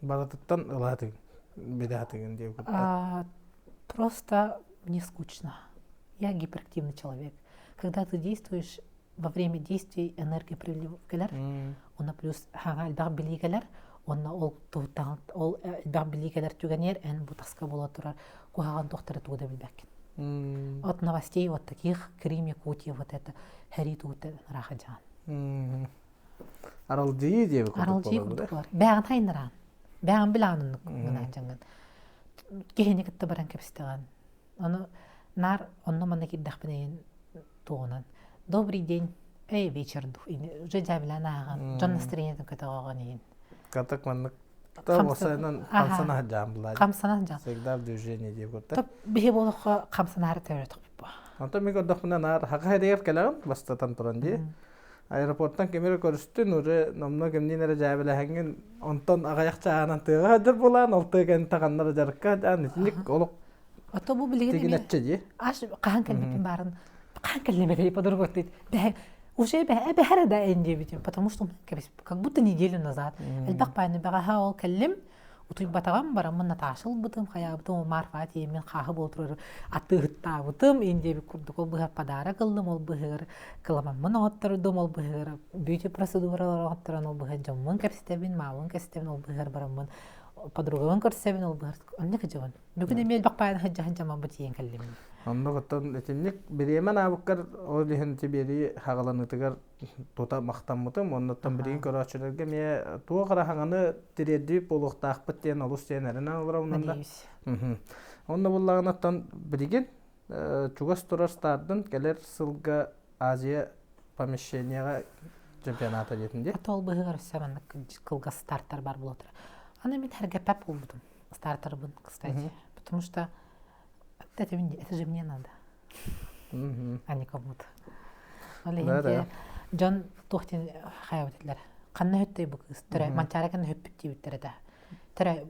Баратыттан ұладың, бедатығын деп күтті? Просто мне скучно. Я гиперактивный человек. Когда ты действуешь, во время действий энергия привлекалар, она плюс альбақ білігелер, она ол альбақ білігелер түгенер, ән бұтасқа бола тұрар, қоғаған тоқтары туғыда білбәккен. От новостей вот таких, Крим, Якутия, вот это, Хари туғыда раға жаған. Аралжии деп күтіп болар. Бәғін хайныран, бәғін білағының ғынан жаңған. кехене кытта баран кепстеган. Ону нар онно манна киддахпынен туунан. Добрый день. Эй, вечер дух. Уже жабилан аган. Жон настроениятын көтөгөгөн ин. Катак маннык та осайнан камсана жам булар. Камсана жам. Всегда в движении деп көрдө. Топ бихе болохо камсанары төрөтөк бу. Антон ми көрдөкмүнөн ар хакай дегер келген бастатан туран ди. Аэропорттан кемер көрүстүн уже номно кемнинере жабыла ханген онтон агаякча анан тыга жер булан олтыген таганнар жарыкка анитник олук Ото бу билген тигинетче ди. аш кахан келбепин барын. Кахан келмебей подругот дейт. Уже бахара да энди битим, потому что как будто неделю назад. Элбак пайны бага хаол келлим. Утуй батагам барамын наташыл бутым, хая бутым марфат емен хахы болтурur. Атыгытта бутым энди би курдук ол быгар падара кылдым, ол быгар кыламамын оттырдым, ол быгар бүйти процедуралар оттыран, ол быгар жаммын кепстебин, мавын кепстебин, ол быгар барамын подругавын көрсебин, ол быгар онны кыжыбын. Бүгүн эмел бак пайны хыжахан жаман бутиен келлим. Онно готтон этинник биремен абыккар ол дихенти бери хагаланытыгар тута мактаммытым, оннотон бирин көрөчүлөргө ме туа карахаңаны тиредип болуктаакпыт деген олус тенерин алырамында. Онно буллаганаттан бириген чугас турастардын келер сылга Азия помещенияга чемпионата жетинде. Атол быгар сэмэн кылга стартер бар болотур. Аны мен хергепеп болдум. Стартер бун, кстати. Потому что это же мне надо. А не кому-то. Оле Джон тохтин хаябытлар. Канна хөттөй бу кыз. Төрө манчаракан хөппүт дибиттер да. Төрө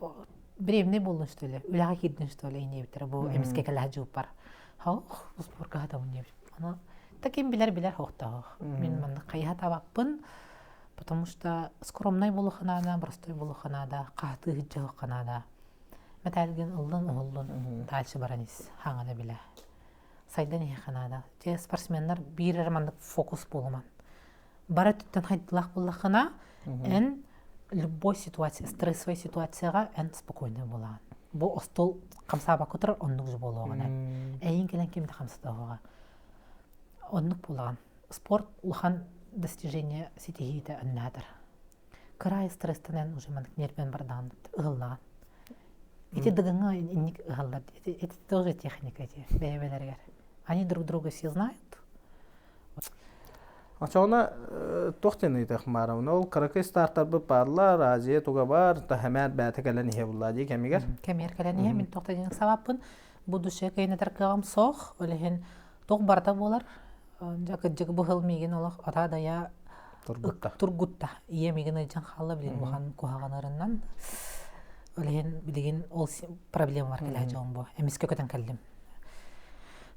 биремне болдун что ли? Улага кирдин что ли не биттер. Бу эмиске кала жууп бар. Ха, спортка да не. Аны таким билер хокта. Мен мында кайга табаппын. Потому что скромный болуханада, простой болуханада, каты хыжжаганада. Металген улдун дальше баранис хаңаны биле. Сайдан ханада. Те спортсменнер бирер мандык фокус болуман. Бара түттен хайдылак буллахына эн любой ситуация, стрессовая ситуацияга эн спокойный болаган. Бу остол камсаба котор оннук же болгон. Эйин келен кимде камсадагага. Оннук болаган. Спорт улхан достижение ситихиде аннадыр. Край стресстен уже мандык нервен бардан ыллаган. Эти дыгынга инник галлар. Это тоже техника эти бебелерге. Они друг друга все знают. Ачона тохтены тахмарам. Ол каракай стартер бу парлар, Азия туга бар, та хамар бата келен хебулла ди кемигер. Кемер келен мен тохтадын сабаппын. Бу душе кайны таркагам сох, олehen тох барда болар. Жак бу хылмиген олак ата дая тургутта. Иемиген жан халла билен бухан куаганарынан. Олehen билеген ол проблема бар келе жон бу. Эмиске көтөн келдим.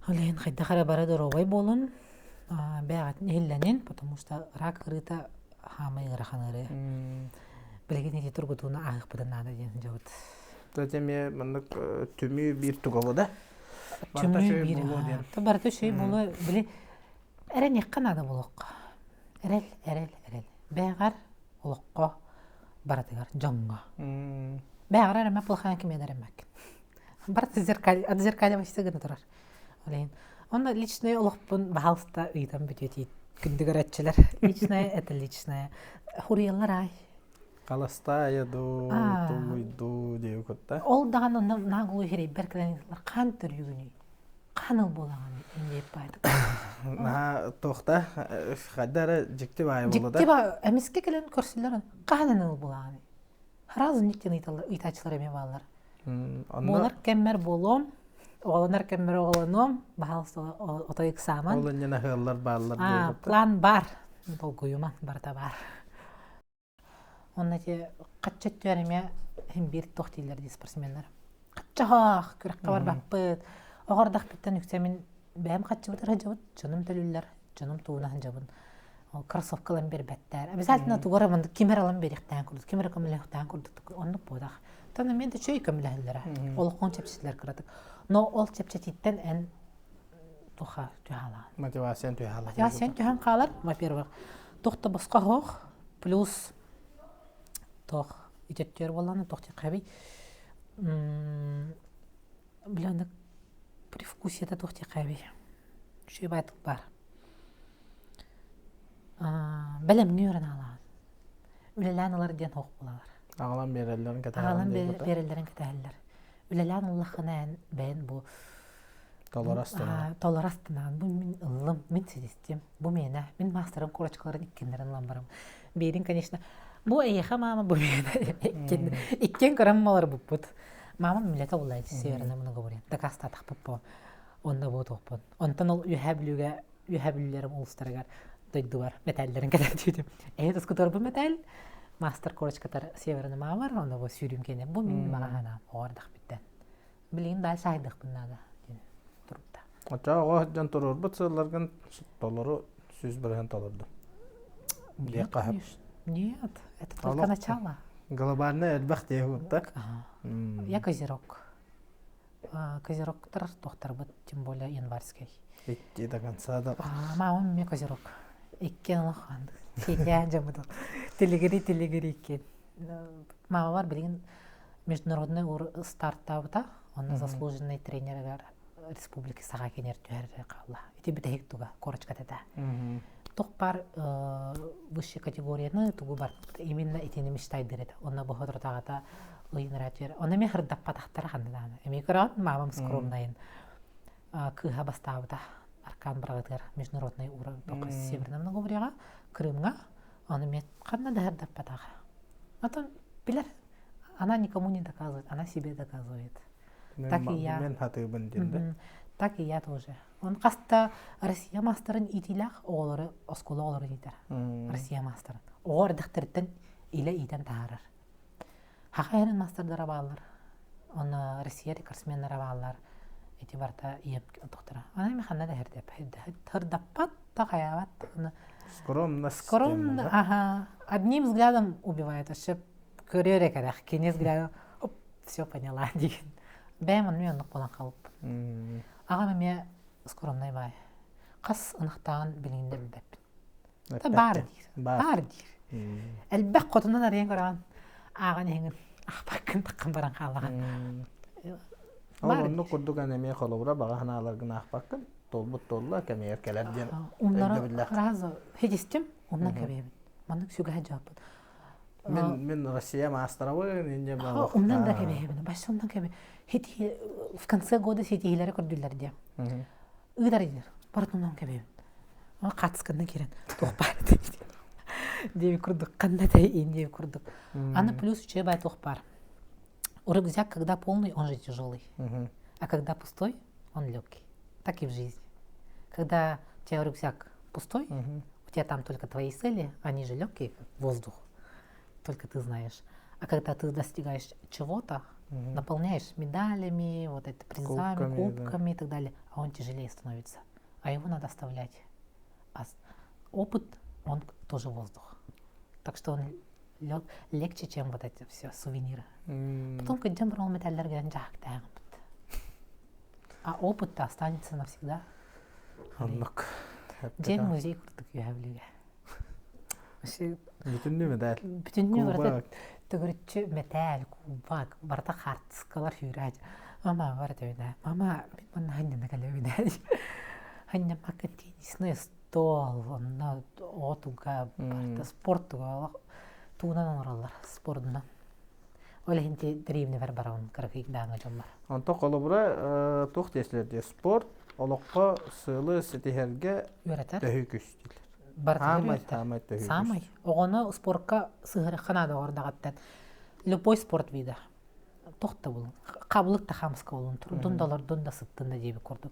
Олehen хайда хара барады робай болун. Бягат нелленен, потому что рак крыта хамай граханары. Билеген эти тургутуна агык быдан надо ден жот. Тетеме мындык түмү бир тугалы да. Түмү бир. Та барты шей болу биле эрен якканада болок. Эрел. Бягар олокко баратыгар жонго. Бягар эрем плохая кемедеремек. Барты зеркаль васты гына турар. Олен. Он личный олохпун бахалста ыйтан бүтөтит. Күндүгөрөтчүлөр. Личное это личное. Хуриялар ай. Каласта яду, туйду деп котта. Ол даган нагуу хери беркелер кан төрүгүнү. Каныл болаган эндеп байды. Тохта хадара жикти бай болду да. Жикти эмиске келен көрсүлөр каныл болаган. Харазын никтен ыйтачылар эме балалар. Болар кеммер болом. Оғаланар кәмір оғаланом, бағалысы отойық саман. Олын ена ғыллар бағалар дейгіпті. План бар. Бұл гүйуман барда бар. Онна те қатчат түріме хем бір тоқтейлер де спортсменлер. Қатчақ, күрекқа бар бақпыд. Оғардақ біттен үксемін бәйім қатчы бұтыр жауыд. Жоным төлілер, жоным туынағын жауын. Кроссовкалан бер бәттер. Обязательно туғары мұнды кемер алан беріктен күрдік. Кемер көміліқтен күрдік. Онлық бодақ. Тана мен де чөй көміліғілері. Олық он чепсетлер кірадық. Но ол чепчетиттен эн туха тюхала. Мотивациян тюхала. Мотивациян тюхан қалар, во-первых. Тухта басқа хоқ, плюс тоқ итеттер боланы, тоқти қаби. Біләндік привкусиеті тоқти қаби. Шүй байтық бар. Бәлем нүйрін алан. Үлелән алар ден хоқ болалар. Ағалан берелерін кәтәлер. Ағалан берелерін кәтәлер. үлелән уллахынан бән бу Толарастана. толарастынан бу мин ыллым, мин сидистем, бу мена, мин мастерым корочкаларын иккенлерин ламбарым. Берин, конечно, бу эйха мама бу мена, иккен кораммалар буппут. Мама милета улайт северна муна говорит. Да каста тахпуппо. Онда бу тохпон. Онтан ол юхаблюлерим улстаргар дойдуар металлерин кадar дүйдüm. Эйдес кутор бу металл мастер корочкатар северна мама бар, онда бу сүйрүм кене. Бу мин магана ордах биттен. Билин дал сайдык буннада. Турупта. Ача ого жан турur бу сылларган толору сүз берен толорду. Бие кахап. Нет, это только начало. Глобальный элбах дейгут да. Я козерог. Козерогтар тохтар бут, тем более январский. Идти до конца да. Мама мне козерог. Иккен лохан. Тиле жабыды. Телегери иккен. Мама бар билген международный стартапта, он заслуженный тренер республики сага кенер түһәр калла. Ити битек туга корочкатада. Тохпар высшей категорияны тугу бар. Именно итини мечтайдыр это. Онна бохотор тагата ыйнырат жер. Онна мен хырдап патахтар хандана. Эми көрөм мамам скромнайын. Кыха бастабыта аркан брагатыр международный уровень только северном говоряга Крымга. Онна мен кандай хырдап патага. Потом билер она никому не доказывает, она себе доказывает. Так и я. Мен хатыбын динде. Так и я тоже. Он каста Россия мастерын итилах оолары, оскола оолары дитер. Россия мастерын. Оғар дықтырттын иле итен тағарыр. Хақайрын мастердара бағалар. Оны Россия рекордсмендара бағалар. Эти барта ием доктора. Она механа да хердеп. Хердаппат, тақаяват. Скромно. Ага. Одним взглядом убивает. Ошиб көрер екарах. Кенес взглядом. Оп, все поняла. Бәйм он мен болан қалып. Аға мәме скромнай бай. Қас ынықтаған білгенде білбәппін. Та бар дейір. Бар дейір. Әлбәк қотынан ариян көраған. Аған еңін ақпаққын таққын баран қалаған. Ол онны құрдыған әме қолыбыра бағахан аларғын ақпаққын. Толбыт толла кәме еркелер ден. Умнары разы хедестем, оннан кәбеймін. Манның сүгі жауаппын. Мен Россия мастеровы, ненде баға. Умнан да кәбеймін. Баш оннан кәбеймін. В конце года сетихилері көрділер де. Ыдар едер. Барытынан кәбеймін. Қатысқандан керен. Тоқпар дейді. Деби күрдік. Қанда да ең деби күрдік. Аны плюс үші бай тоқпар. Рюкзак, когда полный, он же тяжелый. А когда пустой, он легкий. Так и в жизни. Когда у тебя рюкзак пустой, у тебя там только твои цели, они же легкие, как воздух. Только ты знаешь. А когда ты достигаешь чего-то, наполняешь медалями, вот это призами, кубками и так далее, а он тяжелее становится. А его надо оставлять. А опыт, он тоже воздух. Так что он легче, чем вот эти все сувениры. Потом когда брал металлер, а опыт-то останется навсегда. Ден музей курдук юхавлиге. Бүтүннү медаль. Бүтүннү барда төгүрүччү металл, кубак, барда хартскалар хүрәж. Мама бар дейда. Мама, мен ханна калебиде. Ханна макет теннисный стол, онна отуга, барда спортуга, туунан оралар спортунан. Олехинти древне барбарон каракыйдаңа жомар. Онто колобура тух деслерде спорт, олоққа сылы сетихерге төһү күстүлөр. Самый. Оғаны спортқа сығыры қанады ордағаттан. Любой спорт вида. Тоқта болын. Қабылық та хамысқа болын. Тұрдың долардың да сыттың да дебі көрдік.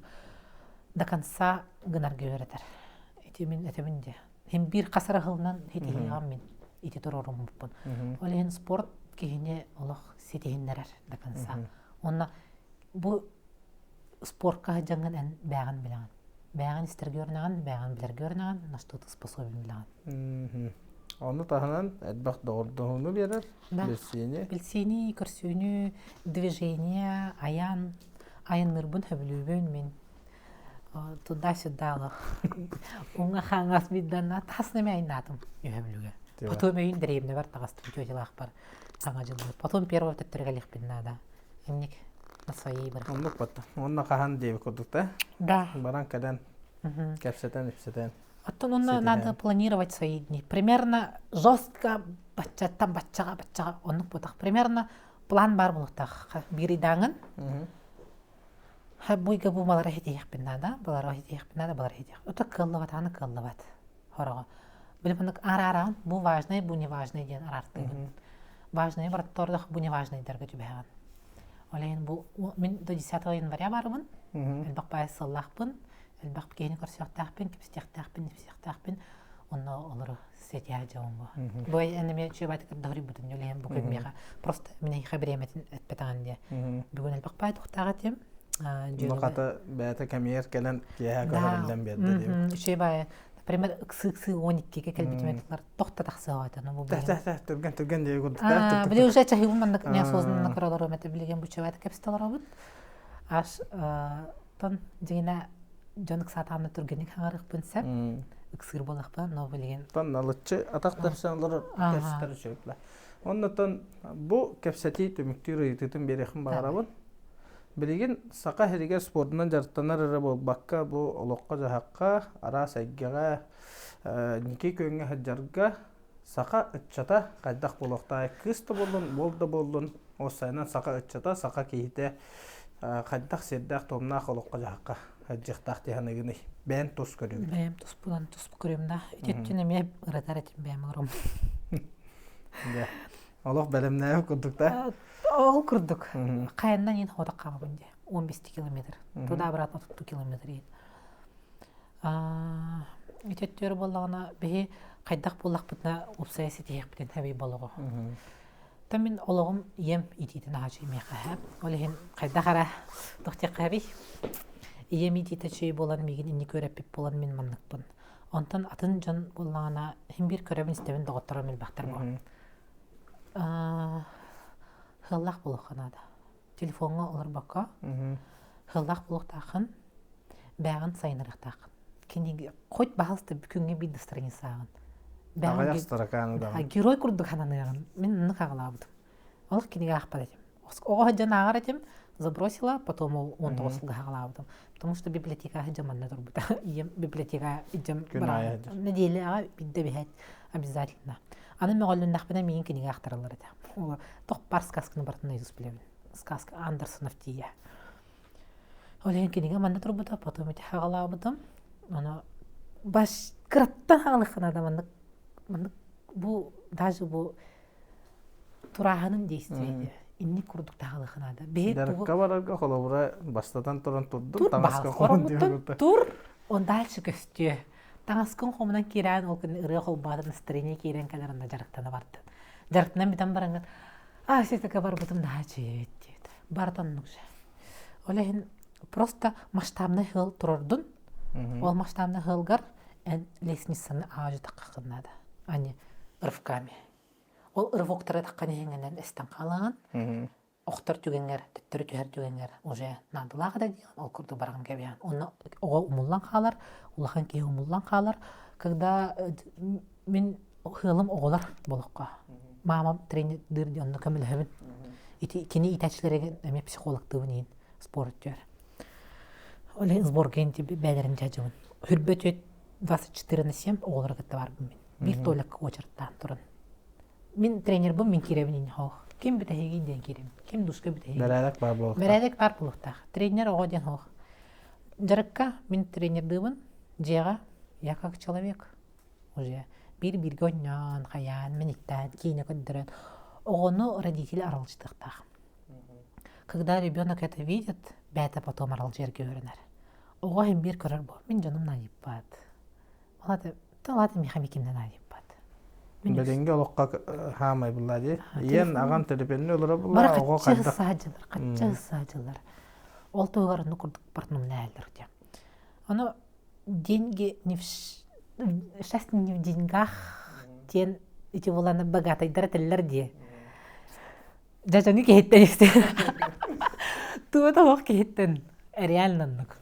До конца гынарға өретер. Этемін де. Хем бір қасыры ғылынан хетихиған мен. Ити тұрорым бұппын. Олеген спорт кейіне олық сетихіндерер до конца. Онна бұл спортқа жаңғын ән бәғын біліған. Бәғын істерге өрінаған, бәғын білерге өрінаған, на что ты способен біліған. Оны тағынан әдбақ доғырдығыны берер, білсені? Білсені, көрсені, движение, аян нұрбын хөбілубен мен туда-сюда. Оңа қаңас бидданна тасынаме айнадым өбілуге. Потом өйін древне бар, тағастым тетелақ бар. Потом первого тәттіргелік біднада. Емнек на своей бар. Онлық баттым. Онна қахан дейбі көрдік та? Да. Баран кәден, кәпсетен, үпсетен. Оттон онна надо планировать свои дни. Примерно жестко бачаттан бачаға. Онлық бұтақ. Примерно план бар болуктах. Бири даңын. Буйга бу малара хитиях биннада, балара хитиях биннада, балара хитиях. Ота кыллабат, аны кыллабат. Хорого. Билипанак араран, бу важный, бу не важный ден арартыгын. Важный браттордах, бу не важный дерге түбәгән. Олейн бу мин до 10 января барыбын. Элбак бай сыллахпын. Элбак кейни көрсөктахпын, кипстехтахпын, нефсехтахпын. Онно олору сетия жауын бу. Бу энеме чөбәт кырдагыры бутын олейн бу көммега. Просто менә хәбәреметин этпетаган ди. Бүгүн элбак бай тухтагатым. Локата бәте кемер келен кия көрөлдөн берди. Şey bay, например, ыксы 12-ге келбитметлер тохта тахсыгаты, ну бу. Түргөн дей гурдта. Биле уже чахи мандык не осознанно көрөлөр мете билген бу чебат кепсталар абыт. Аш тон дигене жонук сатамны түргөнүк хаңарык пынсап, ыксыр болакпа, но билген. Тон алычы атак тапсанлар кепстер чөплө. Оннотон бу кепсети төмүктүрү итетин берехин багарабын. Билеген сақа херигер спортынан жарттанар ары бол бакка бу олоққа жахаққа ара сайгага нике көңге хаджарга сақа ытчата қайдақ болоқтай кысты болдун осайынан сақа ытчата сақа кейте қайдақ сердақ томнақ олоққа жахаққа хаджақтақ тиханагыны бән тос көрем. Бән тос бұдан тос көрем да. Үтеттен еме ыратар етім бән ұрым. Олоқ бәлемнәйі күрдікта? Ол күрдік. Қайындан ең хода қамы бінде. 15 километр. Туда обратно 30 километр еді. Үтеттері болағына бәе қайдақ болақ бұтына ұпсайсы тейек бітен әбей болығы. Та мен олығым ем ететін ағажы емей қағап. Олығын қайдақ ара тоқтек қағабей. Ем ететі чөй болан меген инне көрәппеп болан мен маннықпын. Онтан атын жан болағына хем бір көрәбін істебін доғыттары мел бақтар бұл. Хыллах болуq қанады. Телефонға олар баққа. Хыллах болуq тақын, бәғін сайынырық тақын. Кенеге қойт бағылысты бүкінге бейді страница ағын. Ағай астырақаны да. Герой күрді қананы ағын. Мен ұны қағылабыдым. Олық кенеге ақпад етем. Оға жан ағар етем, забросила, потом ол 19 жылға қағылабыдым. Потому что библиотека жаманна тұрбыда. Библиотека жам бара. Неделі аға бидді бейт обязательно. Аны мөғаллын нақпына мейін кенеге ақтарылыр еді. Тоқ бар сказканы бартын айзус білемін. Сказка Андерсонов тия. Олеген кенеге манда тұрбыда, потом еті қағалабыдым. Баш қыраттан қағылықын адамандық. Бұл, даже бұл тұрағының действиеде. Инни күрдік тағылықын ада. Дәрікка барарға қолабыра бастатан тұран тұрдым. Тур бағыз, тур, он дальше көстіе. Таңасқын қомынан керен, ол күн ұры қол бадыр настроение керен кәлерінде жарықтаны барды. Жарықтынан бітен барыңын, сетікі бар бұтым да жет деді. Бартан нүкші. Олеген просто масштабны хыл тұрырдың. Ол масштабны хылғар лесницаны ағажы таққынады. Ани ұрфками. Ол ұрфоқтары таққаны еңінен әстен қалаған. Оқтар түгенгер, түттірі түхер түгенгер. Уже надылағы да дейін, ол күрді барған кәбейін. Оға умыллан қалар, улахан кей умыллан қалар. Когда мен хылым оғылар болыққа. Мамам тренер онны көмілі хөбін. Кені итәчілерге әме психологтығын ең спорт жөр. Олай сборген бәлерін жәжімін. Хүрбет өт 24/7 оғылар күтті барбын мен. Bir толық очырттан тұрын. Мен тренер бұл, мен керебін ең хоқ. Кем бітәйген ден керем, кем дұшқа бітәйген. Бәрәдік бар болуқтақ. Бәрәдік бар болуқтақ. Тренер оға ден хоқ. Жарыққа мен тренердығын, жеға, я как человек. Уже bir гоннян, қаян, мінеттен, кейіне көндірін. Оғыны родители аралжыдықтақ. Когда ребенок это видит, бәті потом аралжерге өрінер. Оға hem bir көрір бұл. Мен жаным найып бад. Талады мехамикімден найып бад. Бәденге олыққа хамай бұлады. Ең аған телепеніне олыра бұла, оға қайдақ. Қатчы сағылар. Ол тоғарыны күрдік бартыным нәлдір. Оны деньги счастье не в деньгах, тен эти воланы богатые дәртелер де. Жажаны кейттен есте. Туыда оқ кейттен. Реально нүк.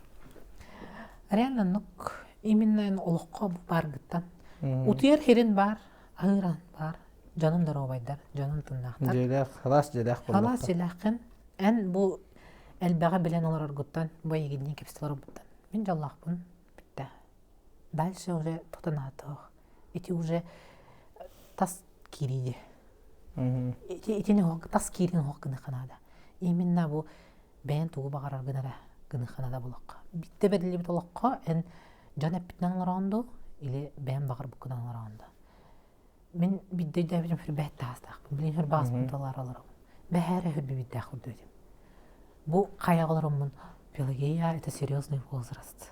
Реально нүк. Именно олыққа бар гіттен. Утер херін бар, ағыран бар. Жаным да робайдар, жаным тұннақтар. Желек, халас желек болуқта. Халас желеқін. Ән бұл әлбәға білен олар аргуттан, бұл егедіне кепстілер бұттан. Мен жаллақпын. Дальше уже тотанатық. Эти уже тас кириде. Итини хок тас кирин хок гына канада. Именно бу бен тугу багарар гына канада булакка. Битте берли бит олакка эн жана питнан ларанды или бен багар буккан ларанды. Мен бидде дә бит фирбәт тастак. Билин хөр бас буталар аларым. Бәһәре хөр бит дә хурды. Бу каягларымын Пелагея это серьезный возраст.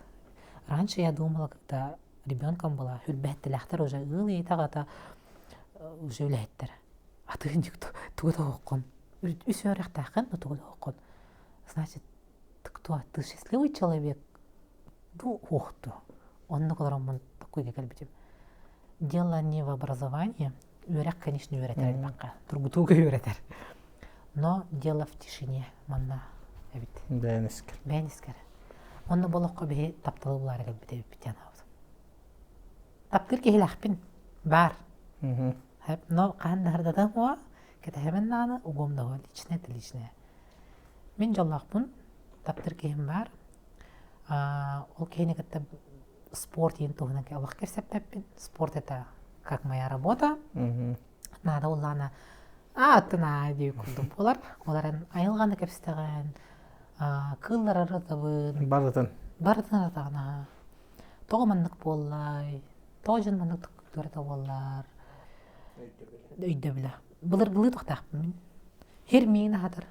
Раньше я думала, когда ребенком была, хурбәт теләхтер уже ылы итагата уже үләттер. А ты никто тугда хоккон. Үсө рахтакын, но тугда хоккон. Значит, ты кто? Ты счастливый человек? Ну, хохту. Он наколрамын такой гекелбитим. Дело не в образовании. Үйрәк, конечно, үйрәтер бакка. Тургутуга үйрәтер. Но дело в тишине. Манна. Бәнискер. Онны болохқа бе тапталы булар гелбите битен авыз. Таптыр кехләхпин бар. Но кандардада хуа кетемен наны угомда хол личне. Мен жаллахпын таптыр кехим бар. Ол кехне кетте спорт ен тугына ке алак керсептеппин. Спорт это как моя работа. Надо улана атына дип курдум болар. Оларын айылганы кепстеген кыллар аратабын. Бардын атагана. Тогоманнык боллай. Тожын маннык көрөтө боллар. Өйдө биле. Булар гылы токтакпын мен. Хер мени хатыр.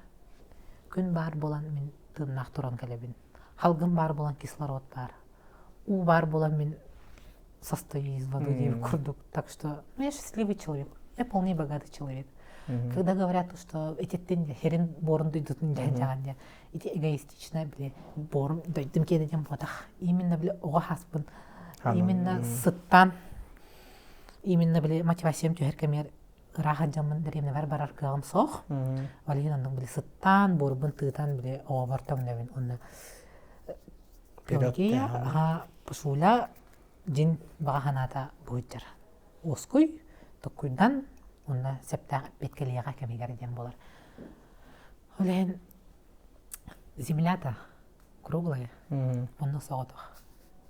Күн бар болан мен тыннак туран келебин. Халгын бар болан кислород бар. У бар болан мен состою из воды дип курдук. Так что, я счастливый человек. Я вполне богатый человек. Когда говорят, что эти тенди херин борн дойдут нжанжан, эти эгоистично били борн дойдым кедем бодах. Именно били ого хаспын. Именно сыттан. Именно били мотивациям тюхеркемер рахаджамын деревне барар кагам сох. Валин андың били сыттан борбын тытан били ого бартам невин. Онна Пелагея пасуля жин багаханата буйчар. Оскуй токуйдан онна септак беткелияга кемигерден болар. Олен земля-то круглая, онна соготох.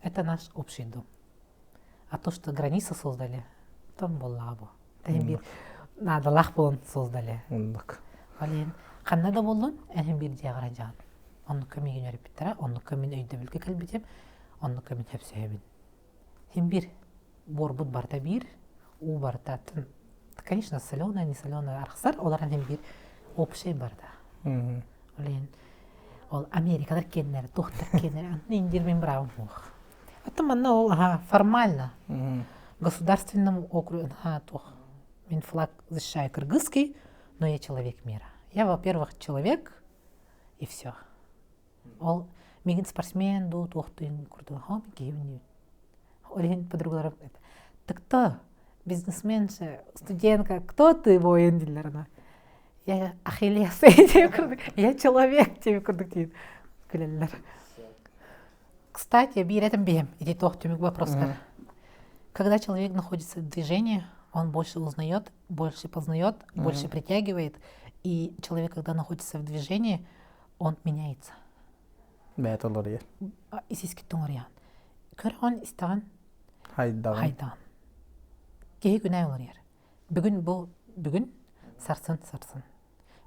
Это наш общий дом. А то, что границы создали, там боллабо. Тем надо лахпон создали. Олен канада болдун, энем бир жагыражан. Онну кемиген өрүп онну кемин өйдө билге келбитем, онну кемин хепсебин. Хим бир борбут барта бир, у барта. Конечно, соленая, не соленая архсар, оларан хем бир общий барда. Олен ол Америкадар кеннер, тохтар кеннер, индирмен бравым мох. Это манна формально. Государственному округу Мин флаг защищаю кыргызский, но я человек мира. Я, во-первых, человек, и все. Ол мигин спортсмен, ду тохтын курду, мигин. Олен подруга. Ты кто? Бизнесменша, студентка, кто ты, воин дилерна? Я Ахиллес, я человек, тебе курдук. Кстати, биретем бем, иди тохтюмик вопроска. Когда человек находится в движении, он больше узнает, больше познает, больше притягивает. И человек, когда находится в движении, он меняется. И сиски тонгорян. Көрөн истан хайдан. Кеһи күнә олар. Бүгүн сарсын.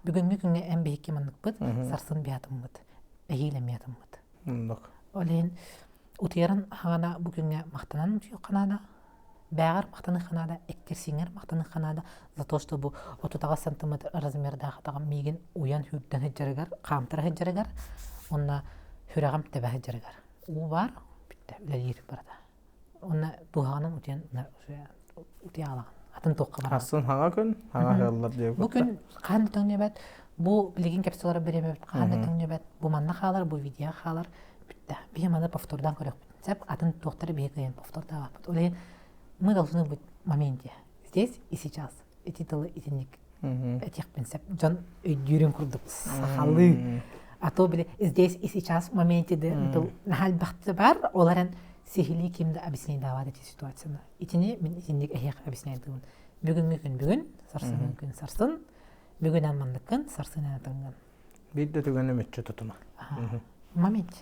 Бүгүнгү күнгө эм бейки мандык бит, сарсын биятым бит. Эһиле биятым бит. Олен утырын хана бүгүнгө мактанан канада. Бәгәр мактаны канада, эккерсиңер мактаны канада за то, что бу 30 сантиметр размердагы тагын мигин уян хүрдән хәҗәргәр, камтыр хәҗәргәр, онна хүрәгәм тәбә хәҗәргәр. У бар, битте, үләлир барда. Онна дуһаным үтен утяла. Атын тоққа бар. Асын хаңа күн, хаңа хәлләр дип. Бу күн кандай тәңнәбәт, бу билеген капсулалар беремәбәт, кандай тәңнәбәт, бу манна халар, бу видео халар битте. Бия повтордан көрәк. Сәп атын тоқтар бигән повторда бар. Оле мы должны быть в моменте, здесь и сейчас. Эти тылы, эти ник. Этих принцип. Джон юрим курдук сахалы. А то были здесь и сейчас в моменте, да, нахал бахты бар, оларан сихили кимда объяснение давать эти ситуации. Итине мен итинник эхек объяснение дывын. Бүгүн сарсын күн сарсын. Бүгүн амандык күн сарсын атанган. Бидде түгөнө мөччө тутума. Момент.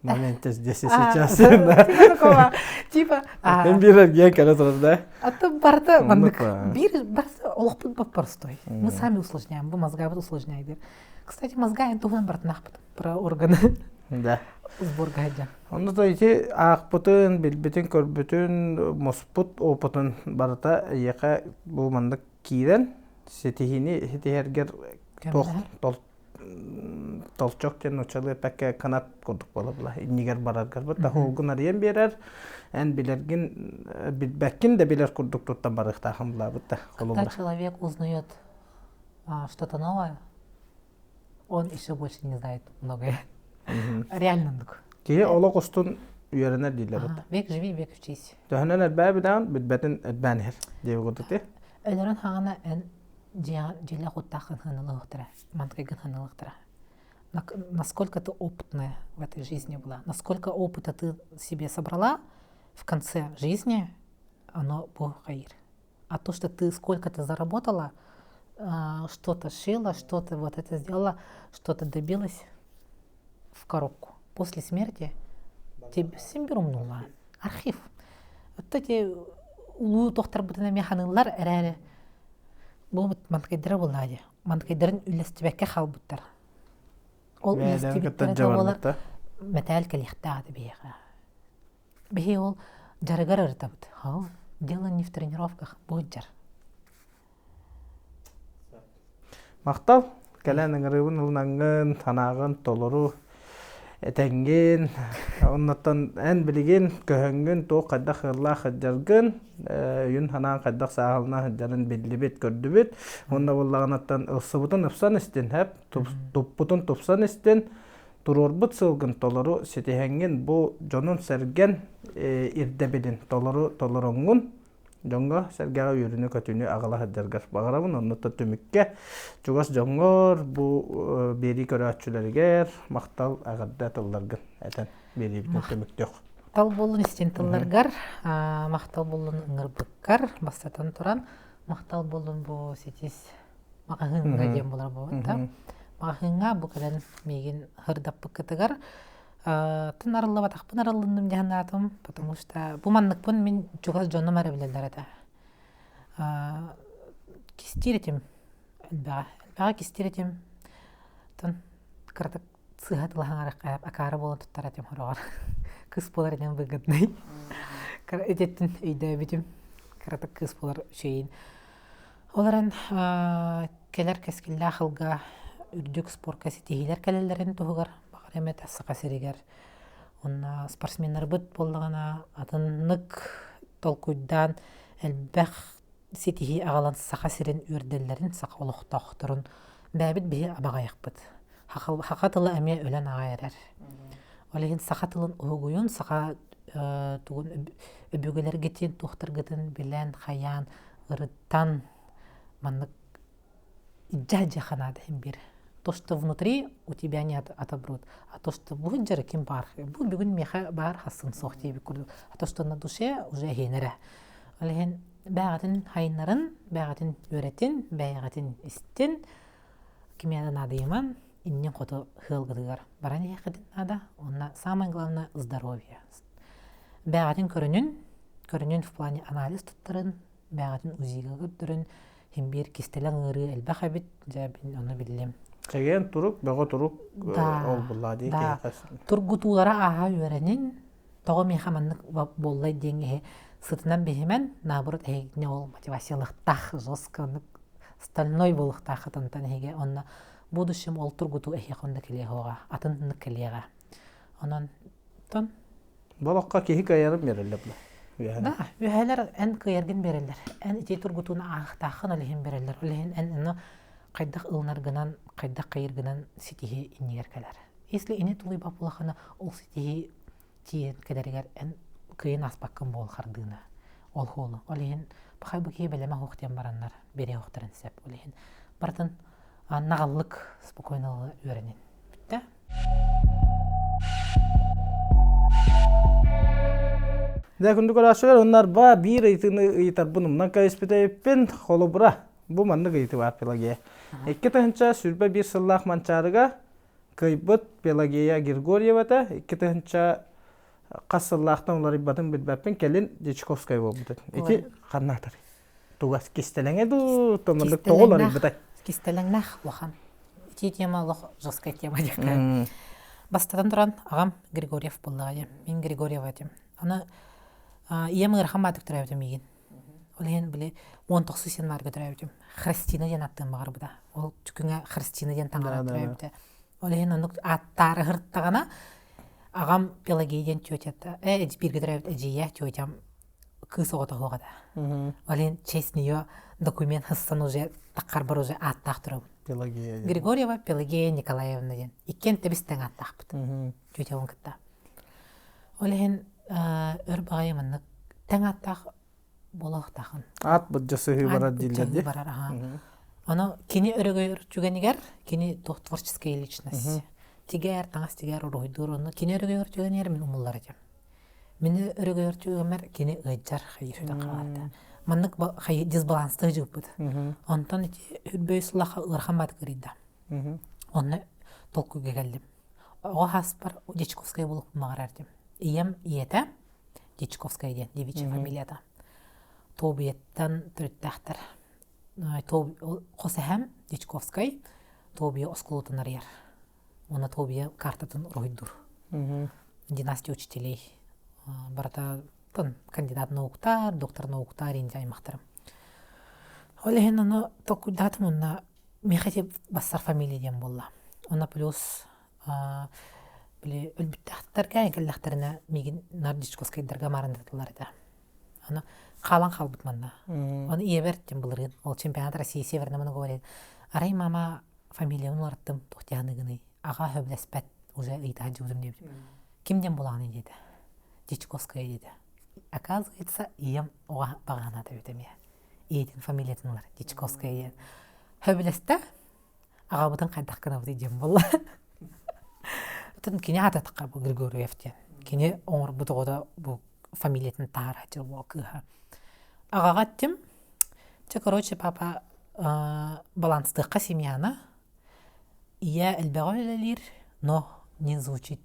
моменте здесь и А, сейчас. типа такого, типа, Мен бирер ген келе турар да. это барда, мандык, Оннука. бир, барда, олохпут бап простой. Мы сами усложняем, вы мозгабыт усложняйдер. Кстати, мозгаем туган бартнахпыт про органы Да. сбор гаджа. Онда тойти ақпытын, билбитин, көрбүтүн, моспут, опытын барыта яқа бұл мандык киирен, сетихергер толчок тен учалы пәкке канат курдук бола була. Иннигер бараргар бут, та холгун арыян берер, ән билергин, билбәккин де билер курдук туттан барықтахын була бут та. Когда человек узнает что-то новое, он еще больше не знает многое. Реально. Кие олық ұстын үйерінер дейлер бут. Век живи, век учись. Төхінен әлбәй бідан, білбәтін әлбәнер, дейі құдық де. Өлерін хағана ән желе құттақын ханылығықтыра, мантқайгын ханылығықтыра. Насколько ты опытная в этой жизни была, насколько опыта ты себе собрала в конце жизни, оно Бог хаир. А то, что ты сколько ты заработала, что-то шила, что-то вот это сделала, что-то добилась в коробку. После смерти тебе симбирумнула. Архив. Вот эти улуу тохтар бутына механылар әрәрі. Бұл мантқайдыра болады. Мантқайдырын үлестібәкке қалбыттар. Ол үлестібәкке олар мәтәл кәліқтағады бейіға. Бейі ол жарығар ұртабыд. Дело не в тренировках, будет жар. Мақтал, кәләнің рыбын ұлнаңын, танағын, толыру, әтәнген, оннаттан ән білеген, көхіңгін, тоқ қайдақ ғырла қыджаргын, үйін ханаған қайдақ сағылына қыджарын белі бет, көрді бет, онда болағынаттан ұсыбытын ұпсан істен, тұппытын тұпсан істен, тұрорбыт сылғын толыру, сетехенген бұл жонын сәрген ирдебеден толырыңын, Жоңға сәргәға үйіріні көтіні ағала қыджарғар бағарабын, оннаттан түмікке. Чуғас жоңғыр бұл бері көрі әтшілергер, мақтал ағадда тылларғын әтен бері бітін түмікті оқ. Мақтал болын істен тылларғар, мақтал болын ұңырбыққар, бастатан тұран, мақтал болын бұл сетес мағағынға дем болар болын. Мағағынға бұл кәлін меген ғырдап бұқытығар, тын арылы батақпын арылындым жағынатым, потому что бұл маңнықпын мен жүғаз жоным әрі білелер әді. Кестеретім, әлбәға кестеретім, тын қырдық сығатылаған арық ақары болын тұттар әтем құрағар. Кыз болар әден бұғыднай. Әдеттін өйді өбетім, қырдық кыз болар шейін. Оларын кәлер кәскілі ақылға үрдік спорка сетегелер кәлелерін тұғығар. Әмет асыға серегер. Онна спортсменлер бұд болдығына атынық толкуйдан әлбәқ сетихи ағалан сақа серен өрделерін сақа олықта ұқтырын бәбіт бейі абағайық бұд. Хақа тылы әме өлен ағайырар. Олеген сақа тылын ұғыйын, сақа тұғын өбігілер кетен, тұқтыр кетен, білән, қаян, ұрыттан маннық иджа қанады әм бір. То, что внутри у тебя не отобрут, а то, что будет жарким бар, будет бегун меха бар хасын сох тебе курду, а то, что на душе уже генера. Олеген бәгатын хайнарын, бәгатын өретин, бәгатын истин, кимияда надо яман, иннен қото хылгыдыгар. Баран ехидин надо, онна самое главное здоровье. Бәгатын көрінін в плане анализ туттарын, бәгатын узига көрдірін, химбир кистелен ыры әлбәқ әбіт, жабин оны білем. Кеген тұрук, бәға тұрук ол бұллади. Тұргутулара аға өренін, тоғы мехаманлық боллай денге сытынан беймен, наоборот, әйгіне ол мотивациялықтақ, жосқанық, стальной болықтақ атантан әйге, онна будущем ол тұргуту әйге қонды келеге оға, атындық келеге. Онан, тон? Болыққа кейі қайарым берілі бұла. Да, үйәлер ән қайарген берілер. Ән ете тұргутуына ағықтақын олеген берілер. Олеген ән қайдақ ылнарғынан, қайдақ қайырғынан сетихи иннегер кәлер. Если ине тулай бапулақана, ол сетихи тиен кәдәрігер ән күйін аспаққын бол қардығына. Ол қолы. Олеген бақай бұқей бәлемі хоқтен баранлар, бере хоқтарын сәп. Олеген бартын нағаллық спокойнылығы өрінен. Бітті? Да, күнді көрашылар, онлар ба бір ұйтыны ұйтар бұнымнан кәйіспетейіппен қолы бұра. Бұл манны ғайты бар пелаге. Екі тұхынша сүрбе бір сыллақ манчарыға кыйбыт Пелагея Григорьевата, иккетенча қасыллақтан олар ибатын білбәппен келін Дичковская болбыды. Эти қаннатыр. Тугас кистелеңе ду, томындық тоғылар ибытай. Кистелеңнах лохан. Ити тема лох жорсткая тема декка. Бастадан туран ағам Григорьев болдыға. Мен Григорьева дем. Аны иемі ырхамадық тұрайбыдым еген. Ол ен біле 19 сенмарға тұрайбыдым. Христина ден аттың бағыр бұда. Ол түкіңе Христина ден таңғара тұрайбыды. Ол ен оны аттары ғырттағана ағам Пелагейден тететті. Бірге тұрайбыды әжейе тетем кыз оғыта оғыда. Ол ен честный документ хыстан уже таққар бар уже аттақ тұрабын. Григорьева Пелагея Николаевна ден. Иккен тебістен аттақ бұд. Тетем кітті. Ол ен өр бағайымынық тәң аттақ болақтақын. Ат бұд жасығы барар дейлерде. Оны кені өрігер жүгенігер, кені творческая личность. Тигер, таңас тигер ұройдыр, оны кені өрігер жүгенігер мен ұмылар едім. Мені өрігер жүгенігер кені ұйджар қайыршыдан қалады. Маннық дисбалансты жүк бұд. Онтан үрбөй сұлаға ұрхамады көрейді. Оны толкуға келдім. Оға хас бар Дичковская болып мағар әрдім. Ием иеті Дичковская ден, девичий фамилияда. Тобиеттен түріттәқтір. Қосы әм Дичковскай Тобия осколутын арияр. Оны Тобия картатын ройдур. Династия учителей. Барата кандидат науктар, доктор науктар инде аймақтырым. Олеген оны толкудатым онна мехете бассар фамилияден болла. Оны плюс өлбіттәқтірге әңгілдәқтіріне меген нар Дичковскайдарға марындатылар еді. Оны қалан қалбыт манна. Оны иеберттен бұлырын. Ол чемпионат России северна мұны говорит. Арай мама фамилияны оларттым тоқтияныгыны. Аға хөбләспәт уже ыйта жүгірім деп. Кімден болағаны деді? Дичковская деді. Оказывается, ием оға бағана да өтеме. Иетін фамилиятын олар. Дичковская деді. Хөбләсті аға бұтын қайдаққына бұты дем болла. Бұтын кене ататыққа бұл Григорьевтен. Кене оңыр бұты ғода бұл фамилиятын тағар әтір бұл кыға. Ағаға аттым, короче, папа баланстыққа семьяны ия әлбәға өлелер, но не звучит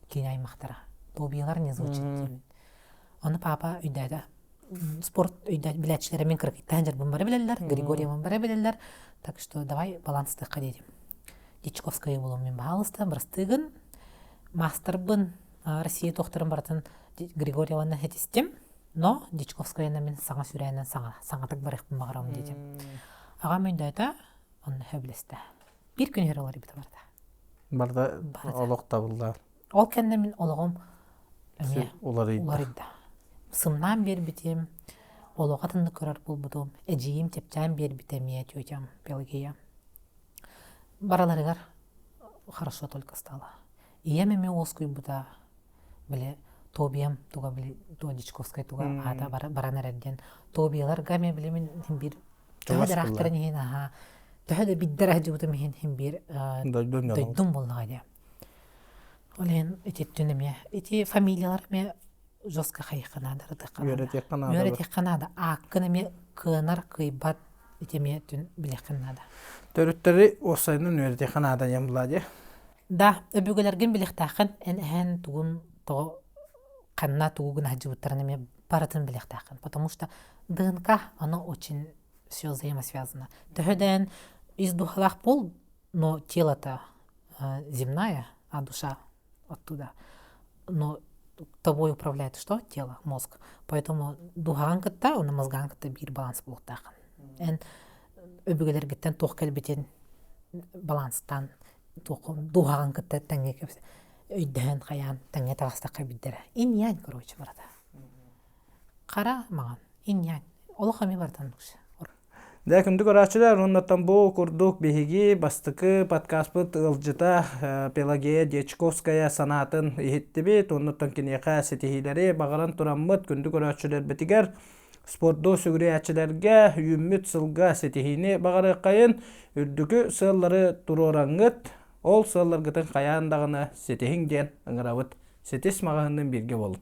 кене аймақтара. Тобиялар не звучит. Оны папа үйдәді. Спорт үйдәді біләтшілері мен кіркеттен жарбын бары білелер, Григорьевын бары білелер. Так что давай баланстыққа дедім. Дичковская болу мен бағалысты, бірістігін, мастербын Россия тоқтырын баратын Григорьеваны хетістім. Но Дичковскаяна мен саңа сүрәйінен саңатық барықпын бағырам дедім. Аға мен дайда оны хөблесті. Bir күн ер олар біті барды. Барда олық табылдар. Ол кәнде мен олығым олар еді. Сымнан бер бітем, олыға тынды көрір бұл бұдым. Әжейім тепчән бер бітемия тетям Пелагея. Бараларығар хорошо только стало. Ием еме оскуй бұда біле Тобиям туга били туга Дичковская туга ада баранар әдден. Тобиялар гаме били мен бір төһәдер ақтырын ехен аха. Төһәдер биддер әжібіті мен бір дойдым болға де. Олен эти түнеме, эти фамилиялар ме жостка хайқанады. Үйретек қанады. Аққыны ме кынар кыйбат етеме түн білеққанады. Төріттері осайының үйретек қанадан ембіладе? Да, өбігілерген білеқтақын ән туғын тоғы қанна тугугун хаджибуттарными баратын билехтакын, потому что ДНК, оно очень все взаимосвязано. Töһөден из духалах пол, но тело-то земная, а душа оттуда. Но тобой управляет что? Тело, мозг. Поэтому духаганкытта, оны мозганкытта бир баланс болуктакын. Эн өбүгөлөргөттөн тох келбетен баланстан духаганкытта теңге кепсе. Өйдән қаян тәңе тағыстаққа биддері. Ин-ян, короче, барада. Қара маған, ин-ян. Олы қаме бардан бұқшы. Дәкімді көрәчілер, оннаттан бұл күрдік бейгі бастықы подкаспыт ұлжыта Пелагея Дичковская санатын ехетті бет, оннаттан кенеқа сетихилері бағаран тұраммыд күнді көрәчілер бітігер спортды сүгірі әчілерге үйімміт сылға сетихini бағары қайын үрдігі сыллары тұрораңыт, ол сылларғытын қаяндағына сетихин ден ыңырауыт. Сетес мағанның бірге болын.